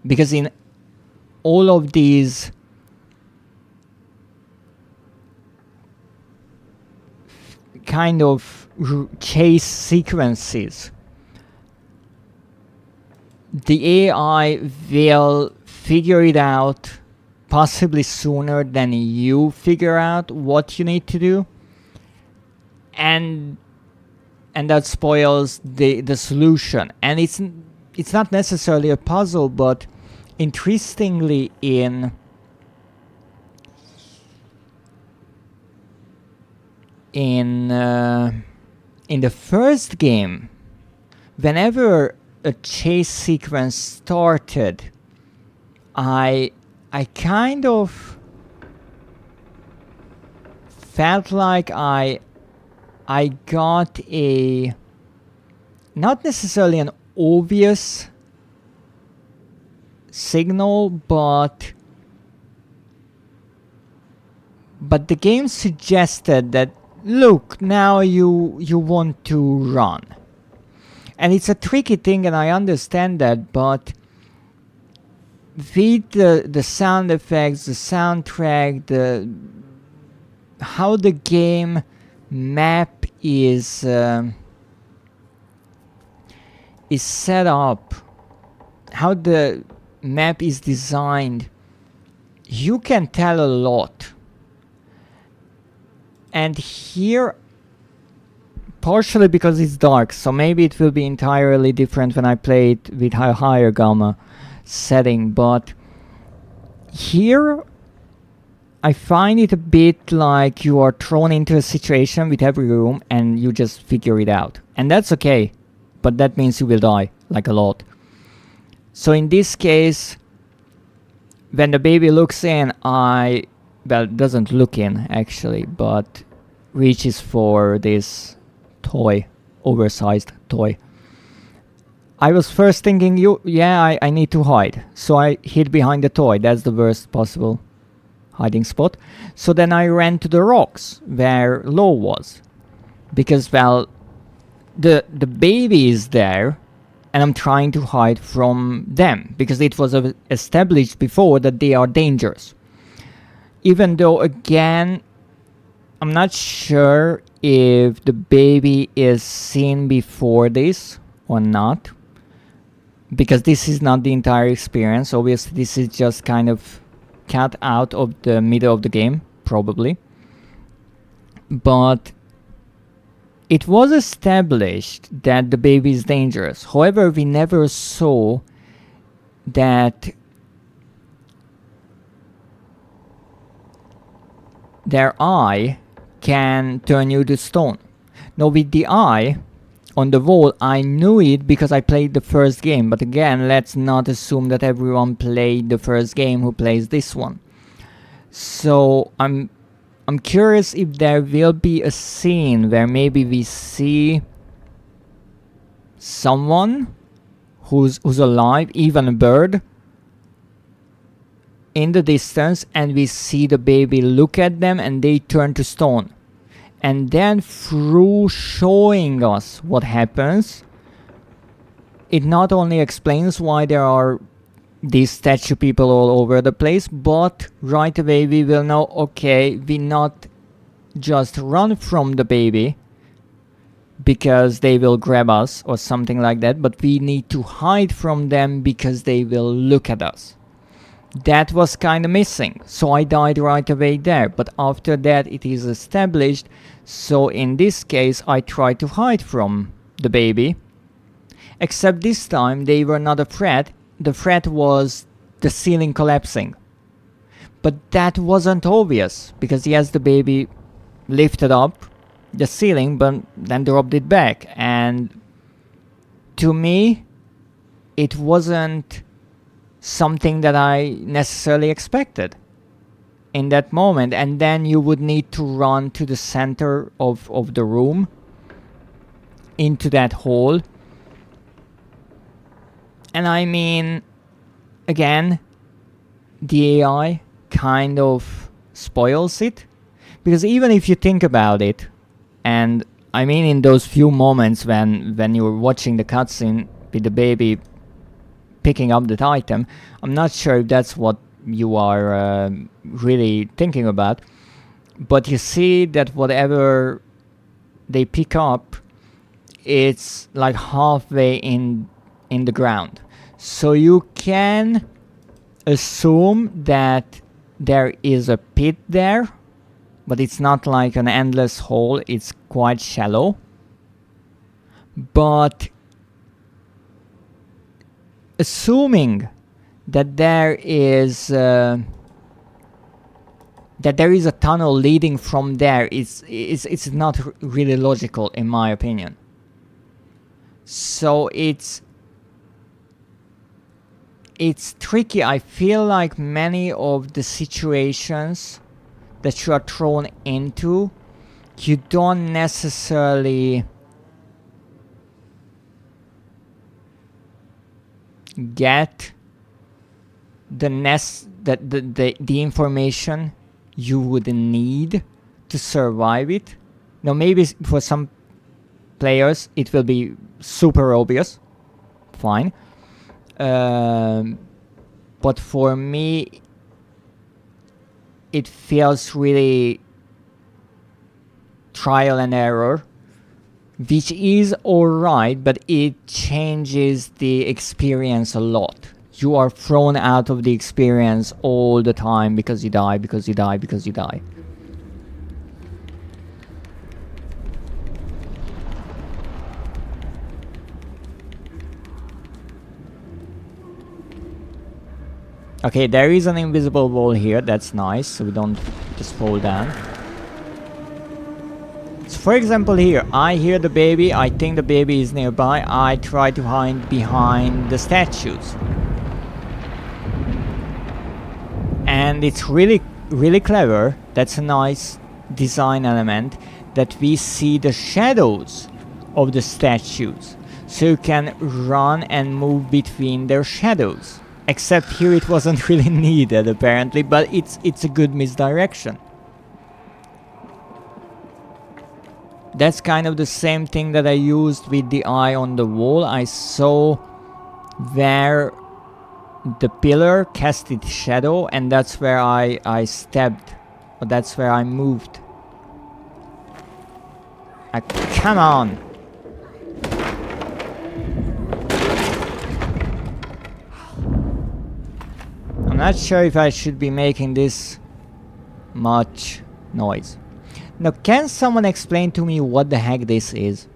Because in all of these kind of chase sequences, the AI will figure it out possibly sooner than you figure out what you need to do, and that spoils the solution. And it's not necessarily a puzzle, but interestingly, in the first game, whenever a chase sequence started, I kind of felt like I got a, not necessarily an obvious signal, but the game suggested that, look, now you want to run. And it's a tricky thing, and I understand that, but with the sound effects, the soundtrack, how the game map is set up, how the map is designed, you can tell a lot. And here, partially because it's dark, so maybe it will be entirely different when I play it with a higher gamma setting, but here I find it a bit like you are thrown into a situation with every room and you just figure it out. And that's okay, but that means you will die, like a lot. So in this case, when the baby looks in, well, doesn't look in actually, but reaches for this toy, oversized toy. I was first thinking, I need to hide. So I hid behind the toy. That's the worst possible hiding spot. So then I ran to the rocks where Lo was. Because, well, the baby is there and I'm trying to hide from them. Because it was established before that they are dangerous. Even though, again, I'm not sure if the baby is seen before this or not. Because this is not the entire experience. Obviously, this is just kind of cut out of the middle of the game, probably. But it was established that the baby is dangerous. However, we never saw that their eye can turn you to stone. Now, with the eye on the wall, I knew it because I played the first game. But again, let's not assume that everyone played the first game who plays this one. So I'm curious if there will be a scene where maybe we see someone who's alive, even a bird, in the distance, and we see the baby look at them and they turn to stone. And then through showing us what happens, it not only explains why there are these statue people all over the place, but right away we will know, okay, we not just run from the baby because they will grab us or something like that, but we need to hide from them because they will look at us. that was kind of missing, so I died right away there. But after that it is established, so in this case I tried to hide from the baby, except this time they were not a threat. The threat was the ceiling collapsing, but that wasn't obvious because he has the baby lifted up the ceiling but then dropped it back, and to me it wasn't something that I necessarily expected in that moment. And then you would need to run to the center of the room into that hole, and I mean, again, the AI kind of spoils it, because even if you think about it, and I mean in those few moments when you were watching the cutscene with the baby picking up that item, I'm not sure if that's what you are really thinking about, but you see that whatever they pick up, it's like halfway in the ground, so you can assume that there is a pit there, but it's not like an endless hole, it's quite shallow. But assuming that there is a tunnel leading from there, it's not really logical in my opinion. So it's tricky. I feel like many of the situations that you are thrown into, you don't necessarily get the information you would need to survive it. Now maybe for some players it will be super obvious, fine, but for me it feels really trial and error, which is alright, but it changes the experience a lot. You are thrown out of the experience all the time because you die, because you die, because you die. Okay, there is an invisible wall here, that's nice, so we don't just fall down. So for example here, I hear the baby, I think the baby is nearby, I try to hide behind the statues. And it's really clever, that's a nice design element, that we see the shadows of the statues. So you can run and move between their shadows. Except here it wasn't really needed apparently, but it's a good misdirection. That's kind of the same thing that I used with the eye on the wall. I saw where the pillar cast its shadow, and that's where I stepped, or that's where I moved. Come on! I'm not sure if I should be making this much noise. Now, can someone explain to me what the heck this is?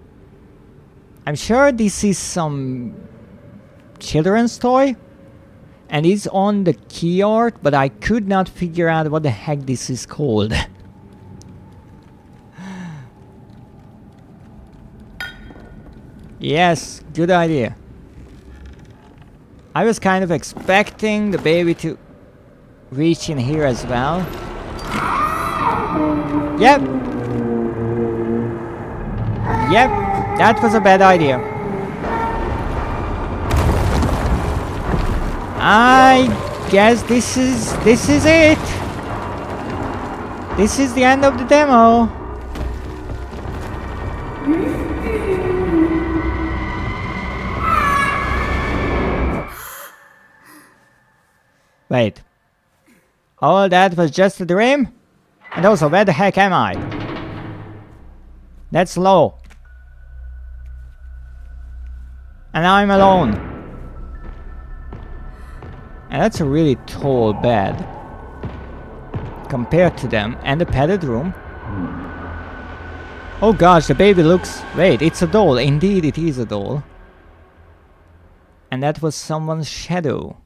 I'm sure this is some children's toy, and it's on the key art, but I could not figure out what the heck this is called. Yes, good idea. I was kind of expecting the baby to reach in here as well. Yep. Yep, that was a bad idea. I guess this is it. This is the end of the demo. Wait. All that was just a dream? And also, where the heck am I? That's low. And I'm alone. And that's a really tall bed compared to them. And the padded room. Oh gosh, the baby looks... Wait, it's a doll. Indeed, it is a doll. And that was someone's shadow.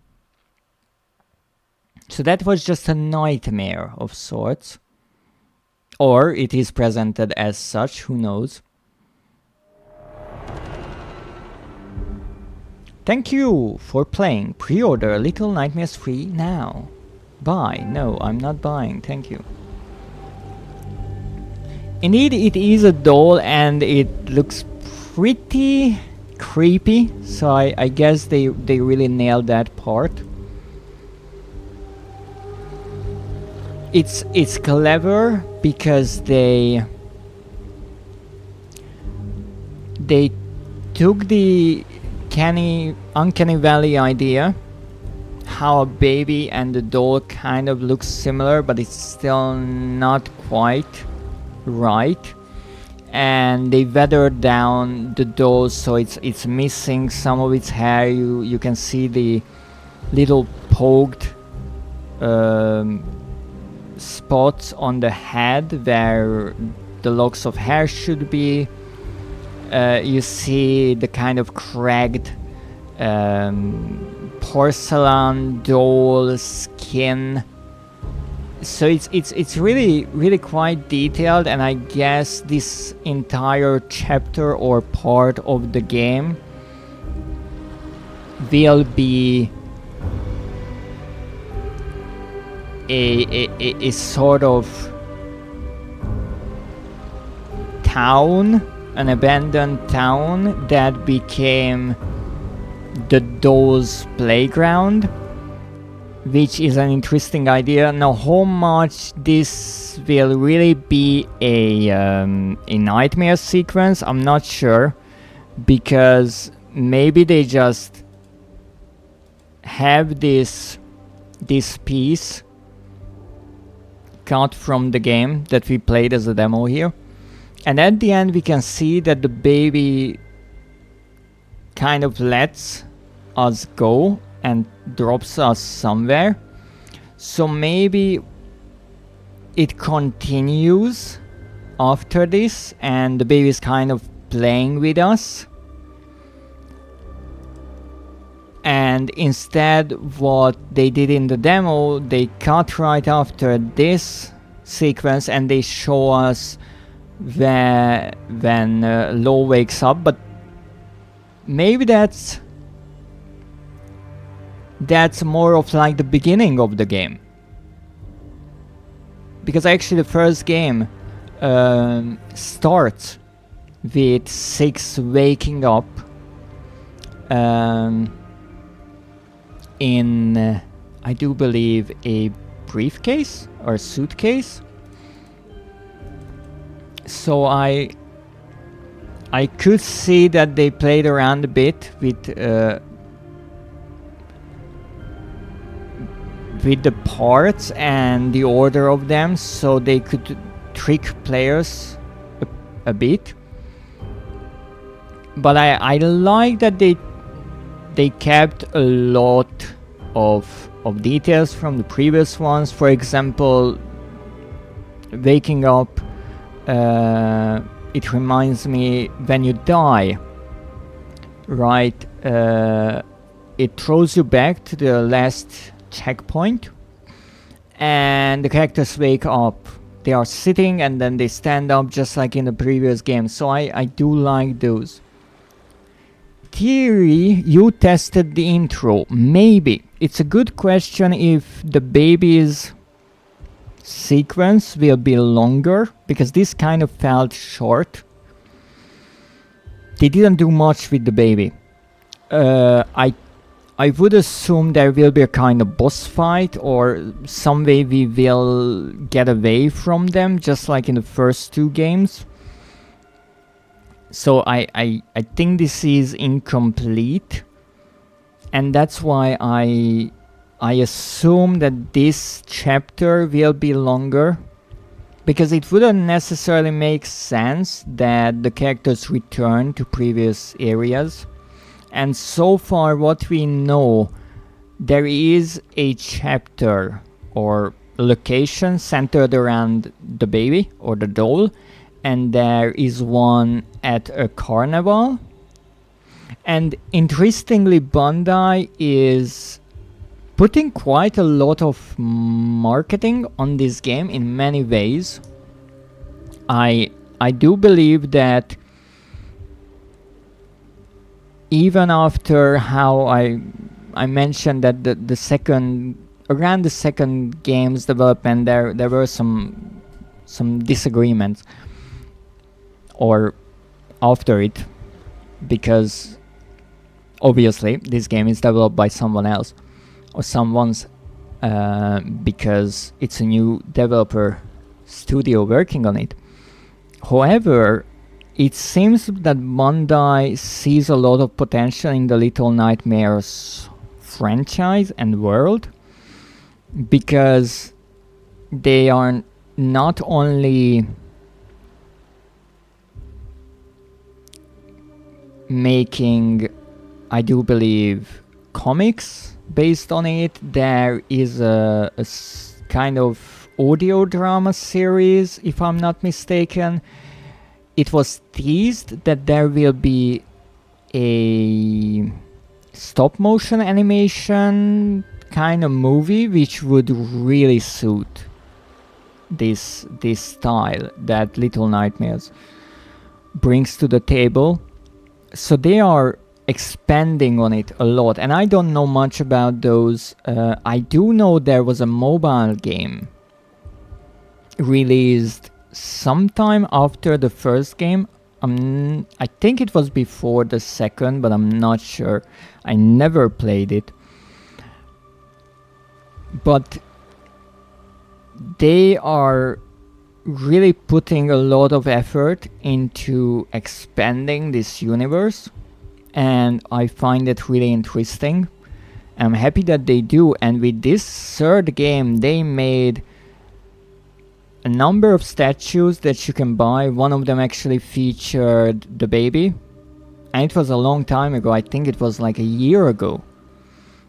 So that was just a nightmare of sorts. Or it is presented as such, who knows. Thank you for playing. Pre-order Little Nightmares 3 now. Buy. No, I'm not buying. Thank you. Indeed, it is a doll and it looks pretty creepy. So I guess they really nailed that part. It's clever because they took the Uncanny Valley idea, how a baby and the doll kind of looks similar, but it's still not quite right. And they weathered down the doll so it's missing some of its hair. You can see the little poked spots on the head where the locks of hair should be. You see the kind of cracked porcelain doll skin. So it's really quite detailed, and I guess this entire chapter or part of the game will be a sort of town, an abandoned town that became the doll's playground, which is an interesting idea. Now, how much this will really be a nightmare sequence, I'm not sure, because maybe they just have this piece cut from the game that we played as a demo here, and at the end we can see that the baby kind of lets us go and drops us somewhere. So maybe it continues after this and the baby is kind of playing with us. And instead what they did in the demo, they cut right after this sequence and they show us when Lo wakes up. But maybe that's more of like the beginning of the game, because actually the first game starts with 6 waking up in I do believe a briefcase or suitcase. So I could see that they played around a bit with the parts and the order of them, so they could trick players a bit. But I like that they kept a lot of details from the previous ones. For example, waking up, it reminds me when you die, right? It throws you back to the last checkpoint and the characters wake up. They are sitting and then they stand up just like in the previous game. So I do like those. Theory, you tested the intro. Maybe. It's a good question if the baby's sequence will be longer, because this kind of felt short. They didn't do much with the baby. I would assume there will be a kind of boss fight or some way we will get away from them, just like in the first 2 games. So I think this is incomplete, and that's why I assume that this chapter will be longer, because it wouldn't necessarily make sense that the characters return to previous areas. And so far what we know there is a chapter or location centered around the baby or the doll, and there is one at a carnival. And interestingly, Bandai is putting quite a lot of marketing on this game in many ways. I do believe that even after how I mentioned that the second, around the second game's development, there were some disagreements, or after it, because obviously this game is developed by someone else or someone's, because it's a new developer studio working on it. However, it seems that Bandai sees a lot of potential in the Little Nightmares franchise and world, because they are not only making, I do believe, comics based on it. There is a kind of audio drama series, if I'm not mistaken. It was teased that there will be a stop motion animation kind of movie, which would really suit this style that Little Nightmares brings to the table. So they are expanding on it a lot, and I don't know much about those. I do know there was a mobile game released sometime after the first game. I think it was before the second, but I'm not sure. I never played it. But they are really putting a lot of effort into expanding this universe, and I find it really interesting. I'm happy that they do, and with this third game they made a number of statues that you can buy. One of them actually featured the baby, and it was a long time ago. I think it was like a year ago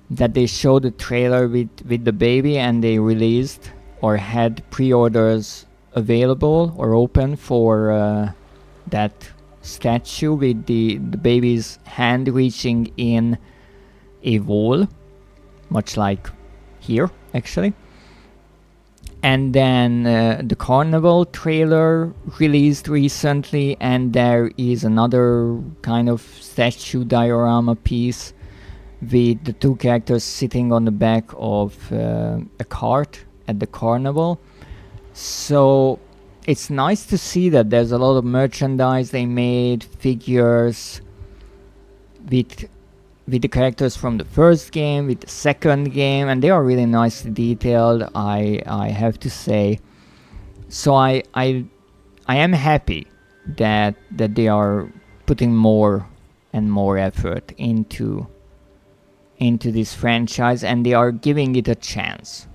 that they showed the trailer with the baby, and they released or had pre-orders available or open for that statue with the baby's hand reaching in a wall, much like here actually. And then the carnival trailer released recently, and there is another kind of statue diorama piece with the two characters sitting on the back of a cart at the carnival. So it's nice to see that there's a lot of merchandise they made, figures with the characters from the first game, with the second game, and they are really nicely detailed, I have to say. So I am happy that they are putting more and more effort into this franchise, and they are giving it a chance.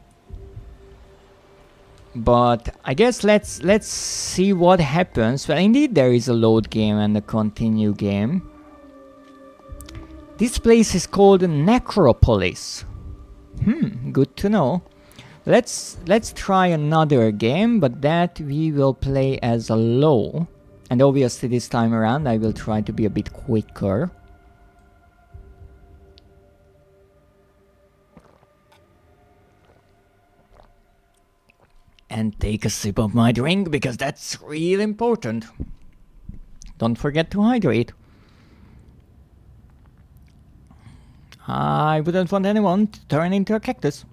But I guess let's see what happens. Well, indeed there is a load game and a continue game. This place is called Necropolis. Good to know. Let's try another game, but that we will play as a low. And obviously this time around I will try to be a bit quicker. And take a sip of my drink, because that's really important. Don't forget to hydrate. I wouldn't want anyone to turn into a cactus.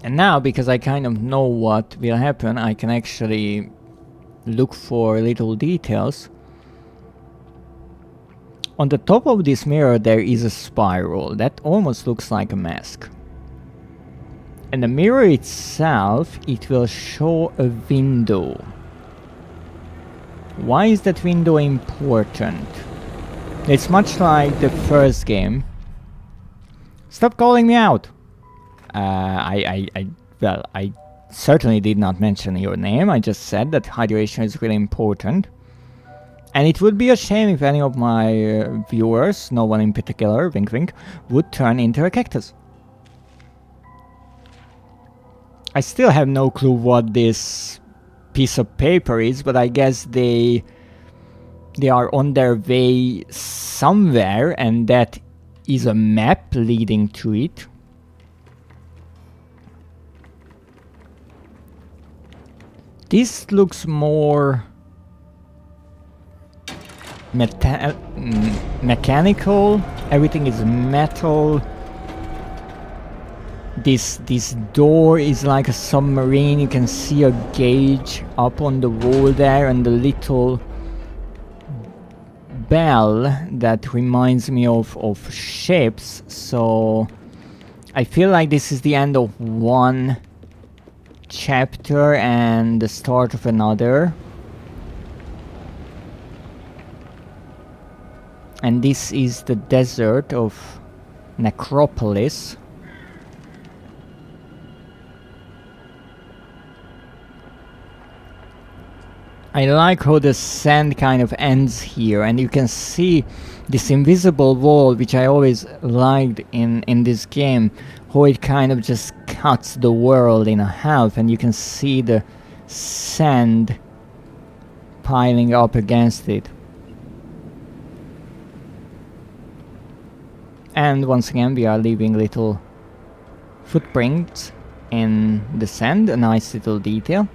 And now, because I kind of know what will happen, I can actually look for little details. On the top of this mirror there is a spiral that almost looks like a mask. And the mirror itself, it will show a window. Why is that window important? It's much like the first game. Stop calling me out! Well, I certainly did not mention your name. I just said that hydration is really important. And it would be a shame if any of my viewers, no one in particular, wink wink, would turn into a cactus. I still have no clue what this piece of paper is, but I guess they are on their way somewhere, and that is a map leading to it. This looks more mechanical. Everything is metal. This door is like a submarine. You can see a gauge up on the wall there, and the little bell that reminds me of ships. So I feel like this is the end of one chapter and the start of another. And this is the desert of Necropolis. I like how the sand kind of ends here, and you can see this invisible wall, which I always liked in this game, how it kind of just cuts the world in half, and you can see the sand piling up against it. And once again we are leaving little footprints in the sand, a nice little detail.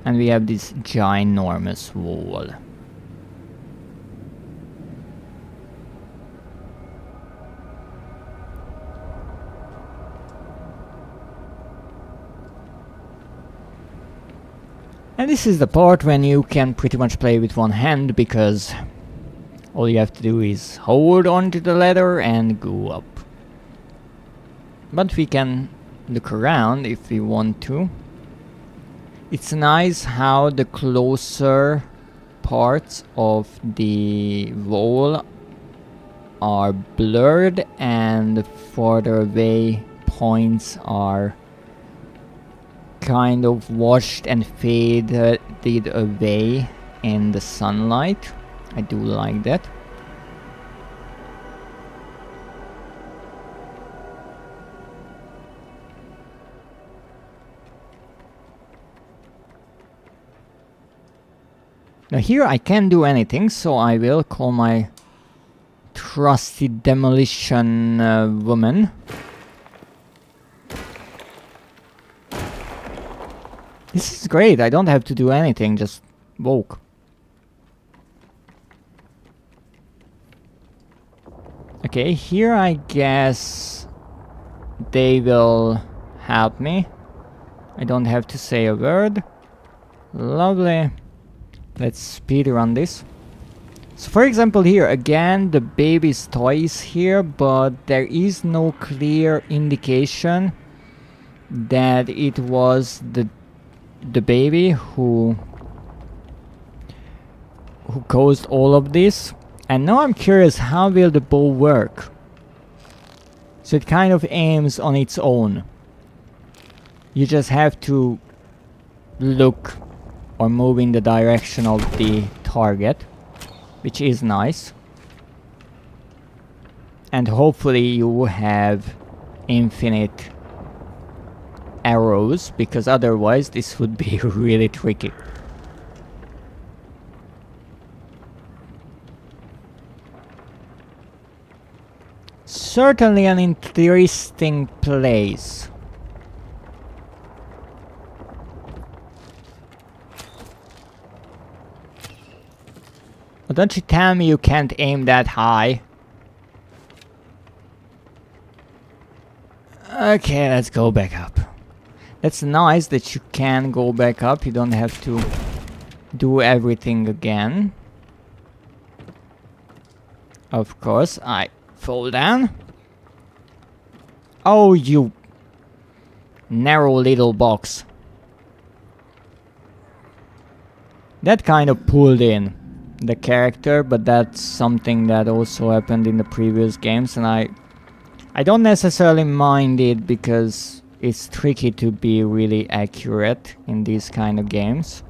And we have this ginormous wall. And this is the part when you can pretty much play with one hand, because all you have to do is hold onto the ladder and go up. But we can look around if we want to. It's nice how the closer parts of the wall are blurred and the farther away points are kind of washed and faded away in the sunlight. I do like that. Now here I can't do anything, so I will call my trusty demolition woman. This is great, I don't have to do anything, just walk. Okay, here I guess they will help me. I don't have to say a word. Lovely. Let's speed run this. So for example here, again the baby's toy is here, but there is no clear indication that it was the baby who caused all of this. And now I'm curious, how will the bow work? So it kind of aims on its own. You just have to look or move in the direction of the target, which is nice. And hopefully you have infinite arrows, because otherwise this would be really tricky. Certainly an interesting place. But don't you tell me you can't aim that high. Okay, let's go back up. That's nice that you can go back up. You don't have to do everything again. Of course, I fall down. Oh, you narrow little box. That kind of pulled in the character, but that's something that also happened in the previous games, and I don't necessarily mind it because it's tricky to be really accurate in these kind of games.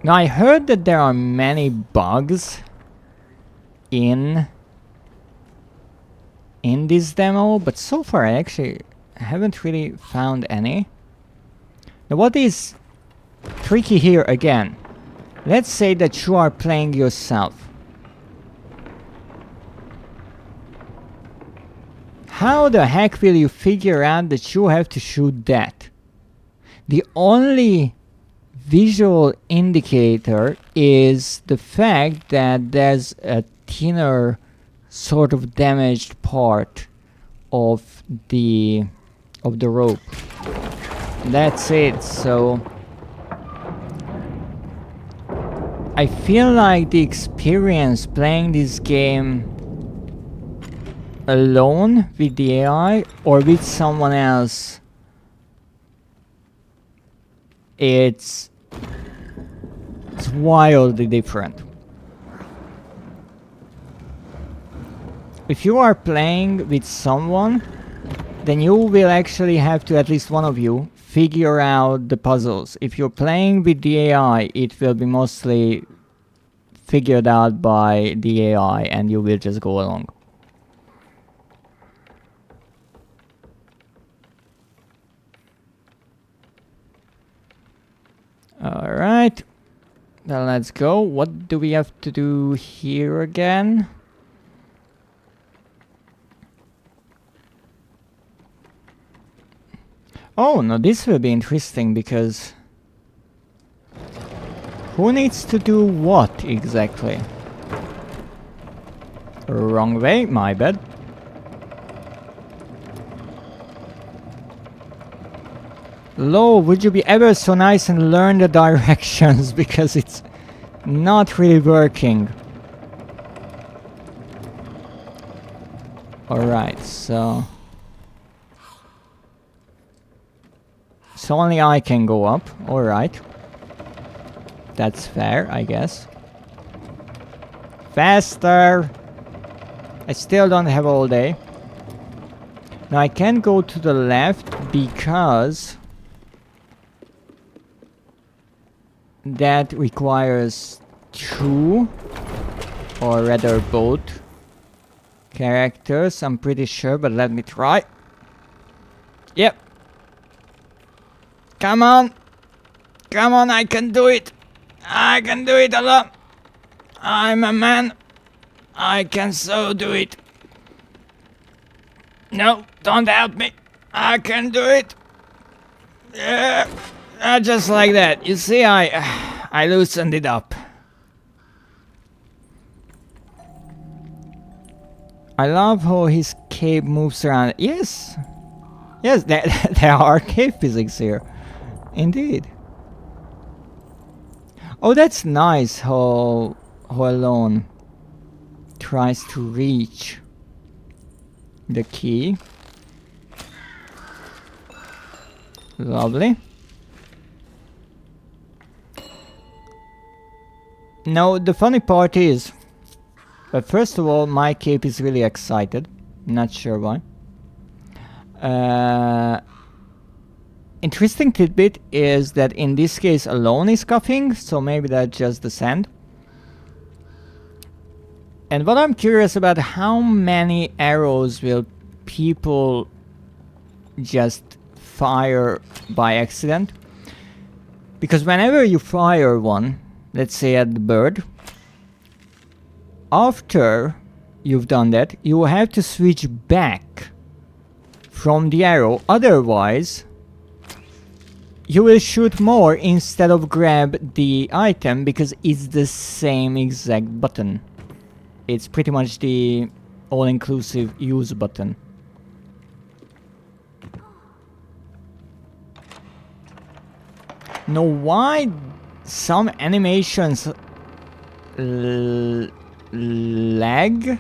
Now I heard that there are many bugs in this demo, but so far I actually haven't really found any. Now what is tricky here again? Let's say that you are playing yourself. How the heck will you figure out that you have to shoot that? The only visual indicator is the fact that there's a thinner sort of damaged part of the rope. That's it. So I feel like the experience playing this game alone with the AI or with someone else, it's wildly different. If you are playing with someone, then you will actually have to, at least one of you, figure out the puzzles. If you're playing with the AI, it will be mostly figured out by the AI and you will just go along. Alright, then let's go. What do we have to do here again? Oh, no, this will be interesting because who needs to do what exactly? Wrong way, my bad. Lo, would you be ever so nice and learn the directions because it's not really working. Alright, so only I can go up. Alright. That's fair, I guess. Faster! I still don't have all day. Now I can go to the left because that requires two, or rather both, characters, I'm pretty sure, but let me try. Yep. Come on! Come on, I can do it! I can do it alone! I'm a man! I can so do it! No, don't help me! I can do it! Yeah! Just like that. You see, I loosened it up. I love how his cape moves around. Yes! Yes, there are cape physics here. Indeed. Oh, that's nice how Alone tries to reach the key. Lovely. Now, the funny part is, first of all, my cape is really excited. Not sure why. Interesting tidbit is that in this case Alone is coughing, so maybe that's just the sand. And what I'm curious about, how many arrows will people just fire by accident? Because whenever you fire one, let's say at the bird, after you've done that, you will have to switch back from the arrow, otherwise you will shoot more instead of grab the item, because it's the same exact button. It's pretty much the all-inclusive use button. Now, why some animations lag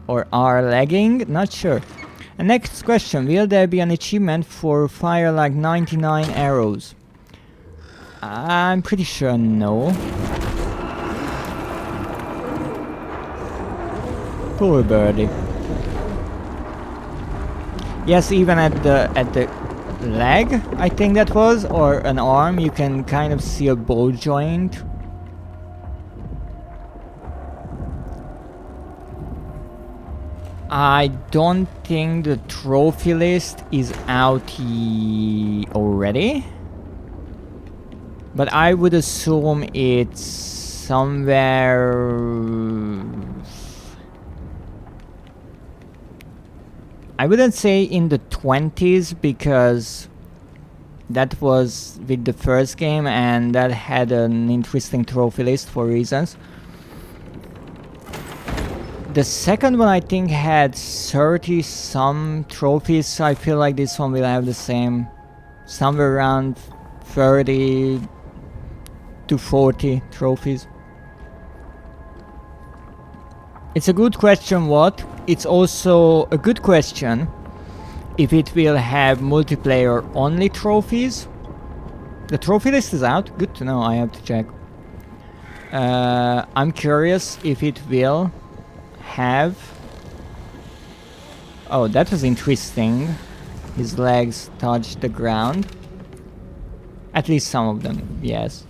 or are lagging? Not sure. And next question, will there be an achievement for fire like 99 arrows? I'm pretty sure no. Poor birdie. Yes, even at the leg, I think that was, or an arm, you can kind of see a ball joint I don't think the trophy list is out already. But I would assume it's somewhere... I wouldn't say in the 20s because that was with the first game and that had an interesting trophy list for reasons. The second one I think had 30 some trophies, so I feel like this one will have the same, somewhere around 30 to 40 trophies. It's a good question what. It's also a good question if it will have multiplayer only trophies. The trophy list is out, good to know, I have to check. I'm curious if it will have... Oh, that was interesting. His legs touched the ground. At least some of them, yes.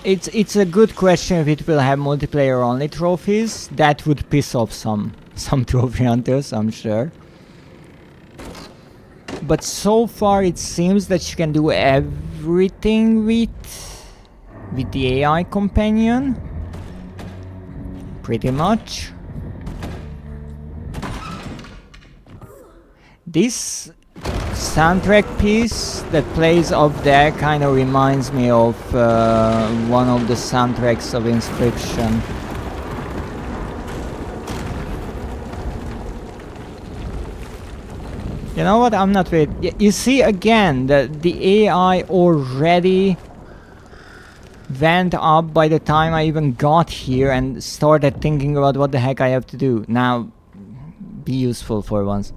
It's a good question if it will have multiplayer only trophies. That would piss off some trophy hunters, I'm sure. But so far it seems that you can do everything with the AI companion. Pretty much. This soundtrack piece that plays up there kind of reminds me of one of the soundtracks of Inscription. You know what? I'm not with. You see again, the AI already went up by the time I even got here and started thinking about what the heck I have to do. Now, be useful for once.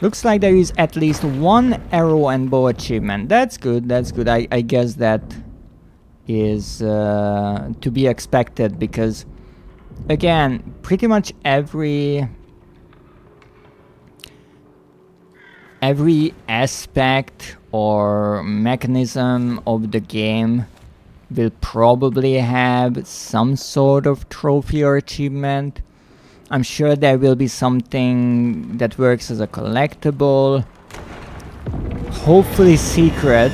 Looks like there is at least one arrow and bow achievement. That's good, that's good. I guess that is to be expected because, again, pretty much every aspect or mechanism of the game will probably have some sort of trophy or achievement. I'm sure there will be something that works as a collectible, hopefully secret,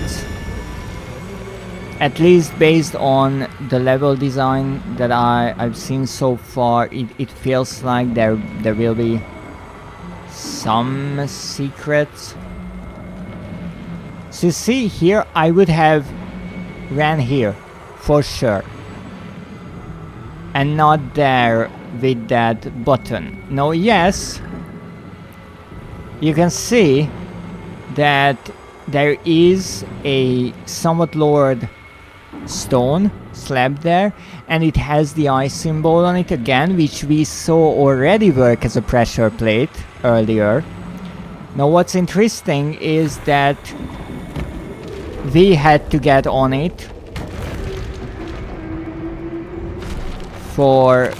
at least based on the level design that I've seen so far. It feels like there will be some secrets. So you see here, I would have ran here for sure and not there with that button. Now yes, you can see that there is a somewhat lowered stone slab there, and it has the eye symbol on it again, which we saw already work as a pressure plate earlier. Now what's interesting is that we had to get on it for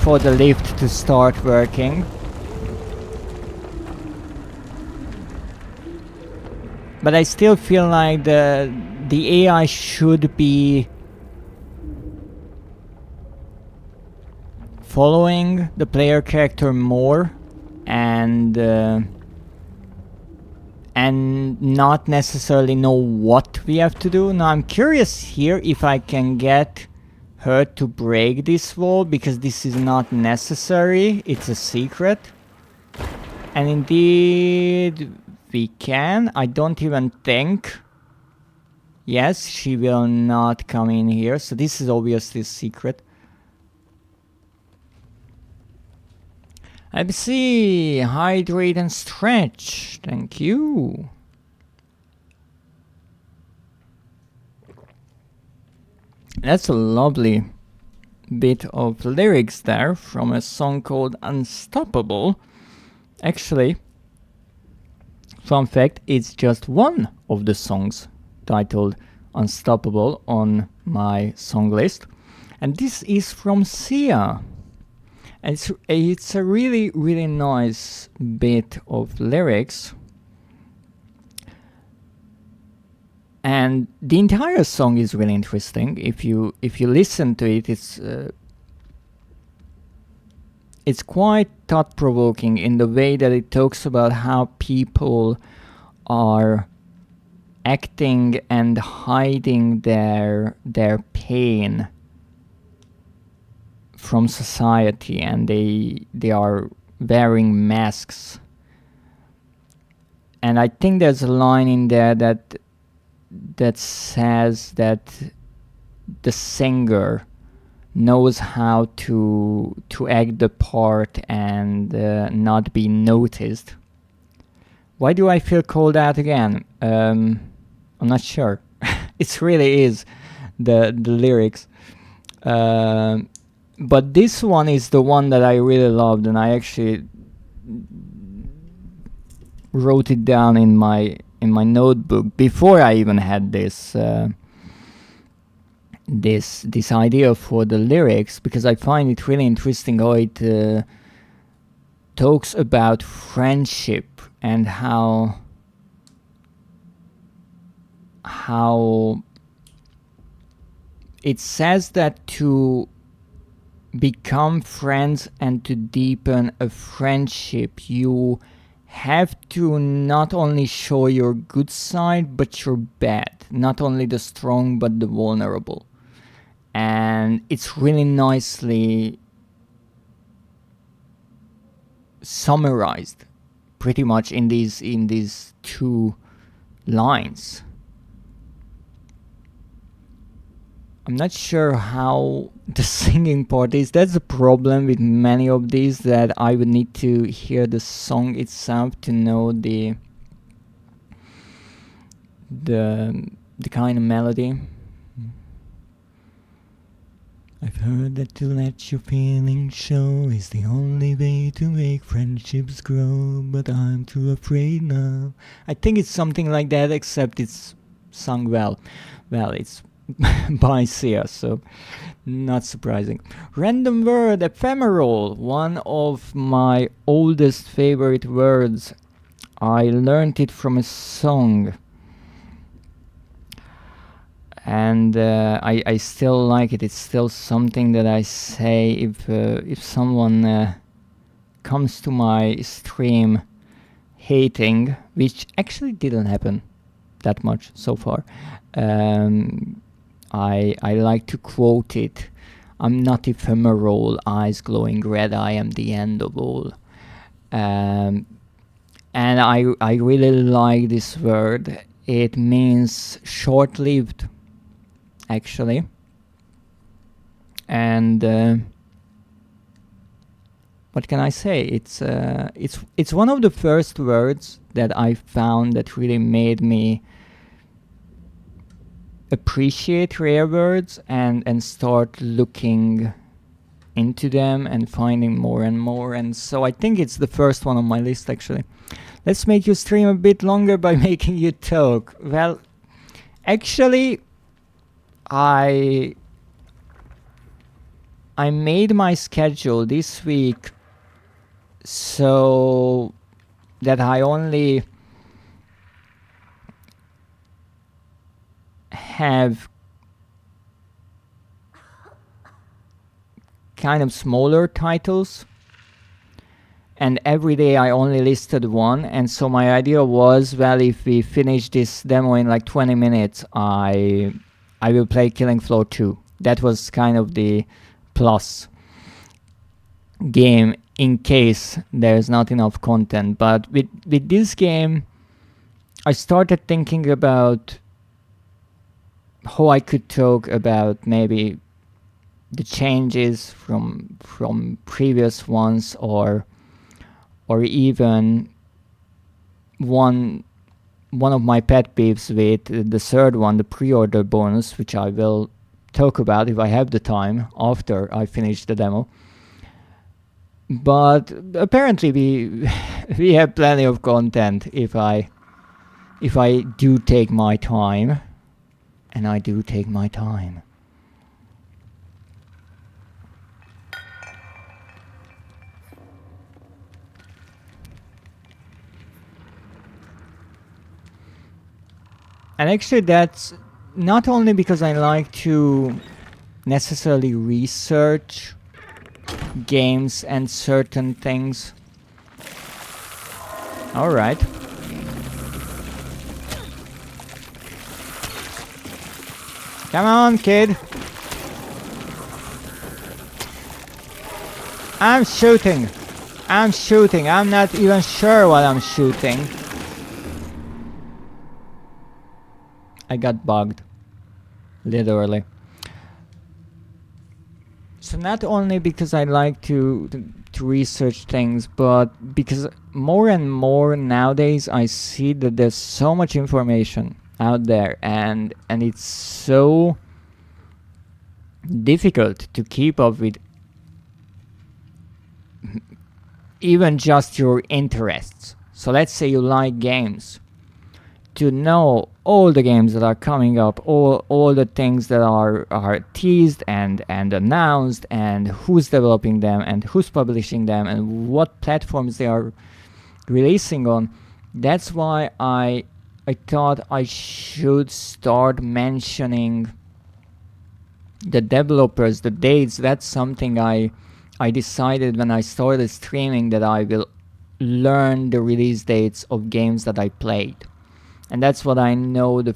the lift to start working. But I still feel like the AI should be following the player character more and not necessarily know what we have to do. Now I'm curious here if I can get her to break this wall, because this is not necessary, it's a secret. And indeed we can. I don't even think. Yes, she will not come in here, so this is obviously a secret. I see. Hydrate and stretch. Thank you. That's a lovely bit of lyrics there from a song called Unstoppable. Actually, fun fact, it's just one of the songs titled Unstoppable on my song list. And this is from Sia. And it's a really, really nice bit of lyrics. And the entire song is really interesting. If you listen to it, it's quite thought-provoking in the way that it talks about how people are acting and hiding their pain from society, and they are wearing masks. And I think there's a line in there that says that the singer knows how to act the part and not be noticed. Why do I feel called out again? I'm not sure. It really is the lyrics. But this one is the one that I really loved, and I actually wrote it down in my notebook before I even had this this idea for the lyrics, because I find it really interesting how it talks about friendship and how it says that to become friends and to deepen a friendship, you have to not only show your good side but your bad, not only the strong but the vulnerable. And it's really nicely summarized pretty much in these two lines. I'm not sure how the singing part is. That's a problem with many of these, that I would need to hear the song itself to know the kind of melody. I've heard that to let your feelings show is the only way to make friendships grow, but I'm too afraid now. I think it's something like that, except it's sung well. Well, it's by Sia, so not surprising. Random word, ephemeral, one of my oldest favorite words. I learned it from a song, and I still like it. It's still something that I say if someone comes to my stream hating, which actually didn't happen that much so far. I like to quote it. I'm not ephemeral, eyes glowing red, I am the end of all. And I really like this word. It means short-lived, actually. And what can I say? It's one of the first words that I found that really made me appreciate rare words and start looking into them and finding more and more. And so I think it's the first one on my list, actually. Let's make you stream a bit longer by making you talk. Well, actually, I made my schedule this week so that I only have kind of smaller titles, and every day I only listed one. And so my idea was, well, if we finish this demo in like 20 minutes, I will play Killing Floor 2. That was kind of the plus game in case there's not enough content. But with this game, I started thinking about how I could talk about maybe the changes from previous ones, or even one of my pet peeves with the third one, the pre-order bonus, which I will talk about if I have the time after I finish the demo. But apparently we have plenty of content if I do take my time, and I do take my time. And actually that's not only because I like to necessarily research games and certain things. Alright. Come on, kid. I'm shooting. I'm shooting. I'm not even sure what I'm shooting. I got bugged. Literally. So not only because I like to research things, but because more and more nowadays I see that there's so much information out there, and it's so difficult to keep up with even just your interests. So let's say you like games. To know all the games that are coming up, all the things that are teased and announced, and who's developing them and who's publishing them and what platforms they are releasing on. That's why I thought I should start mentioning the developers, the dates. That's something I decided when I started streaming, that I will learn the release dates of games that I played. And that's what I know. The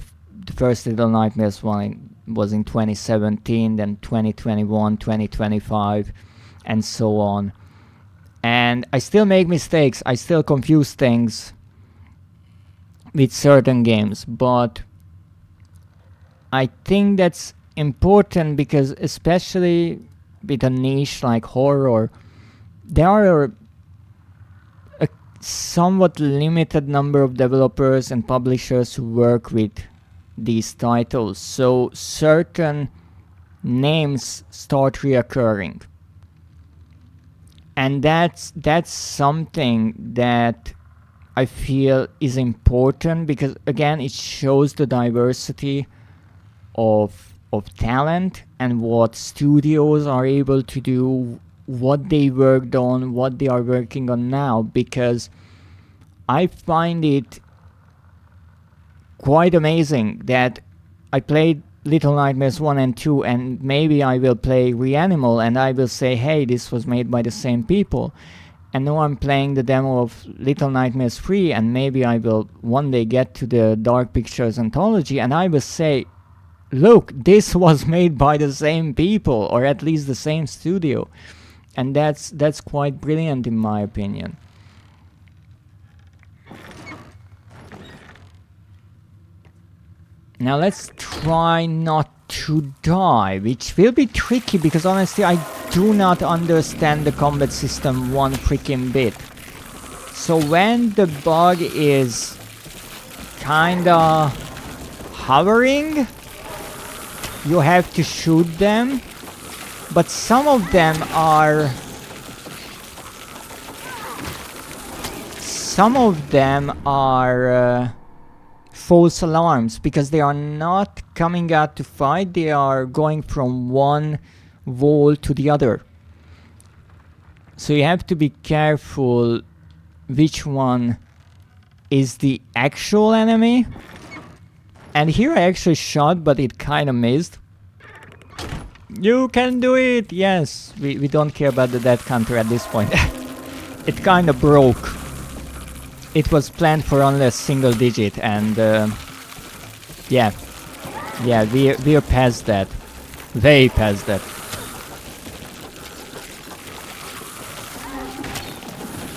first Little Nightmares one was in 2017, then 2021, 2025, and so on. And I still make mistakes. I still confuse things with certain games. But I think that's important because, especially with a niche like horror, there are a somewhat limited number of developers and publishers who work with these titles, so certain names start reoccurring, and that's something that I feel is important, because again it shows the diversity of talent and what studios are able to do, what they worked on, what they are working on now, because I find it quite amazing that I played Little Nightmares 1 and 2, and maybe I will play Reanimal and I will say, hey, this was made by the same people. And now I'm playing the demo of Little Nightmares 3, and maybe I will one day get to the Dark Pictures anthology and I will say, look, this was made by the same people, or at least the same studio. And that's quite brilliant in my opinion. Now let's try not to die, which will be tricky because honestly I do not understand the combat system one freaking bit. So when the bug is kinda hovering, you have to shoot them, but some of them are false alarms, because they are not coming out to fight, they are going from one wall to the other. So you have to be careful which one is the actual enemy. And here I actually shot, but it kind of missed. You can do it! Yes, we don't care about the death counter at this point. It kind of broke. It was planned for only a single digit, and yeah, we're past that. Way past that.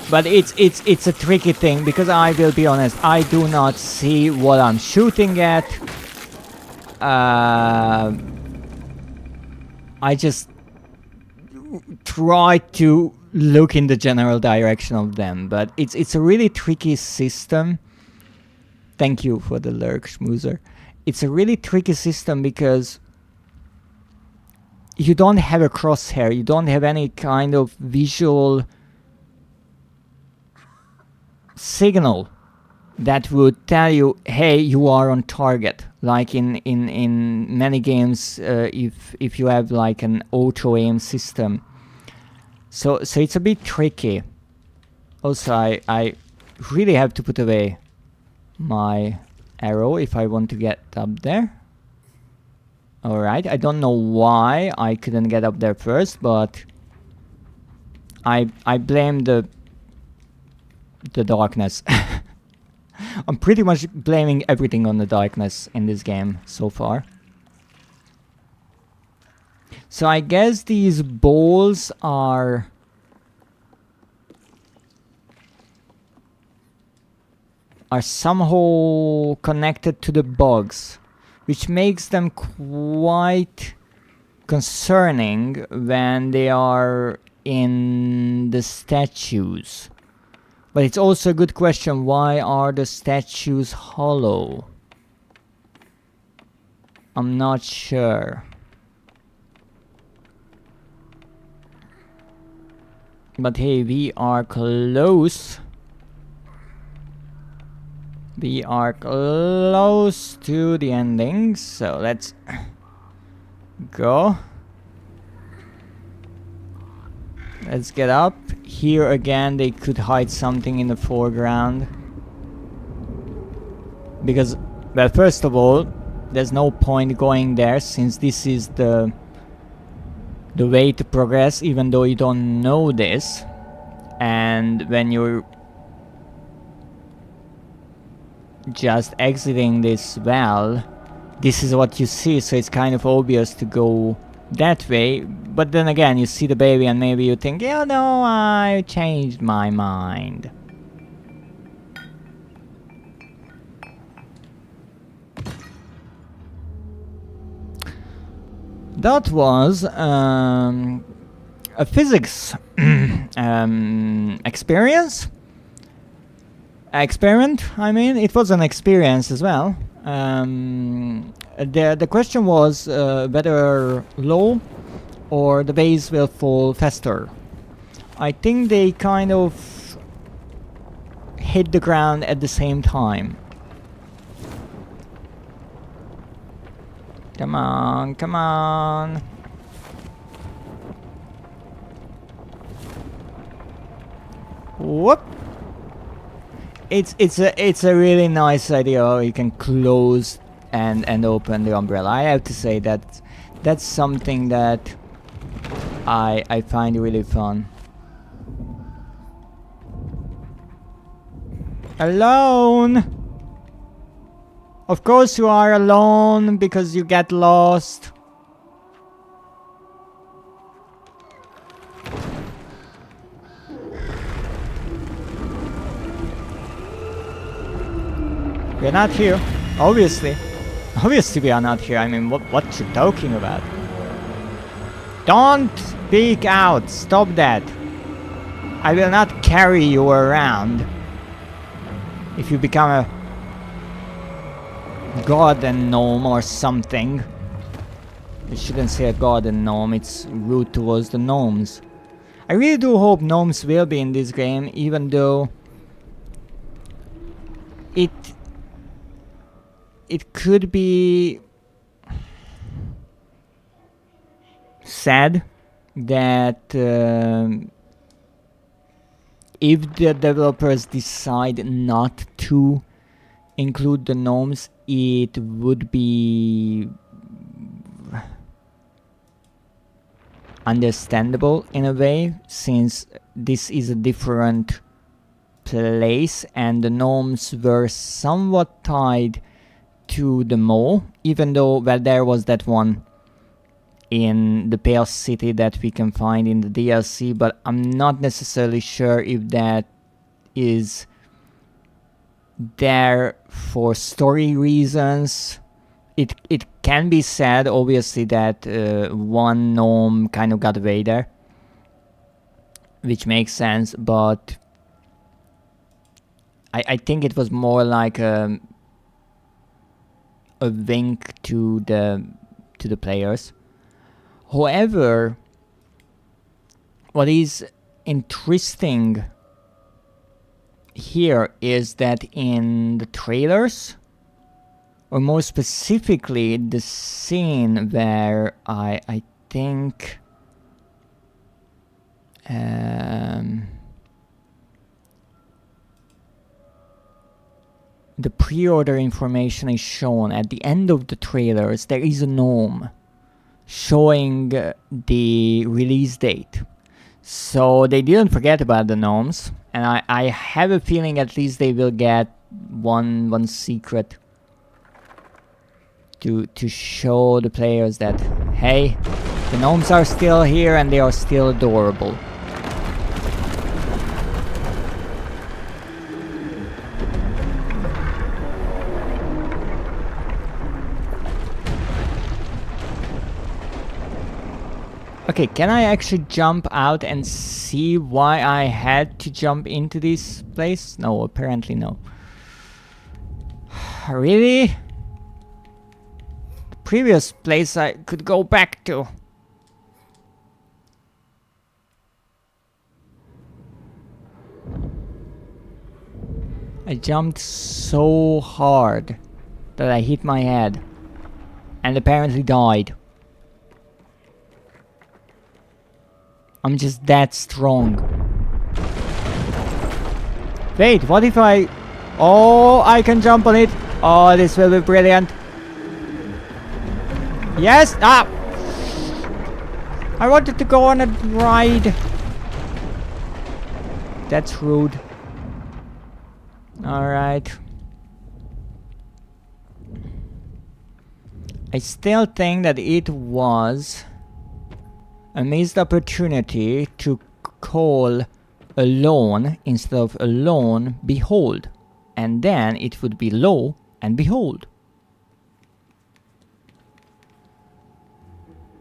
But it's a tricky thing, because I will be honest, I do not see what I'm shooting at. I just try to look in the general direction of them, but it's a really tricky system. Thank you for the lurk, Schmoozer. It's a really tricky system because you don't have a crosshair, you don't have any kind of visual signal that would tell you, hey, you are on target. Like in many games, if you have like an auto aim system. So it's a bit tricky. Also, I really have to put away my arrow if I want to get up there. Alright, I don't know why I couldn't get up there first, but I blame the darkness. I'm pretty much blaming everything on the darkness in this game so far. So I guess these balls are somehow connected to the bugs, which makes them quite concerning when they are in the statues. But it's also a good question, why are the statues hollow? I'm not sure. But hey, we are close. We are close to the ending, so let's go. Let's get up. Here again, they could hide something in the foreground. Because, well, first of all, there's no point going there since this is the way to progress, even though you don't know this. And when you're just exiting this well, this is what you see, so it's kind of obvious to go that way. But then again, you see the baby and maybe you think, yeah, no, I changed my mind. That was a physics experiment. I mean, it was an experience as well. The question was whether low or the base will fall faster. I think they kind of hit the ground at the same time. Come on, come on. Whoop. It's a really nice idea how you can close and open the umbrella. I have to say that that's something that I find really fun. Alone. Of course you are alone because you get lost. We're not here, obviously. Obviously we are not here. I mean, what you talking about? Don't speak out. Stop that. I will not carry you around. If you become a god and gnome or something. You shouldn't say a god and gnome, it's rude towards the gnomes. I really do hope gnomes will be in this game, even though it could be sad that if the developers decide not to include the gnomes, it would be understandable in a way, since this is a different place and the gnomes were somewhat tied to the mole, even though, well, there was that one in the Pale City that we can find in the DLC, but I'm not necessarily sure if that is there for story reasons. It can be said, obviously, that one gnome kind of got away there, which makes sense, but I think it was more like a wink to the players. However, what is interesting here is that in the trailers, or more specifically the scene where I think the the pre-order information is shown at the end of the trailers, there is a gnome showing the release date. So they didn't forget about the gnomes, and I have a feeling at least they will get one secret to show the players that, hey, the gnomes are still here and they are still adorable. Okay, can I actually jump out and see why I had to jump into this place? No, apparently no. Really? The previous place I could go back to. I jumped so hard that I hit my head and apparently died. I'm just that strong. Wait, what if I... Oh, I can jump on it. Oh, this will be brilliant. Yes! Ah! I wanted to go on a ride. That's rude. Alright. I still think that it was a missed opportunity to call alone instead of alone behold, and then it would be lo and behold.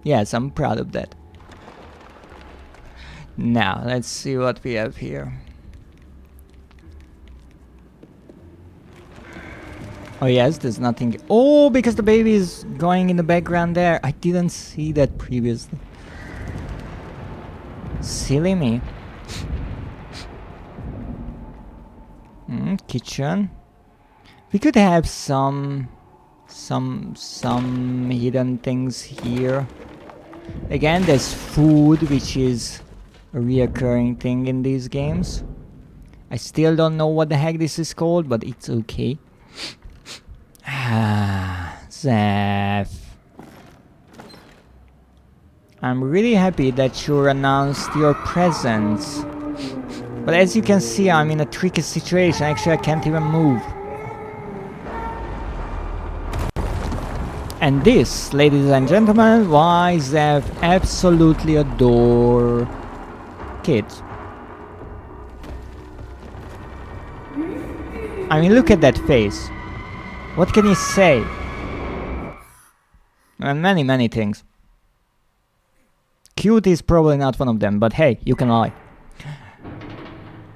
Yes, I'm proud of that. Now let's see what we have here. Oh yes, there's nothing. Oh, because the baby is going in the background there. I didn't see that previously. Silly me. Kitchen. We could have some hidden things here. Again, there's food, which is a reoccurring thing in these games. I still don't know what the heck this is called, but it's okay. Ah, Zeph. I'm really happy that you announced your presence. But as you can see, I'm in a tricky situation. Actually, I can't even move. And this, ladies and gentlemen, why Zeph absolutely adore kids. I mean, look at that face. What can you say? And many things. Cute is probably not one of them, but hey, you can lie.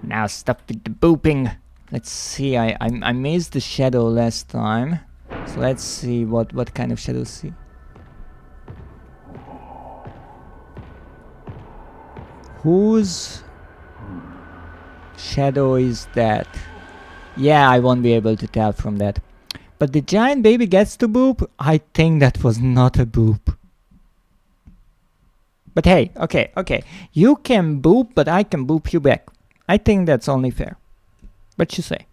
Now stop with the booping. Let's see, I missed the shadow last time. So let's see what kind of shadow see. Whose shadow is that? Yeah, I won't be able to tell from that. But the giant baby gets to boop? I think that was not a boop. But hey, okay. You can boop, but I can boop you back. I think that's only fair. What you say?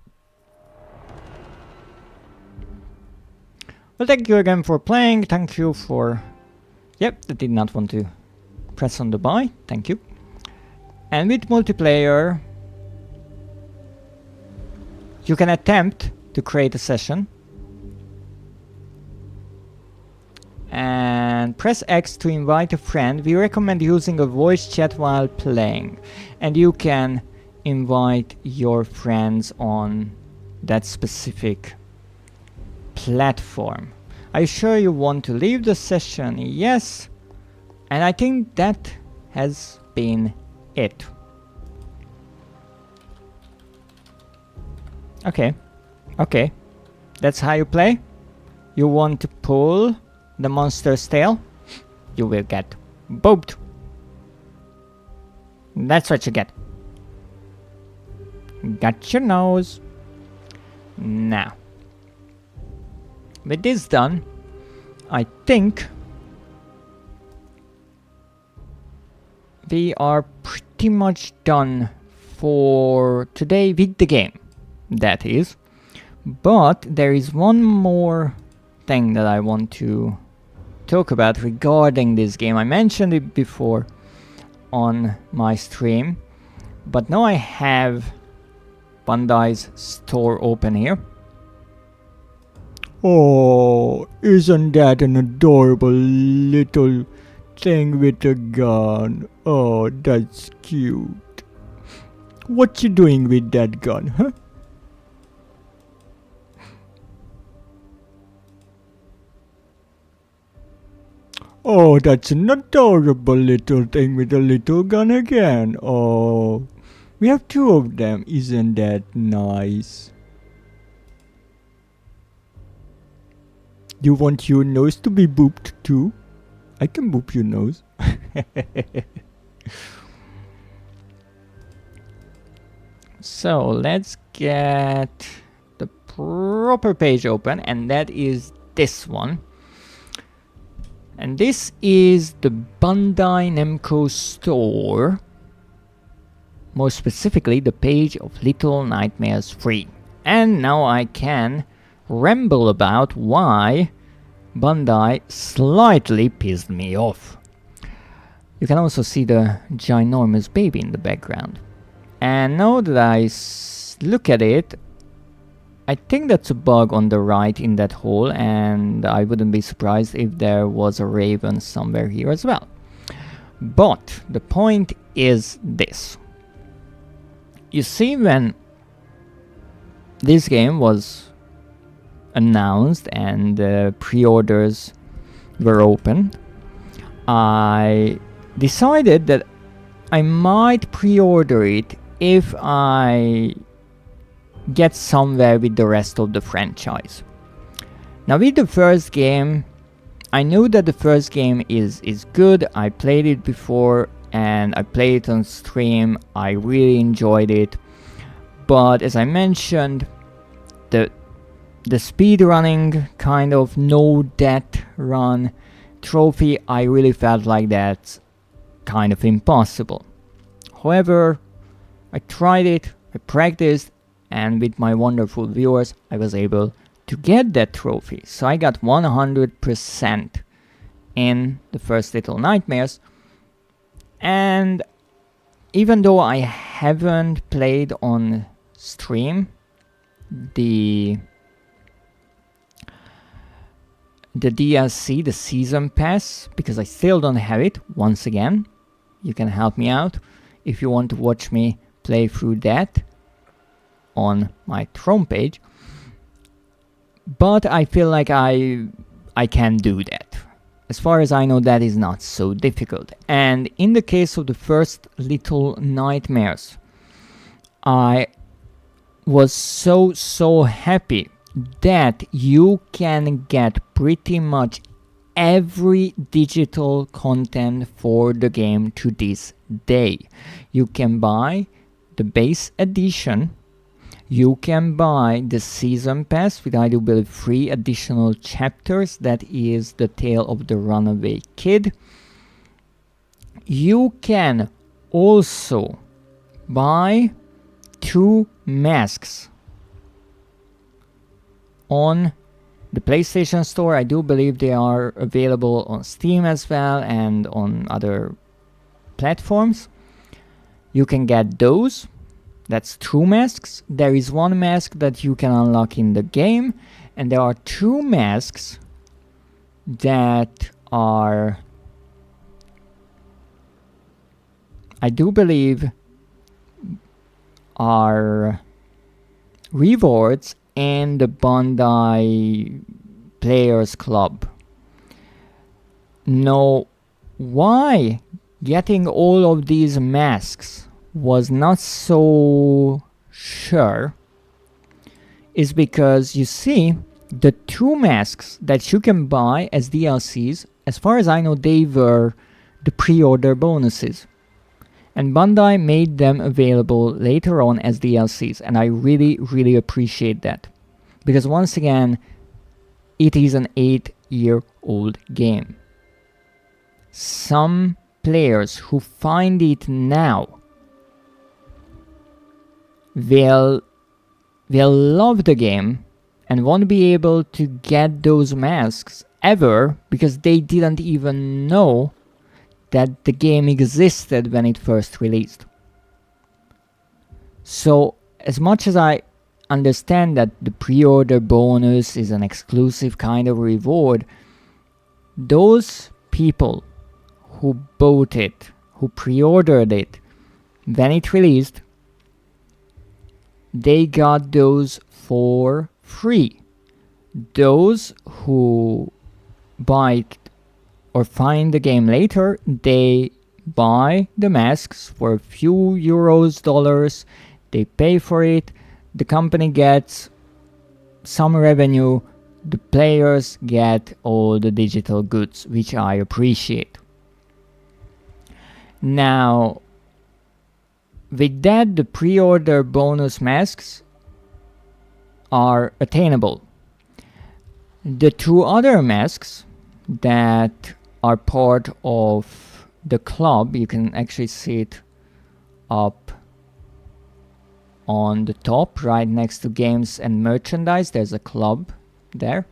Well, thank you again for playing. Thank you for... Yep, I did not want to press on the buy. Thank you. And with multiplayer, you can attempt to create a session. And press X to invite a friend. We recommend using a voice chat while playing. And you can invite your friends on that specific platform. Are you sure you want to leave the session? Yes. And I think that has been it. Okay. That's how you play? You want to pull the monster's tail? You will get booped. That's what you get. Got your nose. Now, with this done, I think we are pretty much done for today with the game. That is. But there is one more thing that I want to talk about regarding this game. I mentioned it before on my stream, but now I have Bandai's store open here. Oh, isn't that an adorable little thing with a gun? Oh, that's cute. What you doing with that gun, huh? Oh, that's an adorable little thing with a little gun again. Oh, we have two of them. Isn't that nice? You want your nose to be booped too? I can boop your nose. So let's get the proper page open, and that is this one. And this is the Bandai Namco store. More specifically, the page of Little Nightmares 3. And now I can ramble about why Bandai slightly pissed me off. You can also see the ginormous baby in the background. And now that I look at it, I think that's a bug on the right in that hole, and I wouldn't be surprised if there was a raven somewhere here as well. But the point is this. You see, when this game was announced and pre-orders were opened, I decided that I might pre-order it if I get somewhere with the rest of the franchise. Now with the first game, I know that the first game is good. I played it before and I played it on stream. I really enjoyed it. But as I mentioned, the speedrunning kind of no death run trophy, I really felt like that's kind of impossible. However, I tried it, I practiced, and with my wonderful viewers, I was able to get that trophy. So I got 100% in the first Little Nightmares. And even though I haven't played on stream the DLC, the Season Pass, because I still don't have it, once again, you can help me out if you want to watch me play through that on my Throne page. But I feel like I can do that. As far as I know, that is not so difficult. And in the case of the first Little Nightmares, I was so happy that you can get pretty much every digital content for the game to this day. You can buy the base edition. You can buy the Season Pass with, I do believe, 3 additional chapters. That is the Tale of the Runaway Kid. You can also buy 2 masks on the PlayStation Store. I do believe they are available on Steam as well and on other platforms. You can get those. That's 2 masks. There is 1 mask that you can unlock in the game, and there are 2 masks that are, I do believe, are rewards in the Bandai Players Club. Now, why getting all of these masks was not so sure is because, you see, the 2 masks that you can buy as DLCs, as far as I know, they were the pre-order bonuses. And Bandai made them available later on as DLCs, and I really appreciate that. Because once again, it is an 8-year-old game. Some players who find it now will love the game and won't be able to get those masks ever because they didn't even know that the game existed when it first released. So as much as I understand that the pre-order bonus is an exclusive kind of reward, those people who bought it, who pre-ordered it when it released, they got those for free. Those who buy it or find the game later, they buy the masks for a few euros, dollars, they pay for it, the company gets some revenue, the players get all the digital goods, which I appreciate. Now, with that, the pre-order bonus masks are attainable. The two other masks that are part of the club, you can actually see it up on the top right next to games and merchandise. There's a club there.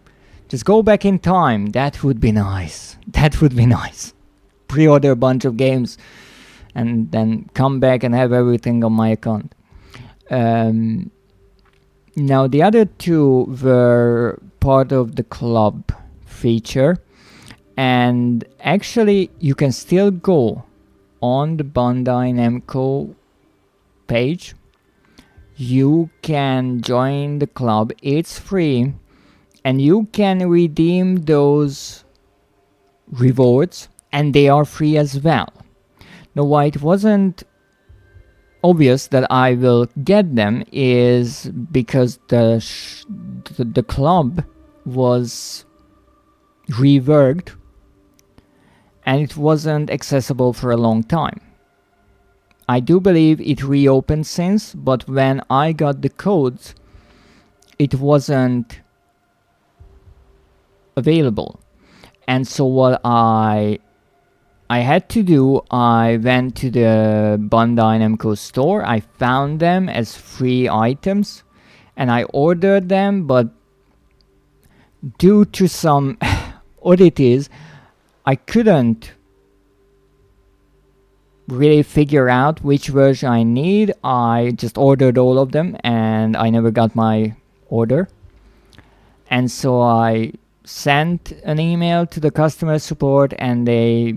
Just go back in time. That would be nice. That would be nice. Pre-order a bunch of games and then come back and have everything on my account. Now the other two were part of the club feature, and actually you can still go on the Bandai Namco page. You can join the club, it's free, and you can redeem those rewards, and they are free as well. Now why it wasn't obvious that I will get them is because the club was reworked and it wasn't accessible for a long time. I do believe it reopened since, but when I got the codes, it wasn't available. And so what I had to do, I went to the Bandai Namco store, I found them as free items, and I ordered them, but due to some oddities, I couldn't really figure out which version I need. I just ordered all of them, and I never got my order. And so I sent an email to the customer support, and they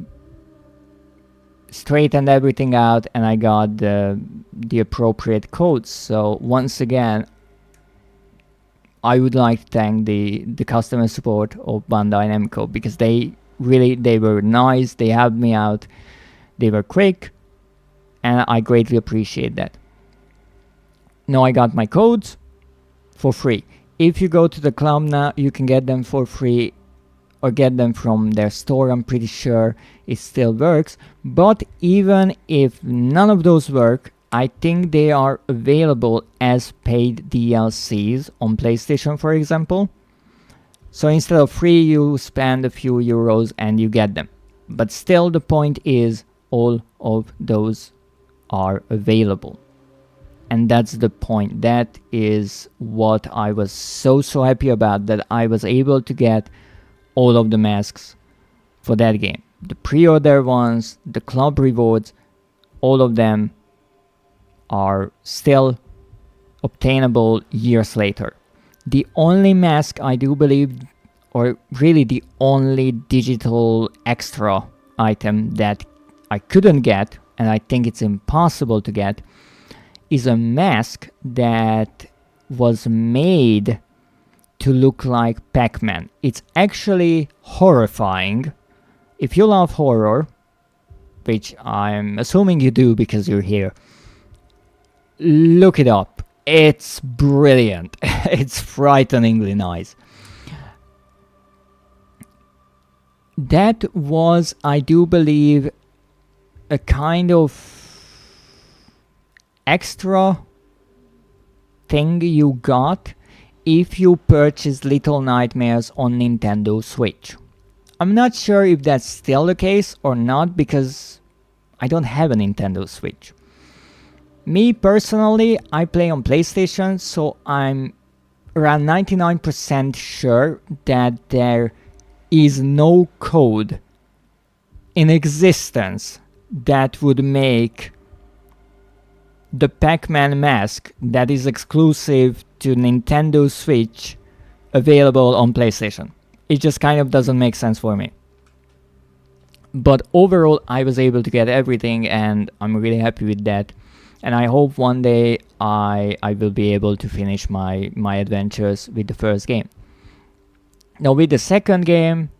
straightened everything out, and I got the appropriate codes. So once again, I would like to thank the customer support of Bandai Namco, because they were nice, they helped me out, they were quick, and I greatly appreciate that. Now I got my codes for free. If you go to the club now, you can get them for free or get them from their store. I'm pretty sure it still works. But even if none of those work, I think they are available as paid DLCs on PlayStation, for example. So instead of free, you spend a few euros and you get them. But still, the point is, all of those are available. And that's the point. That is what I was so happy about, that I was able to get all of the masks for that game. The pre-order ones, the club rewards, all of them are still obtainable years later. The only mask I do believe, or really the only digital extra item that I couldn't get, and I think it's impossible to get, is a mask that was made to look like Pac-Man. It's actually horrifying. If you love horror, which I'm assuming you do because you're here, look it up. It's brilliant. It's frighteningly nice. That was, I do believe, a kind of extra thing you got if you purchased Little Nightmares on Nintendo Switch. I'm not sure if that's still the case or not, because I don't have a Nintendo Switch. Me personally, I play on PlayStation, so I'm around 99% sure that there is no code in existence that would make the Pac-Man mask that is exclusive to Nintendo Switch available on PlayStation. It just kind of doesn't make sense for me. But overall, I was able to get everything, and I'm really happy with that. And I hope one day I will be able to finish my adventures with the first game. Now with the second game,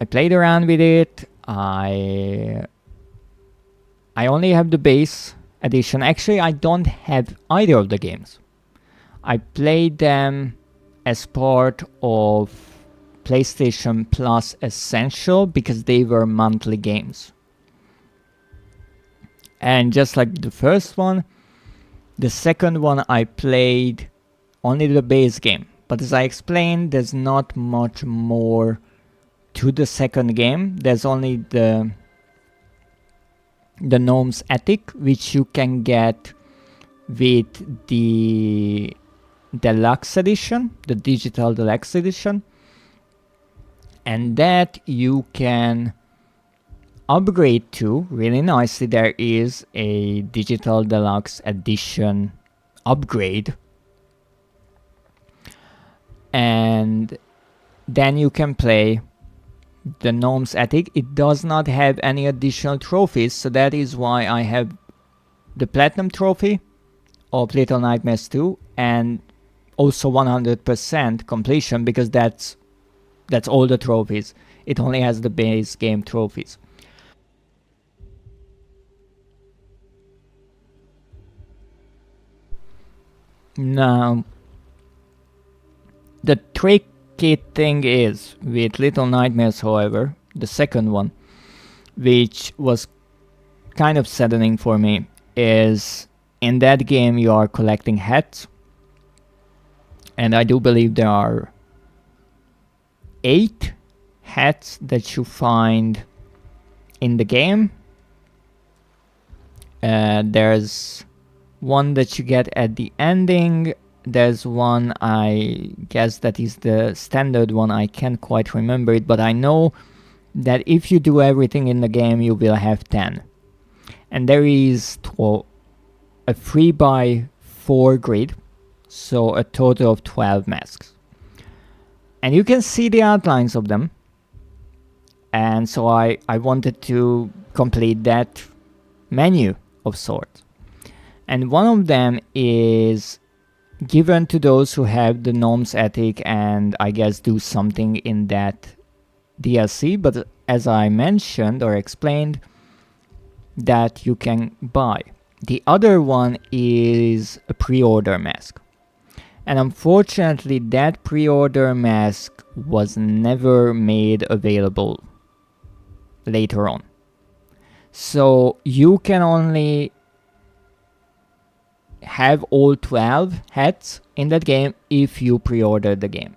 I played around with it. I only have the base edition. Actually, I don't have either of the games. I played them as part of PlayStation Plus Essential because they were monthly games. And just like the first one, the second one I played only the base game. But as I explained, there's not much more to the second game. There's only the Gnome's Attic, which you can get with the Deluxe Edition, the Digital Deluxe Edition. And that you can upgrade to really nicely. There is a Digital Deluxe Edition upgrade. And then you can play the Gnome's Attic. It does not have any additional trophies, so that is why I have the Platinum Trophy of Little Nightmares 2 and also 100% completion, because that's all the trophies. It only has the base game trophies. Now, the tricky thing is with Little Nightmares, however, the second one, which was kind of saddening for me, is in that game you are collecting hats, and I do believe there are 8 hats that you find in the game. There's one that you get at the ending. There's one, I guess that is the standard one. I can't quite remember it, but I know that if you do everything in the game, you will have 10. And there is a 3x4 grid, so a total of 12 masks. And you can see the outlines of them. And so I wanted to complete that menu of sorts. And one of them is given to those who have the Gnome's Attic and I guess do something in that DLC. But as I mentioned or explained, that you can buy. The other one is a pre-order mask. And unfortunately, that pre-order mask was never made available later on. So you can only have all 12 hats in that game if you pre-order the game.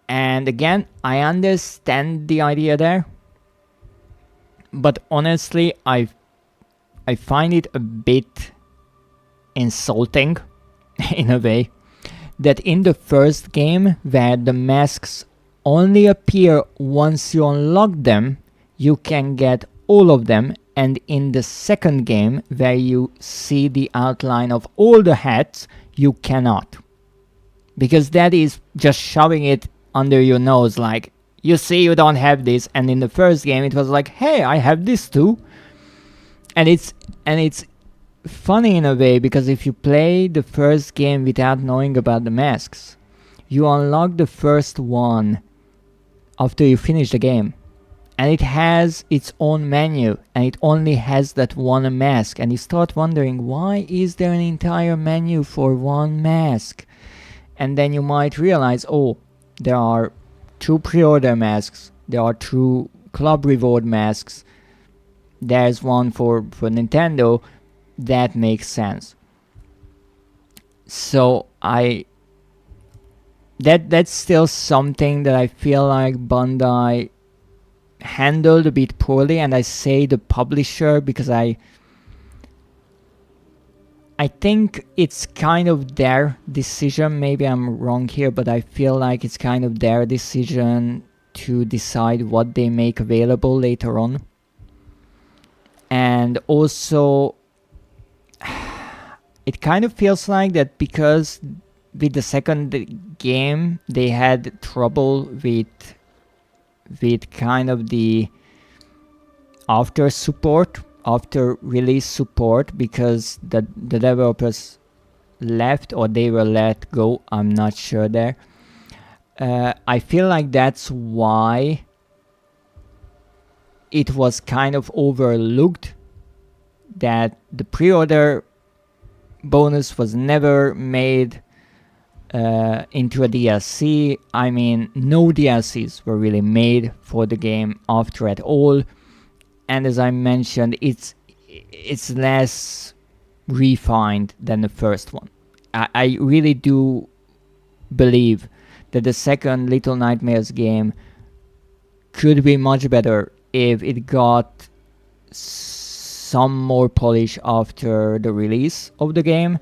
And again, I understand the idea there, but honestly, I find it a bit insulting in a way that in the first game, where the masks only appear once you unlock them, you can get all of them, and in the second game, where you see the outline of all the hats, you cannot. Because that is just shoving it under your nose, like, you see you don't have this, and in the first game it was like, hey, I have this too. And it's funny in a way, because if you play the first game without knowing about the masks, you unlock the first one after you finish the game. And it has its own menu, and it only has that one mask. And you start wondering, why is there an entire menu for one mask? And then you might realize, oh, there are 2 pre-order masks, there are 2 club reward masks, there's one for Nintendo. That makes sense. So that's still something that I feel like Bandai handled a bit poorly, and I say the publisher because I I think it's kind of their decision. Maybe I'm wrong here, but I feel like it's kind of their decision to decide what they make available later on. And also, it kind of feels like that because with the second game they had trouble with kind of the after release support, because the developers left or they were let go. I'm not sure there. I feel like that's why it was kind of overlooked that the pre-order bonus was never made into a DLC. I mean, no DLCs were really made for the game after at all. And as I mentioned, it's less refined than the first one. I really do believe that the second Little Nightmares game could be much better if it got some more polish after the release of the game.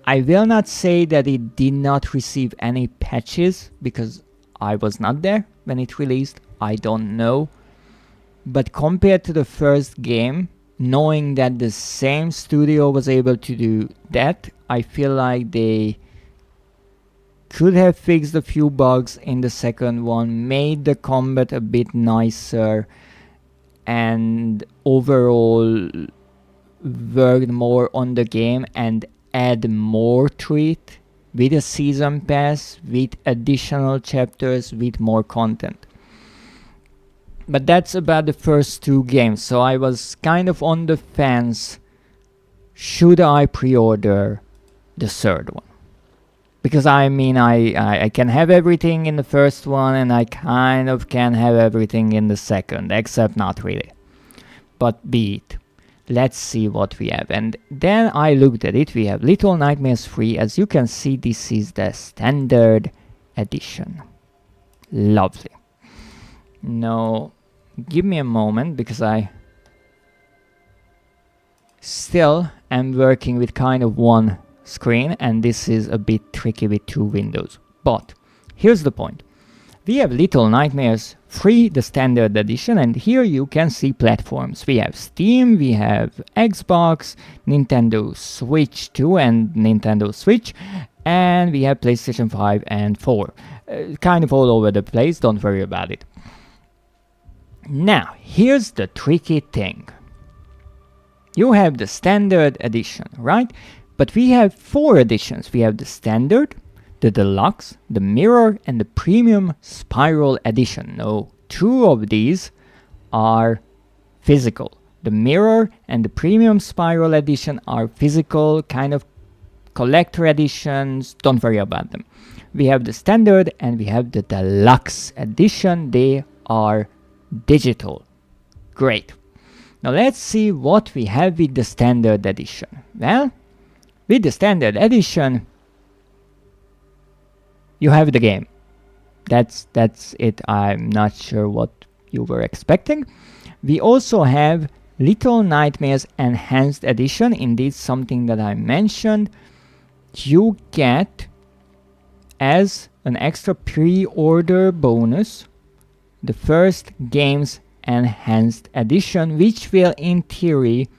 I will not say that it did not receive any patches, because I was not there when it released. I don't know. But compared to the first game, knowing that the same studio was able to do that, I feel like they could have fixed a few bugs in the second one, made the combat a bit nicer, and overall worked more on the game and add more to it with a season pass, with additional chapters, with more content. But that's about the first two games, so I was kind of on the fence. Should I pre-order the third one? Because I mean, I can have everything in the first one, and I kind of can have everything in the second, except not really. But be it. Let's see what we have. And then I looked at it. We have Little Nightmares 3. As you can see, this is the standard edition. Lovely. Now, give me a moment, because I still am working with kind of one screen, and this is a bit tricky with two windows. But here's the point. We have Little Nightmares 3, the standard edition, and here you can see platforms. We have Steam, we have Xbox, Nintendo Switch 2 and Nintendo Switch, and we have PlayStation 5 and 4. Kind of all over the place, don't worry about it. Now, here's the tricky thing. You have the standard edition, right? But we have 4 editions. We have the standard, the deluxe, the mirror, and the premium spiral edition. Now, 2 of these are physical. The mirror and the premium spiral edition are physical, kind of collector editions. Don't worry about them. We have the standard and we have the deluxe edition. They are digital. Great. Now let's see what we have with the standard edition. Well, with the standard edition, you have the game. That's it. I'm not sure what you were expecting. We also have Little Nightmares Enhanced Edition. Indeed, something that I mentioned. You get, as an extra pre-order bonus, the first game's Enhanced Edition, which will, in theory,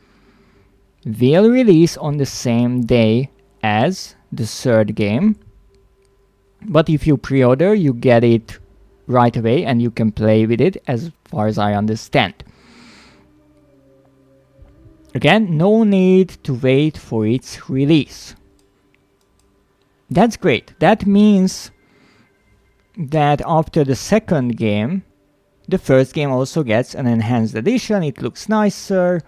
will release on the same day as the third game. But if you pre-order, you get it right away and you can play with it, as far as I understand. Again, no need to wait for its release. That's great. That means that after the second game, the first game also gets an enhanced edition. It looks nicer,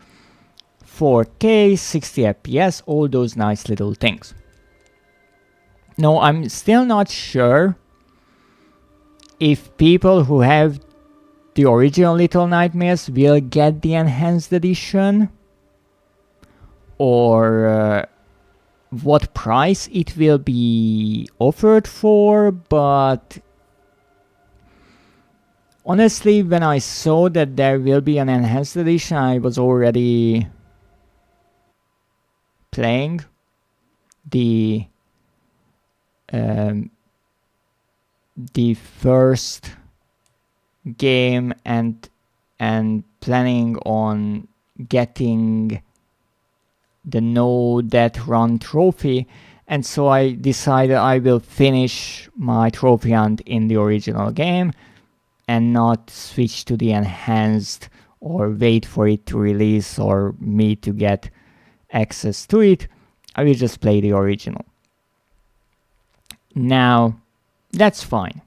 4K, 60 FPS, all those nice little things. No, I'm still not sure if people who have the original Little Nightmares will get the enhanced edition, or what price it will be offered for, but honestly, when I saw that there will be an enhanced edition, I was already playing the first game and planning on getting the No Death Run trophy, and so I decided I will finish my trophy hunt in the original game and not switch to the enhanced or wait for it to release or me to get access to it. I will just play the original. Now, that's fine.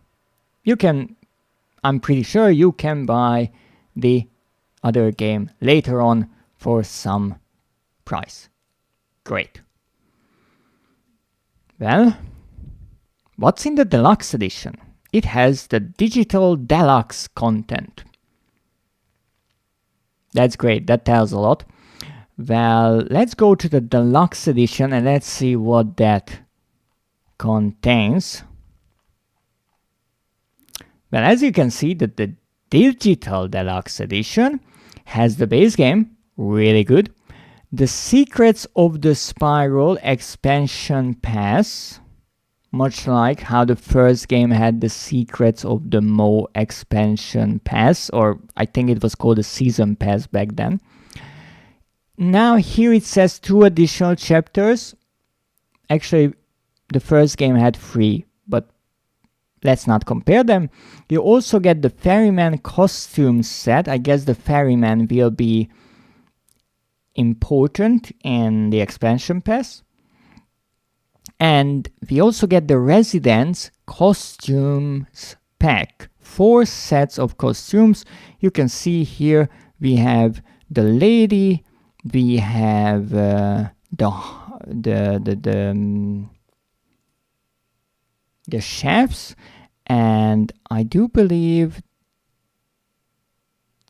You can, I'm pretty sure you can buy the other game later on for some price. Great. Well, what's in the deluxe edition? It has the digital deluxe content. That's great, that tells a lot. Well, let's go to the deluxe edition and let's see what that contains. Well, as you can see, that the digital deluxe edition has the base game, really good. The Secrets of the Spiral expansion pass, much like how the first game had the Secrets of the Mo expansion pass, or I think it was called the season pass back then. Now here it says 2 additional chapters. Actually, the first game had 3, but let's not compare them. You also get the Ferryman costume set. I guess the Ferryman will be important in the expansion pass. And we also get the Residence costumes pack. 4 sets of costumes. You can see here we have the lady, we have the chefs, and I do believe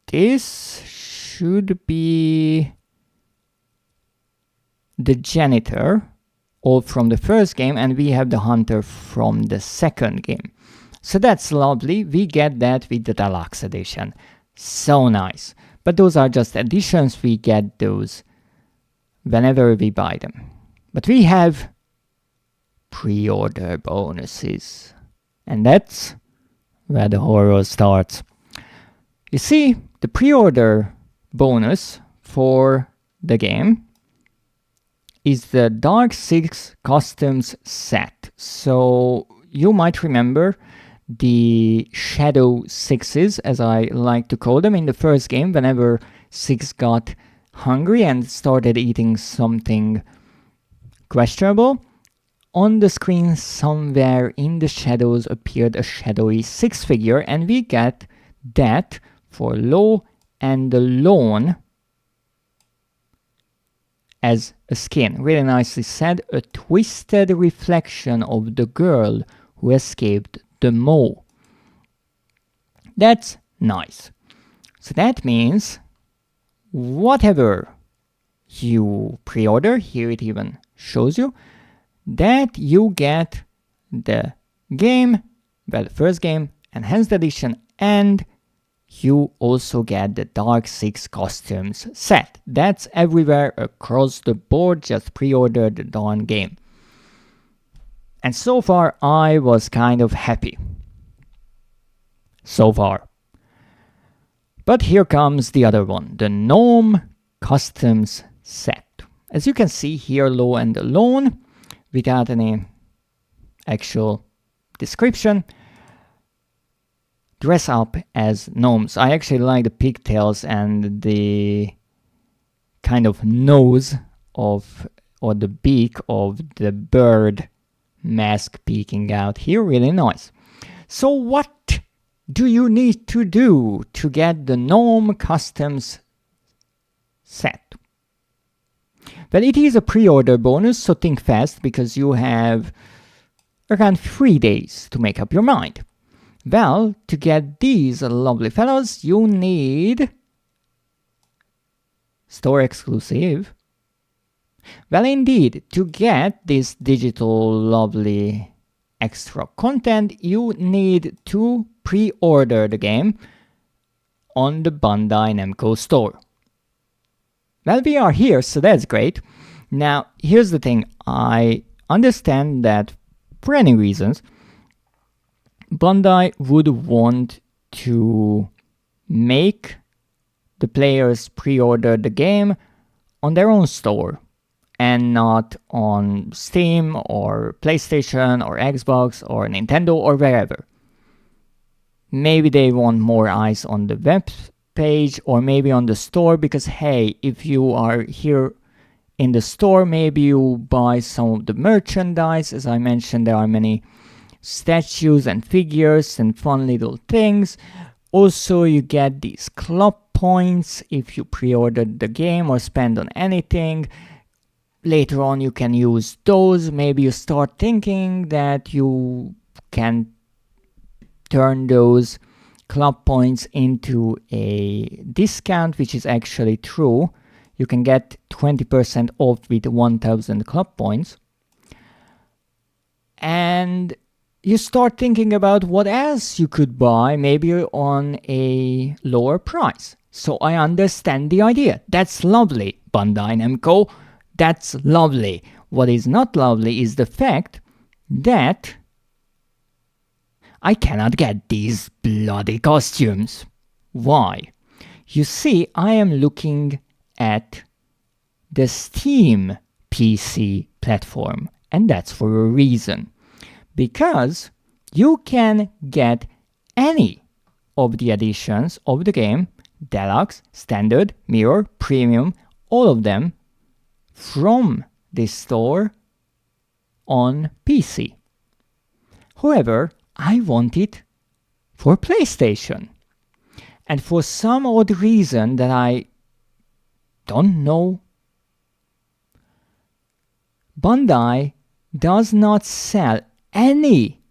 this should be the janitor, all from the first game, and we have the hunter from the second game. So that's lovely. We get that with the deluxe edition. So nice. But those are just additions. We get those whenever we buy them. But we have pre-order bonuses. And that's where the horror starts. You see, the pre-order bonus for the game is the Dark 6 Customs set. So you might remember the Shadow 6s, as I like to call them, in the first game. Whenever 6 got hungry and started eating something questionable, on the screen somewhere in the shadows appeared a shadowy 6 figure, and we get that for Low and the Lone as a skin. Really nicely said. A twisted reflection of the girl who escaped the Mo. That's nice. So that means whatever you pre-order, here it even shows you, that you get the game, well, the first game, enhanced edition, and you also get the Dark 6 costumes set. That's everywhere across the board. Just pre-order the darn game. And so far, I was kind of happy. So far. But here comes the other one, the Gnome Customs set. As you can see here, Low and Alone, without any actual description, dress up as gnomes. I actually like the pigtails and the kind of nose of, or the beak of the bird mask peeking out here. Really nice. So what do you need to do to get the Gnome Customs set? Well, it is a pre-order bonus, so think fast, because you have around 3 days to make up your mind. Well, to get these lovely fellows, you need store exclusive. Well, indeed, to get this digital lovely extra content, you need to pre-order the game on the Bandai Namco store. Well, we are here, so that's great. Now, here's the thing. I understand that for any reasons, Bandai would want to make the players pre-order the game on their own store and not on Steam or PlayStation or Xbox or Nintendo or wherever. Maybe they want more eyes on the web page or maybe on the store because, hey, if you are here in the store, maybe you buy some of the merchandise. As I mentioned, there are many statues and figures and fun little things. Also, you get these club points if you pre-ordered the game or spend on anything. Later on, you can use those. Maybe you start thinking that you can turn those club points into a discount, which is actually true. You can get 20% off with 1000 club points. And you start thinking about what else you could buy, maybe on a lower price. So I understand the idea. That's lovely, Bandai Namco. That's lovely. What is not lovely is the fact that I cannot get these bloody costumes. Why? You see, I am looking at the Steam PC platform, and that's for a reason. Because you can get any of the editions of the game, Deluxe, Standard, Mirror, Premium, all of them, from this store on PC. However, I want it for PlayStation. And for some odd reason that I don't know, Bandai does not sell any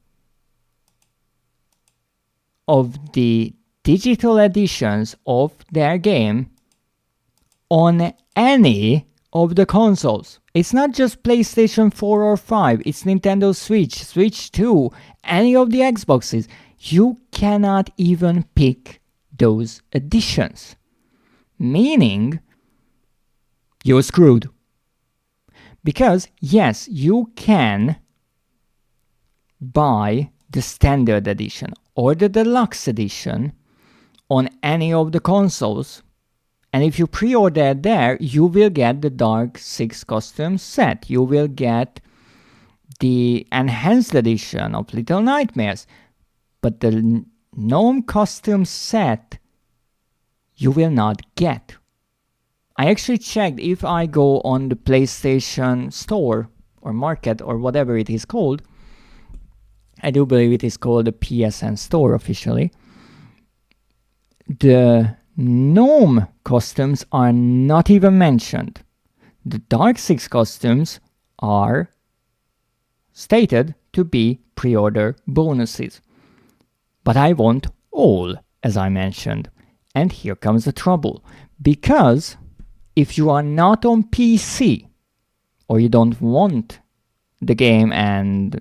of the digital editions of their game on any of the consoles. It's not just PlayStation 4 or 5, it's Nintendo Switch, Switch 2, any of the Xboxes. You cannot even pick those editions. Meaning, you're screwed. Because, yes, you can buy the standard edition or the deluxe edition on any of the consoles, and if you pre-order there, you will get the Dark 6 costume set. You will get the enhanced edition of Little Nightmares, but the Gnome costume set you will not get. I actually checked if I go on the PlayStation Store or Market or whatever it is called. I do believe it is called the PSN Store officially. The Gnome costumes are not even mentioned. The Dark 6 costumes are stated to be pre-order bonuses. But I want all, as I mentioned. And here comes the trouble. Because if you are not on PC, or you don't want the game and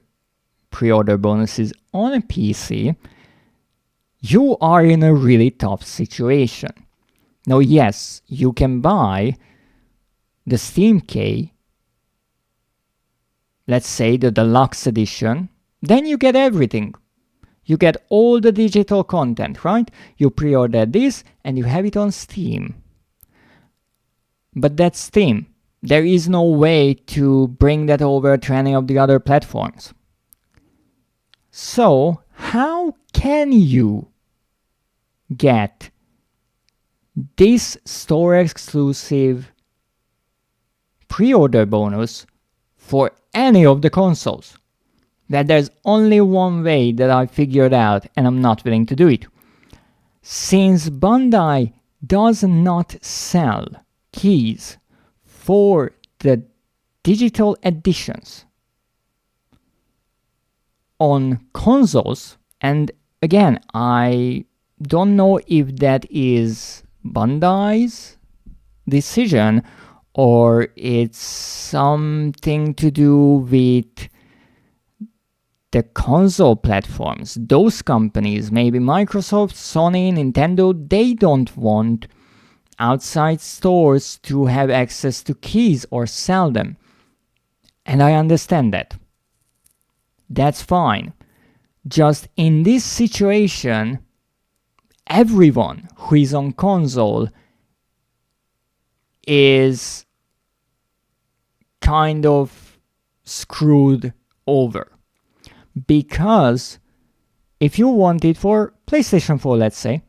pre-order bonuses on a PC, you are in a really tough situation. Now, yes, you can buy the Steam key, let's say the deluxe edition, then you get everything. You get all the digital content, right? You pre-order this and you have it on Steam. But that's Steam. There is no way to bring that over to any of the other platforms. So, how can you get this store exclusive pre-order bonus for any of the consoles? That there's only one way that I figured out, and I'm not willing to do it. Since Bandai does not sell keys for the digital editions on consoles, and again, I don't know if that is Bandai's decision or it's something to do with the console platforms. Those companies, maybe Microsoft, Sony, Nintendo, they don't want outside stores to have access to keys or sell them. And I understand that. That's fine. Just in this situation, everyone who is on console is kind of screwed over. Because if you want it for PlayStation 4, let's say,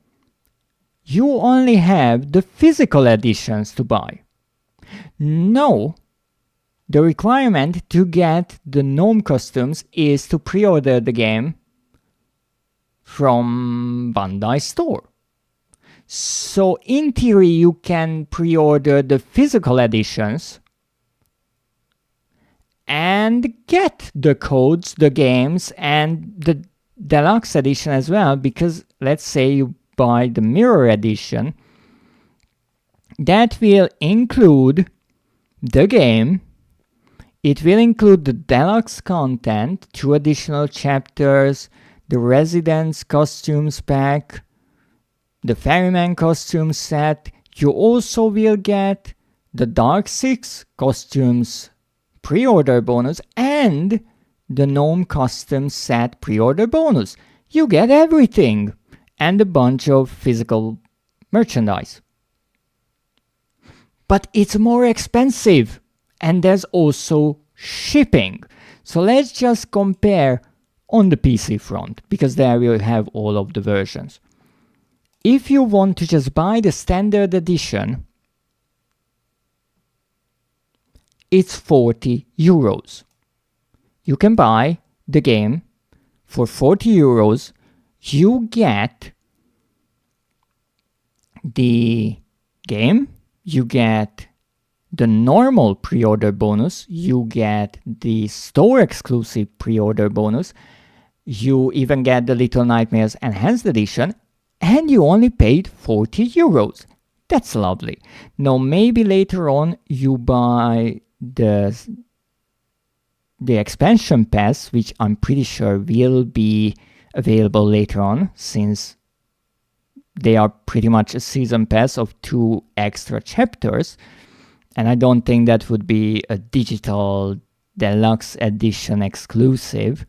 you only have the physical editions to buy. No, the requirement to get the gnome costumes is to pre-order the game from Bandai store. So in theory you can pre-order the physical editions and get the codes, the games, and the deluxe edition as well, because let's say you buy the mirror edition, that will include the game, it will include the deluxe content, 2 additional chapters, the Residence costumes pack, the Ferryman costume set. You also will get the Dark 6 costumes pre-order bonus and the Gnome custom set pre-order bonus. You get everything and a bunch of physical merchandise. But it's more expensive and there's also shipping. So let's just compare on the PC front, because there we'll have all of the versions. If you want to just buy the standard edition, it's 40 euros. You can buy the game for 40 euros. You get the game, you get the normal pre-order bonus, you get the store exclusive pre-order bonus, you even get the Little Nightmares Enhanced Edition, and you only paid 40 euros. That's lovely. Now maybe later on you buy the expansion pass, which I'm pretty sure will be available later on, since they are pretty much a season pass of 2 extra chapters, and I don't think that would be a digital deluxe edition exclusive.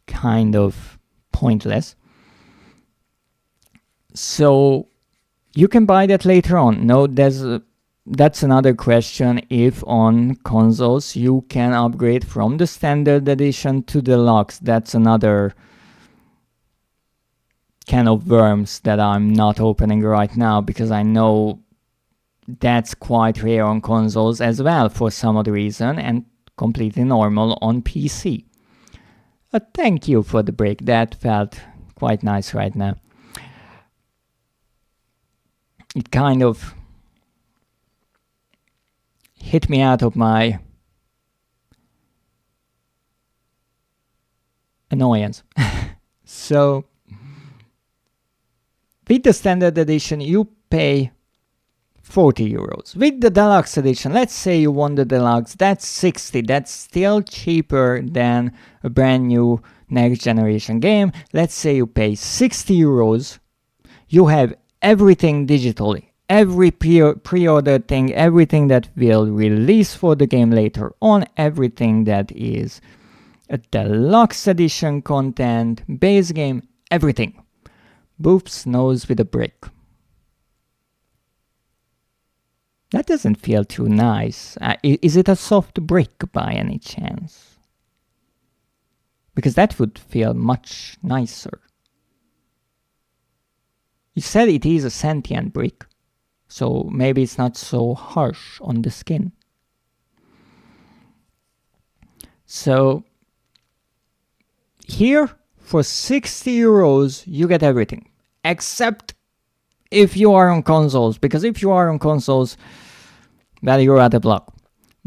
Kind of pointless. So you can buy that later on. No, that's another question, if on consoles you can upgrade from the standard edition to deluxe. That's another can of worms that I'm not opening right now, because I know that's quite rare on consoles as well for some other reason, and completely normal on PC. Thank you for the break. That felt quite nice right now. It kind of hit me out of my annoyance. So, with the standard edition, you pay 40 euros. With the deluxe edition, let's say you want the deluxe, that's 60. That's still cheaper than a brand new next generation game. Let's say you pay 60 euros. You have everything digitally. Every pre-order thing, everything that will release for the game later on, everything that is a deluxe edition content, base game, everything. Boops nose with a brick. That doesn't feel too nice. Is it a soft brick by any chance? Because that would feel much nicer. You said it is a sentient brick, so maybe it's not so harsh on the skin. So here, for 60 euros, you get everything. Except if you are on consoles, because if you are on consoles, well, you're out of luck.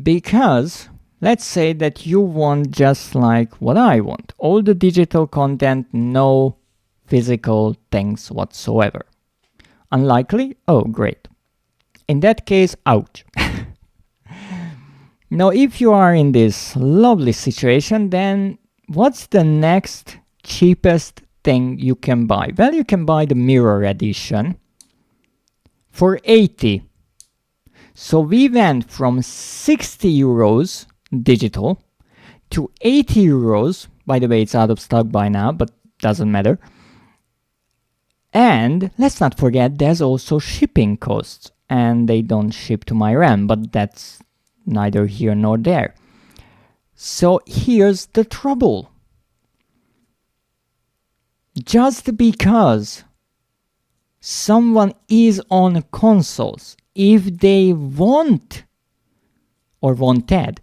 Because let's say that you want just like what I want. All the digital content, no physical things whatsoever. Unlikely? Oh, great. In that case, ouch. Now, if you are in this lovely situation, then what's the next cheapest thing you can buy? Well, you can buy the Mirror Edition for 80. So we went from 60 euros, digital to 80 euros. By the way, it's out of stock by now, but doesn't matter. And let's not forget, there's also shipping costs, and they don't ship to my RAM, but that's neither here nor there. So here's the trouble. Just because someone is on consoles, if they want or wanted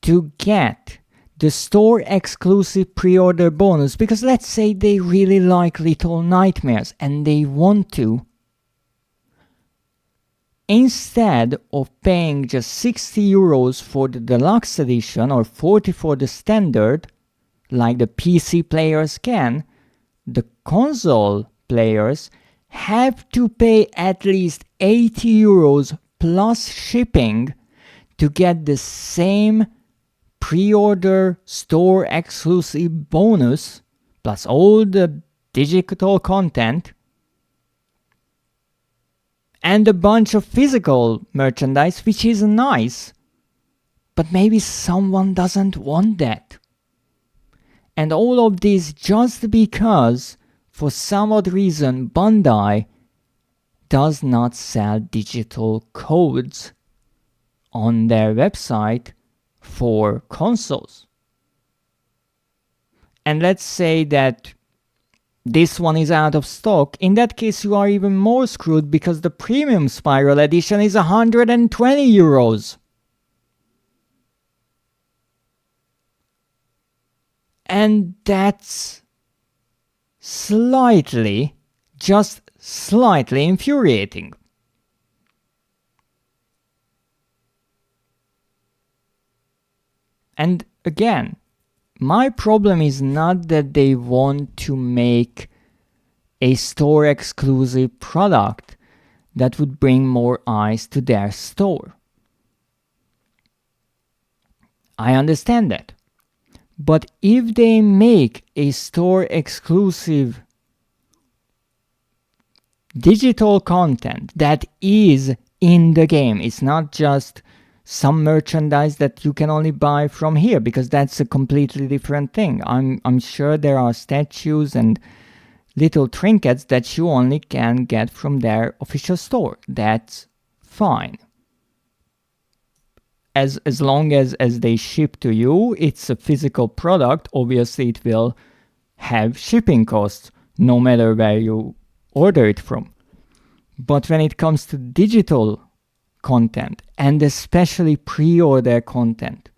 to get the store exclusive pre-order bonus, because let's say they really like Little Nightmares and they want to, instead of paying just 60 euros for the deluxe edition or 40 for the standard, like the PC players can, the console players have to pay at least 80 euros plus shipping to get the same pre-order store exclusive bonus plus all the digital content and a bunch of physical merchandise, which is nice, but maybe someone doesn't want that. And all of this just because for some odd reason Bandai does not sell digital codes on their website for consoles. And let's say that this one is out of stock. In that case, you are even more screwed because the premium Spiral edition is 120 euros. And that's slightly, just slightly infuriating. And again, my problem is not that they want to make a store exclusive product that would bring more eyes to their store. I understand that. But if they make a store exclusive digital content that is in the game, it's not just some merchandise that you can only buy from here, because that's a completely different thing. I'm sure there are statues and little trinkets that you only can get from their official store. That's fine. As long as they ship to you, it's a physical product. Obviously, it will have shipping costs no matter where you order it from. But when it comes to digital content, and especially pre-order content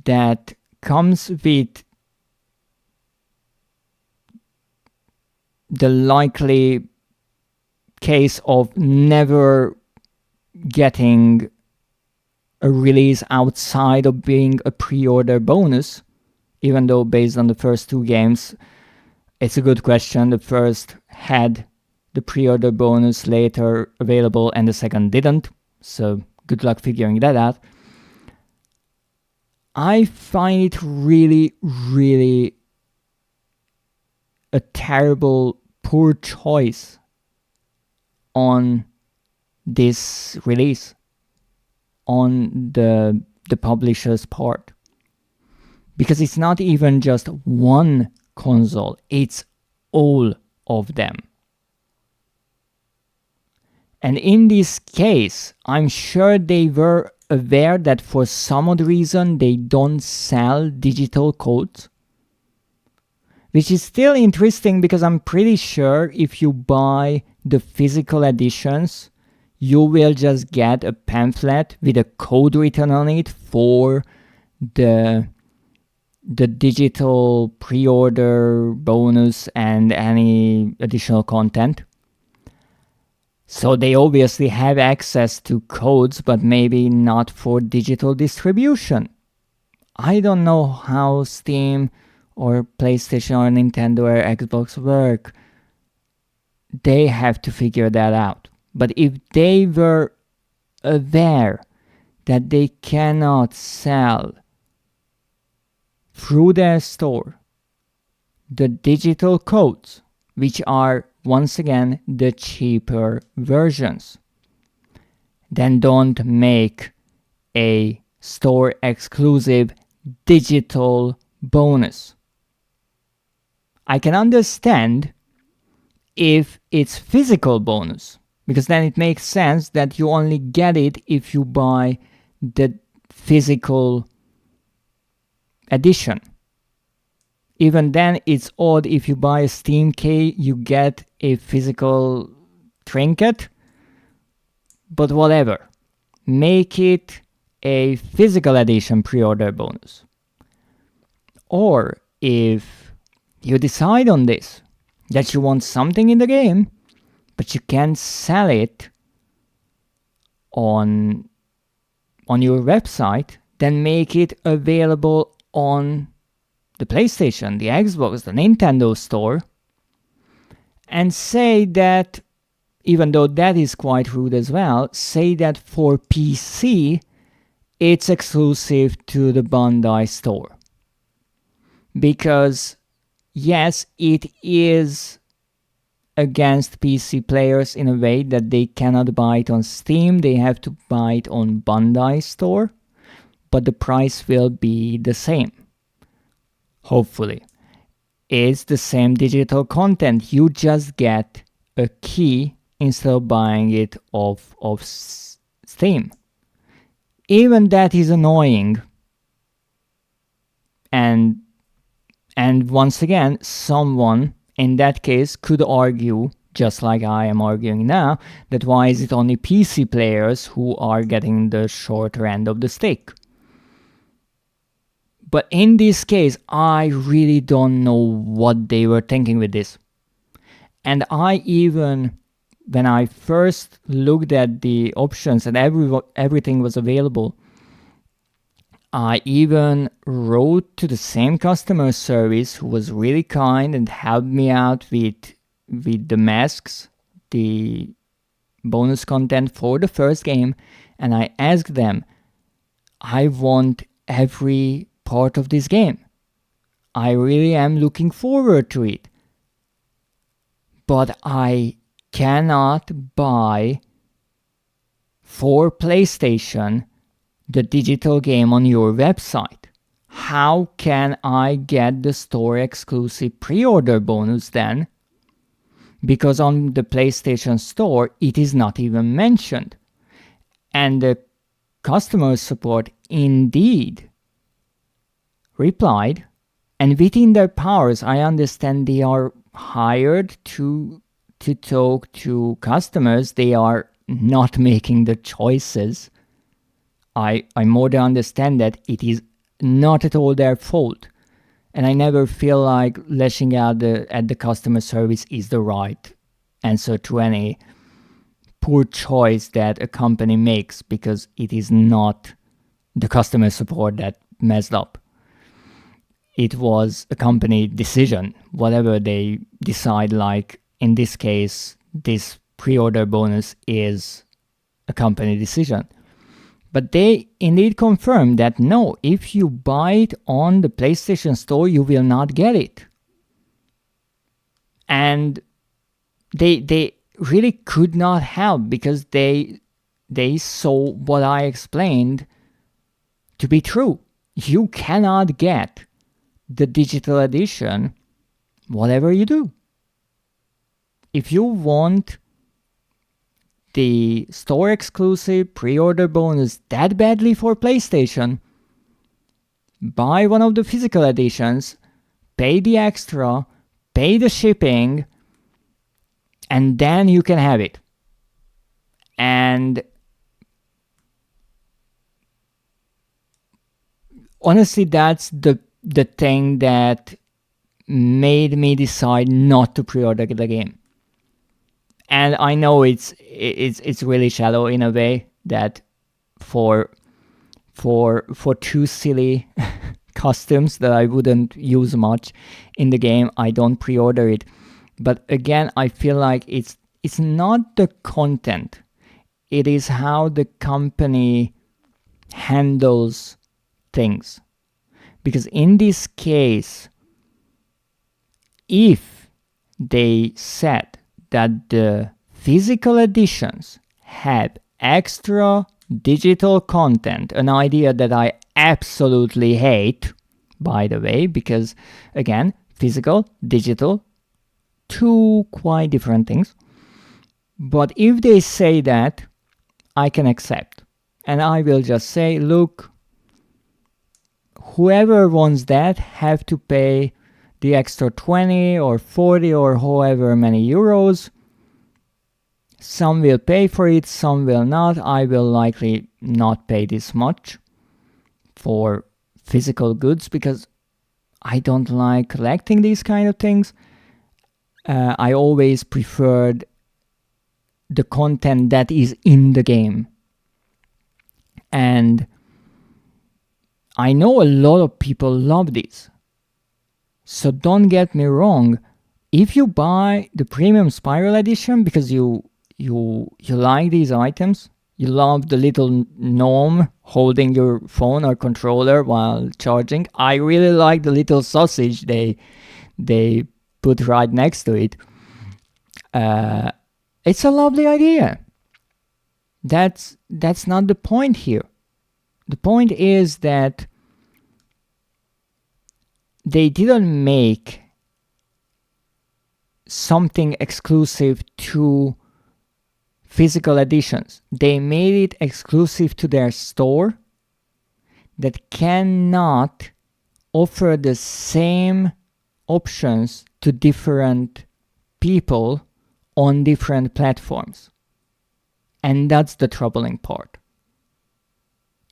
that comes with the likely case of never getting a release outside of being a pre-order bonus, even though based on the first two games, it's a good question. The first had the pre-order bonus later available and the second didn't, so good luck figuring that out. I find it really, really a terrible, poor choice on this release, on the publisher's part. Because it's not even just one console, it's all of them. And in this case, I'm sure they were aware that for some odd reason they don't sell digital codes. Which is still interesting because I'm pretty sure if you buy the physical editions, you will just get a pamphlet with a code written on it for the digital pre-order bonus and any additional content. So they obviously have access to codes, but maybe not for digital distribution. I don't know how Steam or PlayStation or Nintendo or Xbox work. They have to figure that out. But if they were aware that they cannot sell through their store the digital codes, which are once again the cheaper versions, then don't make a store exclusive digital bonus. I can understand if it's physical bonus, because then it makes sense that you only get it if you buy the physical edition. Even then, it's odd if you buy a Steam key, you get a physical trinket, but whatever. Make it a physical edition pre-order bonus. Or if you decide on this, that you want something in the game, but you can't sell it on your website, then make it available on the PlayStation, the Xbox, the Nintendo store, and say that, even though that is quite rude as well, say that for PC, it's exclusive to the Bandai store. Because, yes, it is against PC players in a way that they cannot buy it on Steam, they have to buy it on Bandai store, but the price will be the same. Hopefully. It's the same digital content, you just get a key instead of buying it off of Steam. Even that is annoying. And once again, someone in that case could argue, just like I am arguing now, that why is it only PC players who are getting the shorter end of the stick? But in this case, I really don't know what they were thinking with this. And I even, when I first looked at the options and everything was available, I even wrote to the same customer service who was really kind and helped me out with the masks, the bonus content for the first game, and I asked them, I want every part of this game. I really am looking forward to it. But I cannot buy for PlayStation the digital game on your website. How can I get the store exclusive pre-order bonus then? Because on the PlayStation Store, it is not even mentioned. And the customer support indeed replied, and within their powers, I understand they are hired to talk to customers. They are not making the choices. I more than understand that it is not at all their fault. And I never feel like lashing out at the customer service is the right answer to any poor choice that a company makes, because it is not the customer support that messed up. It was a company decision, whatever they decide, like in this case, this pre-order bonus is a company decision. But they indeed confirmed that no, if you buy it on the PlayStation Store, you will not get it. And they really could not help, because they saw what I explained to be true. You cannot get the digital edition whatever you do. If you want the store exclusive pre-order bonus that badly for PlayStation, buy one of the physical editions, pay the extra, pay the shipping, and then you can have it. And honestly, that's the thing that made me decide not to pre-order the game. And I know it's really shallow in a way, that for two silly costumes that I wouldn't use much in the game, I don't pre-order it. But again, I feel like it's not the content, it is how the company handles things. Because in this case, if they said that the physical editions had extra digital content, an idea that I absolutely hate, by the way, because again, physical, digital, two quite different things. But if they say that, I can accept. And I will just say, look, whoever wants that have to pay the extra 20 or 40 or however many euros. Some will pay for it, some will not. I will likely not pay this much for physical goods because I don't like collecting these kind of things. I always preferred the content that is in the game. And I know a lot of people love this. So don't get me wrong. If you buy the premium Spiral edition because you like these items, you love the little gnome holding your phone or controller while charging. I really like the little sausage they put right next to it. It's a lovely idea. That's not the point here. The point is that they didn't make something exclusive to physical editions. They made it exclusive to their store that cannot offer the same options to different people on different platforms. And that's the troubling part.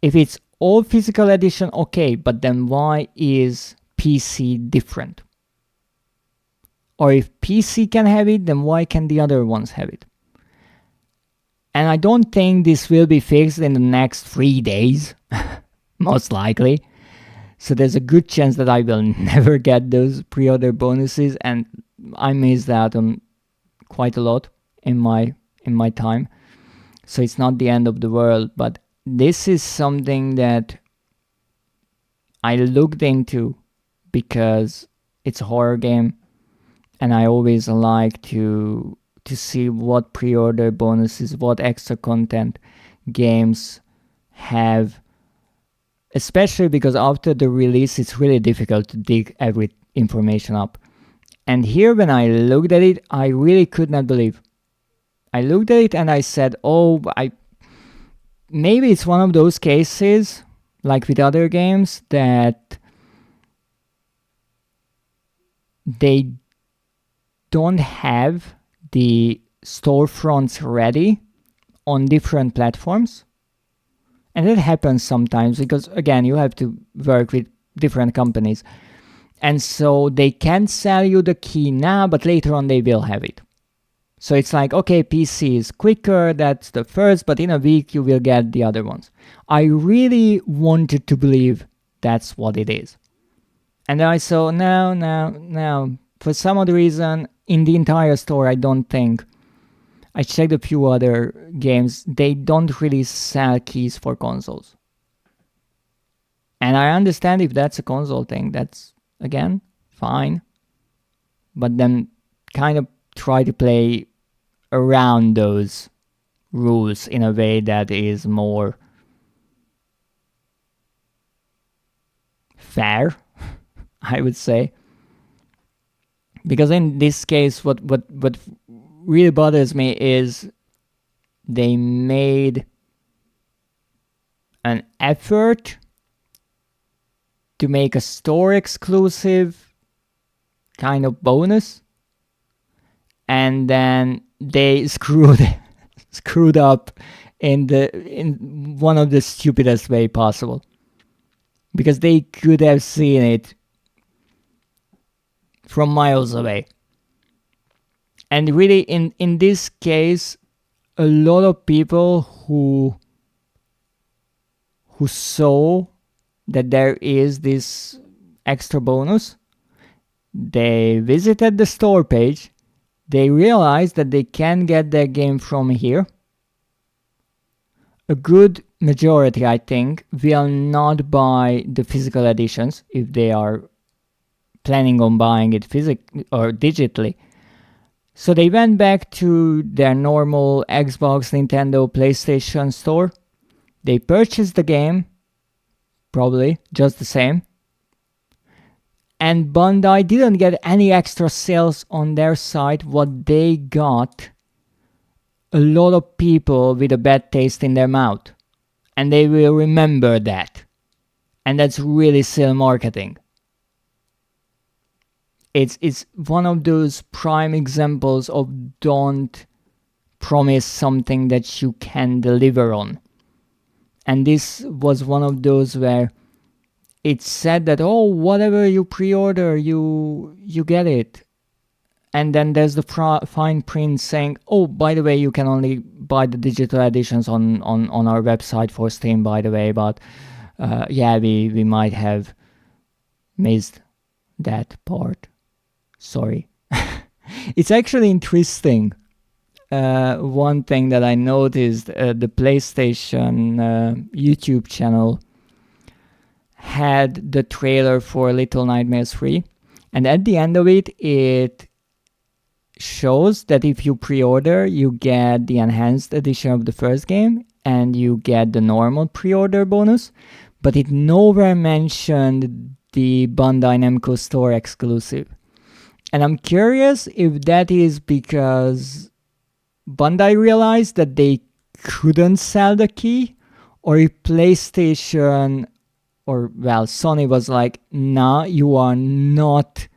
If it's all physical edition, okay, but then why is PC different? Or if PC can have it, then why can the other ones have it? And I don't think this will be fixed in the next 3 days, most likely. So there's a good chance that I will never get those pre-order bonuses, and I missed out on quite a lot in my time. So it's not the end of the world, but this is something that I looked into because it's a horror game, and I always like to see what pre-order bonuses, what extra content games have, especially because after the release it's really difficult to dig every information up. And here when I looked at it, I really could not believe. I looked at it and I said, maybe it's one of those cases, like with other games, that they don't have the storefronts ready on different platforms. And that happens sometimes because, again, you have to work with different companies. And so they can sell you the key now, but later on they will have it. So it's like, okay, PC is quicker, that's the first, but in a week you will get the other ones. I really wanted to believe that's what it is. And then I saw, no. For some other reason, in the entire store, I don't think. I checked a few other games. They don't really sell keys for consoles. And I understand if that's a console thing. That's, again, fine. But then kind of try to play around those rules in a way that is more fair, I would say. Because in this case, what really bothers me is they made an effort to make a store exclusive kind of bonus, and then they screwed up in one of the stupidest way possible, because they could have seen it from miles away. And really, in this case, a lot of people who saw that there is this extra bonus, they visited the store page, they realized that they can get their game from here. A good majority, I think, will not buy the physical editions if they are planning on buying it physically or digitally. So they went back to their normal Xbox, Nintendo, PlayStation store. They purchased the game, probably just the same, and Bandai didn't get any extra sales on their side. What they got, a lot of people with a bad taste in their mouth, and they will remember that, and that's really still marketing. It's one of those prime examples of don't promise something that you can deliver on. And this was one of those where it said that, oh, whatever you pre-order, you get it. And then there's the fine print saying, oh, by the way, you can only buy the digital editions on our website for Steam, by the way. But yeah, we might have missed that part. Sorry. It's actually interesting. One thing that I noticed, the PlayStation YouTube channel had the trailer for Little Nightmares 3, and at the end of it, it shows that if you pre-order, you get the enhanced edition of the first game, and you get the normal pre-order bonus, but it nowhere mentioned the Bandai Namco Store exclusive. And I'm curious if that is because Bandai realized that they couldn't sell the key, or if PlayStation, or well, Sony was like, nah, you are not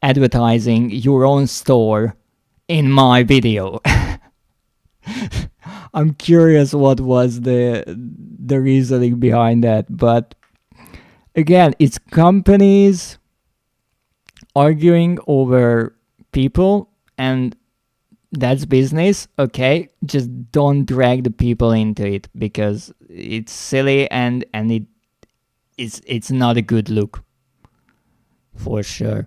advertising your own store in my video. I'm curious what was the reasoning behind that. But again, it's companies arguing over people, and that's business. Okay, just don't drag the people into it, because it's silly and it's not a good look for sure.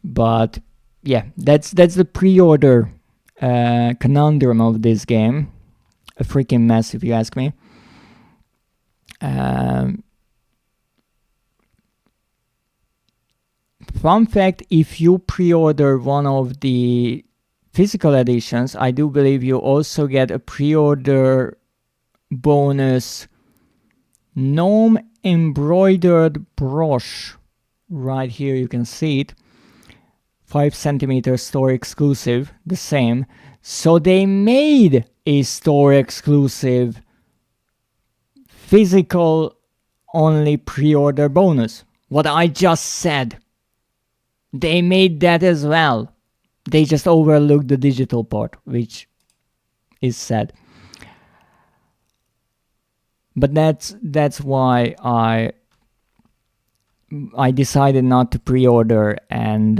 But yeah, that's the pre-order conundrum of this game. A freaking mess, if you ask me. Fun fact, if you pre-order one of the physical editions, I do believe you also get a pre-order bonus gnome embroidered brooch. Right here you can see it. 5cm store exclusive, the same. So they made a store exclusive physical only pre-order bonus. What I just said. They made that as well. They just overlooked the digital part, which is sad. But that's why I decided not to pre-order, and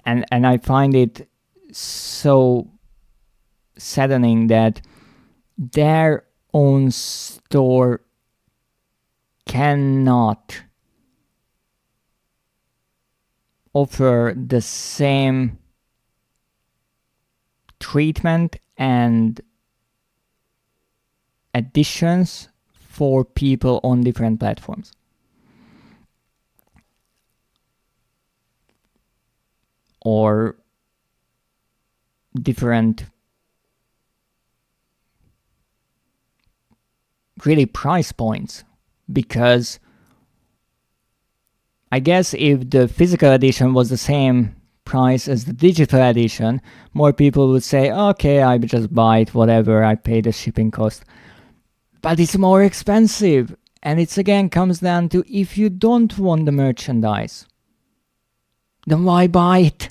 I find it so saddening that their own store cannot offer the same treatment and additions for people on different platforms. Or different really price points, because I guess if the physical edition was the same price as the digital edition, more people would say, okay, I just buy it, whatever, I pay the shipping cost. But it's more expensive, and it's again comes down to, if you don't want the merchandise, then why buy it?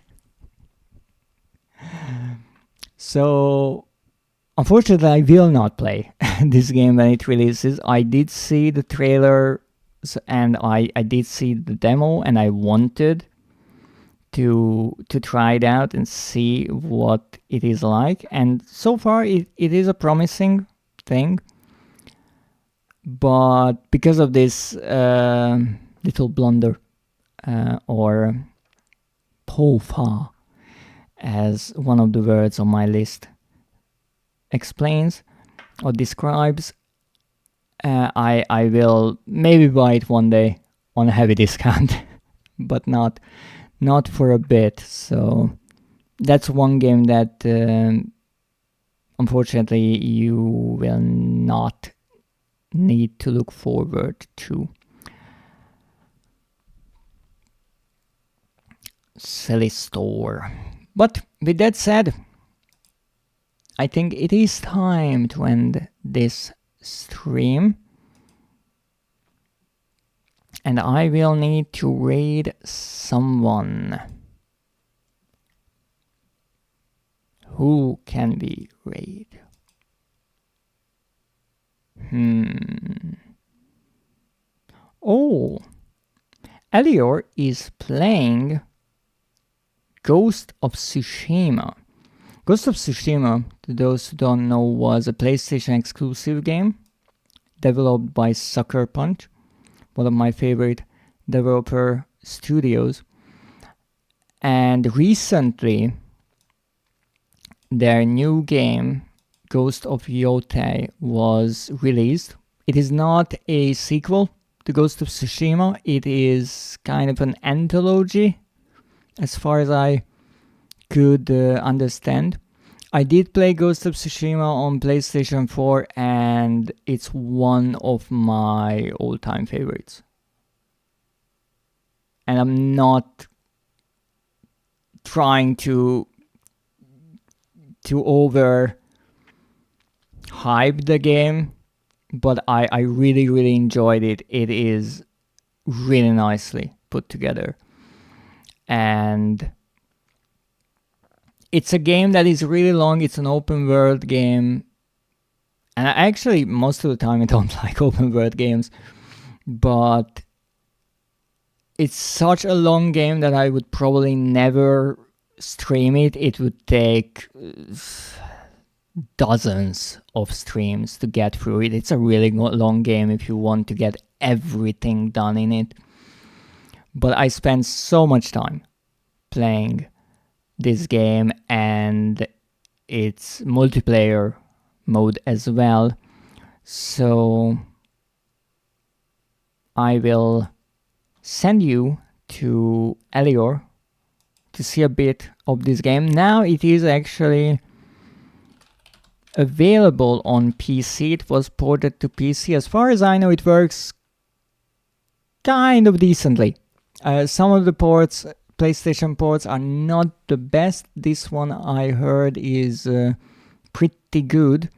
So unfortunately, I will not play this game when it releases. I did see the trailer and I did see the demo, and I wanted to try it out and see what it is like. And so far, it is a promising thing. But because of this little blunder, or POFA, as one of the words on my list explains or describes, I will maybe buy it one day on a heavy discount, but not for a bit. So that's one game that unfortunately you will not need to look forward to. Silly store. But with that said, I think it is time to end this stream. And I will need to raid someone. Who can we raid? Oh, Elior is playing Ghost of Tsushima. Ghost of Tsushima, to those who don't know, was a PlayStation exclusive game developed by Sucker Punch, one of my favorite developer studios. And recently, their new game, Ghost of Yotei, was released. It is not a sequel to Ghost of Tsushima. It is kind of an anthology, as far as I could understand. I did play Ghost of Tsushima on PlayStation 4, and it's one of my all-time favorites. And I'm not trying to over hype the game, but I really enjoyed it. It is really nicely put together, and it's a game that is really long. It's an open world game, and I actually most of the time I don't like open world games, but it's such a long game that I would probably never stream it. It would take dozens of streams to get through it. It's a really long game if you want to get everything done in it. But I spent so much time playing this game and its multiplayer mode as well. So I will send you to Elior to see a bit of this game. Now it is actually available on PC. It was ported to PC. As far as I know, it works kind of decently. Some of the ports, PlayStation ports, are not the best. This one I heard is pretty good,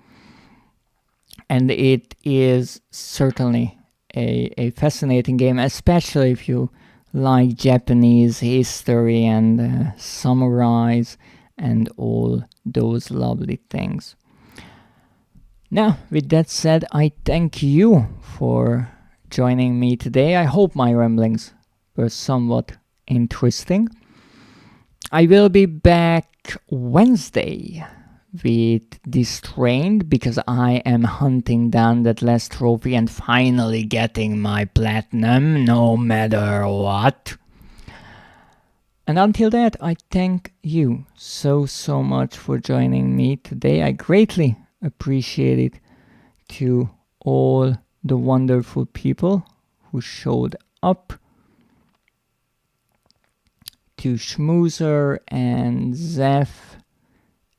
and it is certainly a fascinating game, especially if you like Japanese history and samurais and all those lovely things. Now, with that said, I thank you for joining me today. I hope my ramblings were somewhat interesting. I will be back Wednesday with Distrained because I am hunting down that last trophy and finally getting my platinum no matter what. And until that, I thank you so much for joining me today. I greatly appreciate it, to all the wonderful people who showed up, to Schmoozer and Zeph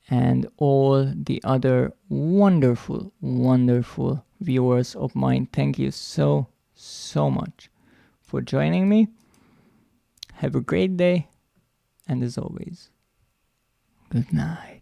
and all the other wonderful viewers of mine. Thank you so much for joining me. Have a great day, and as always, good night.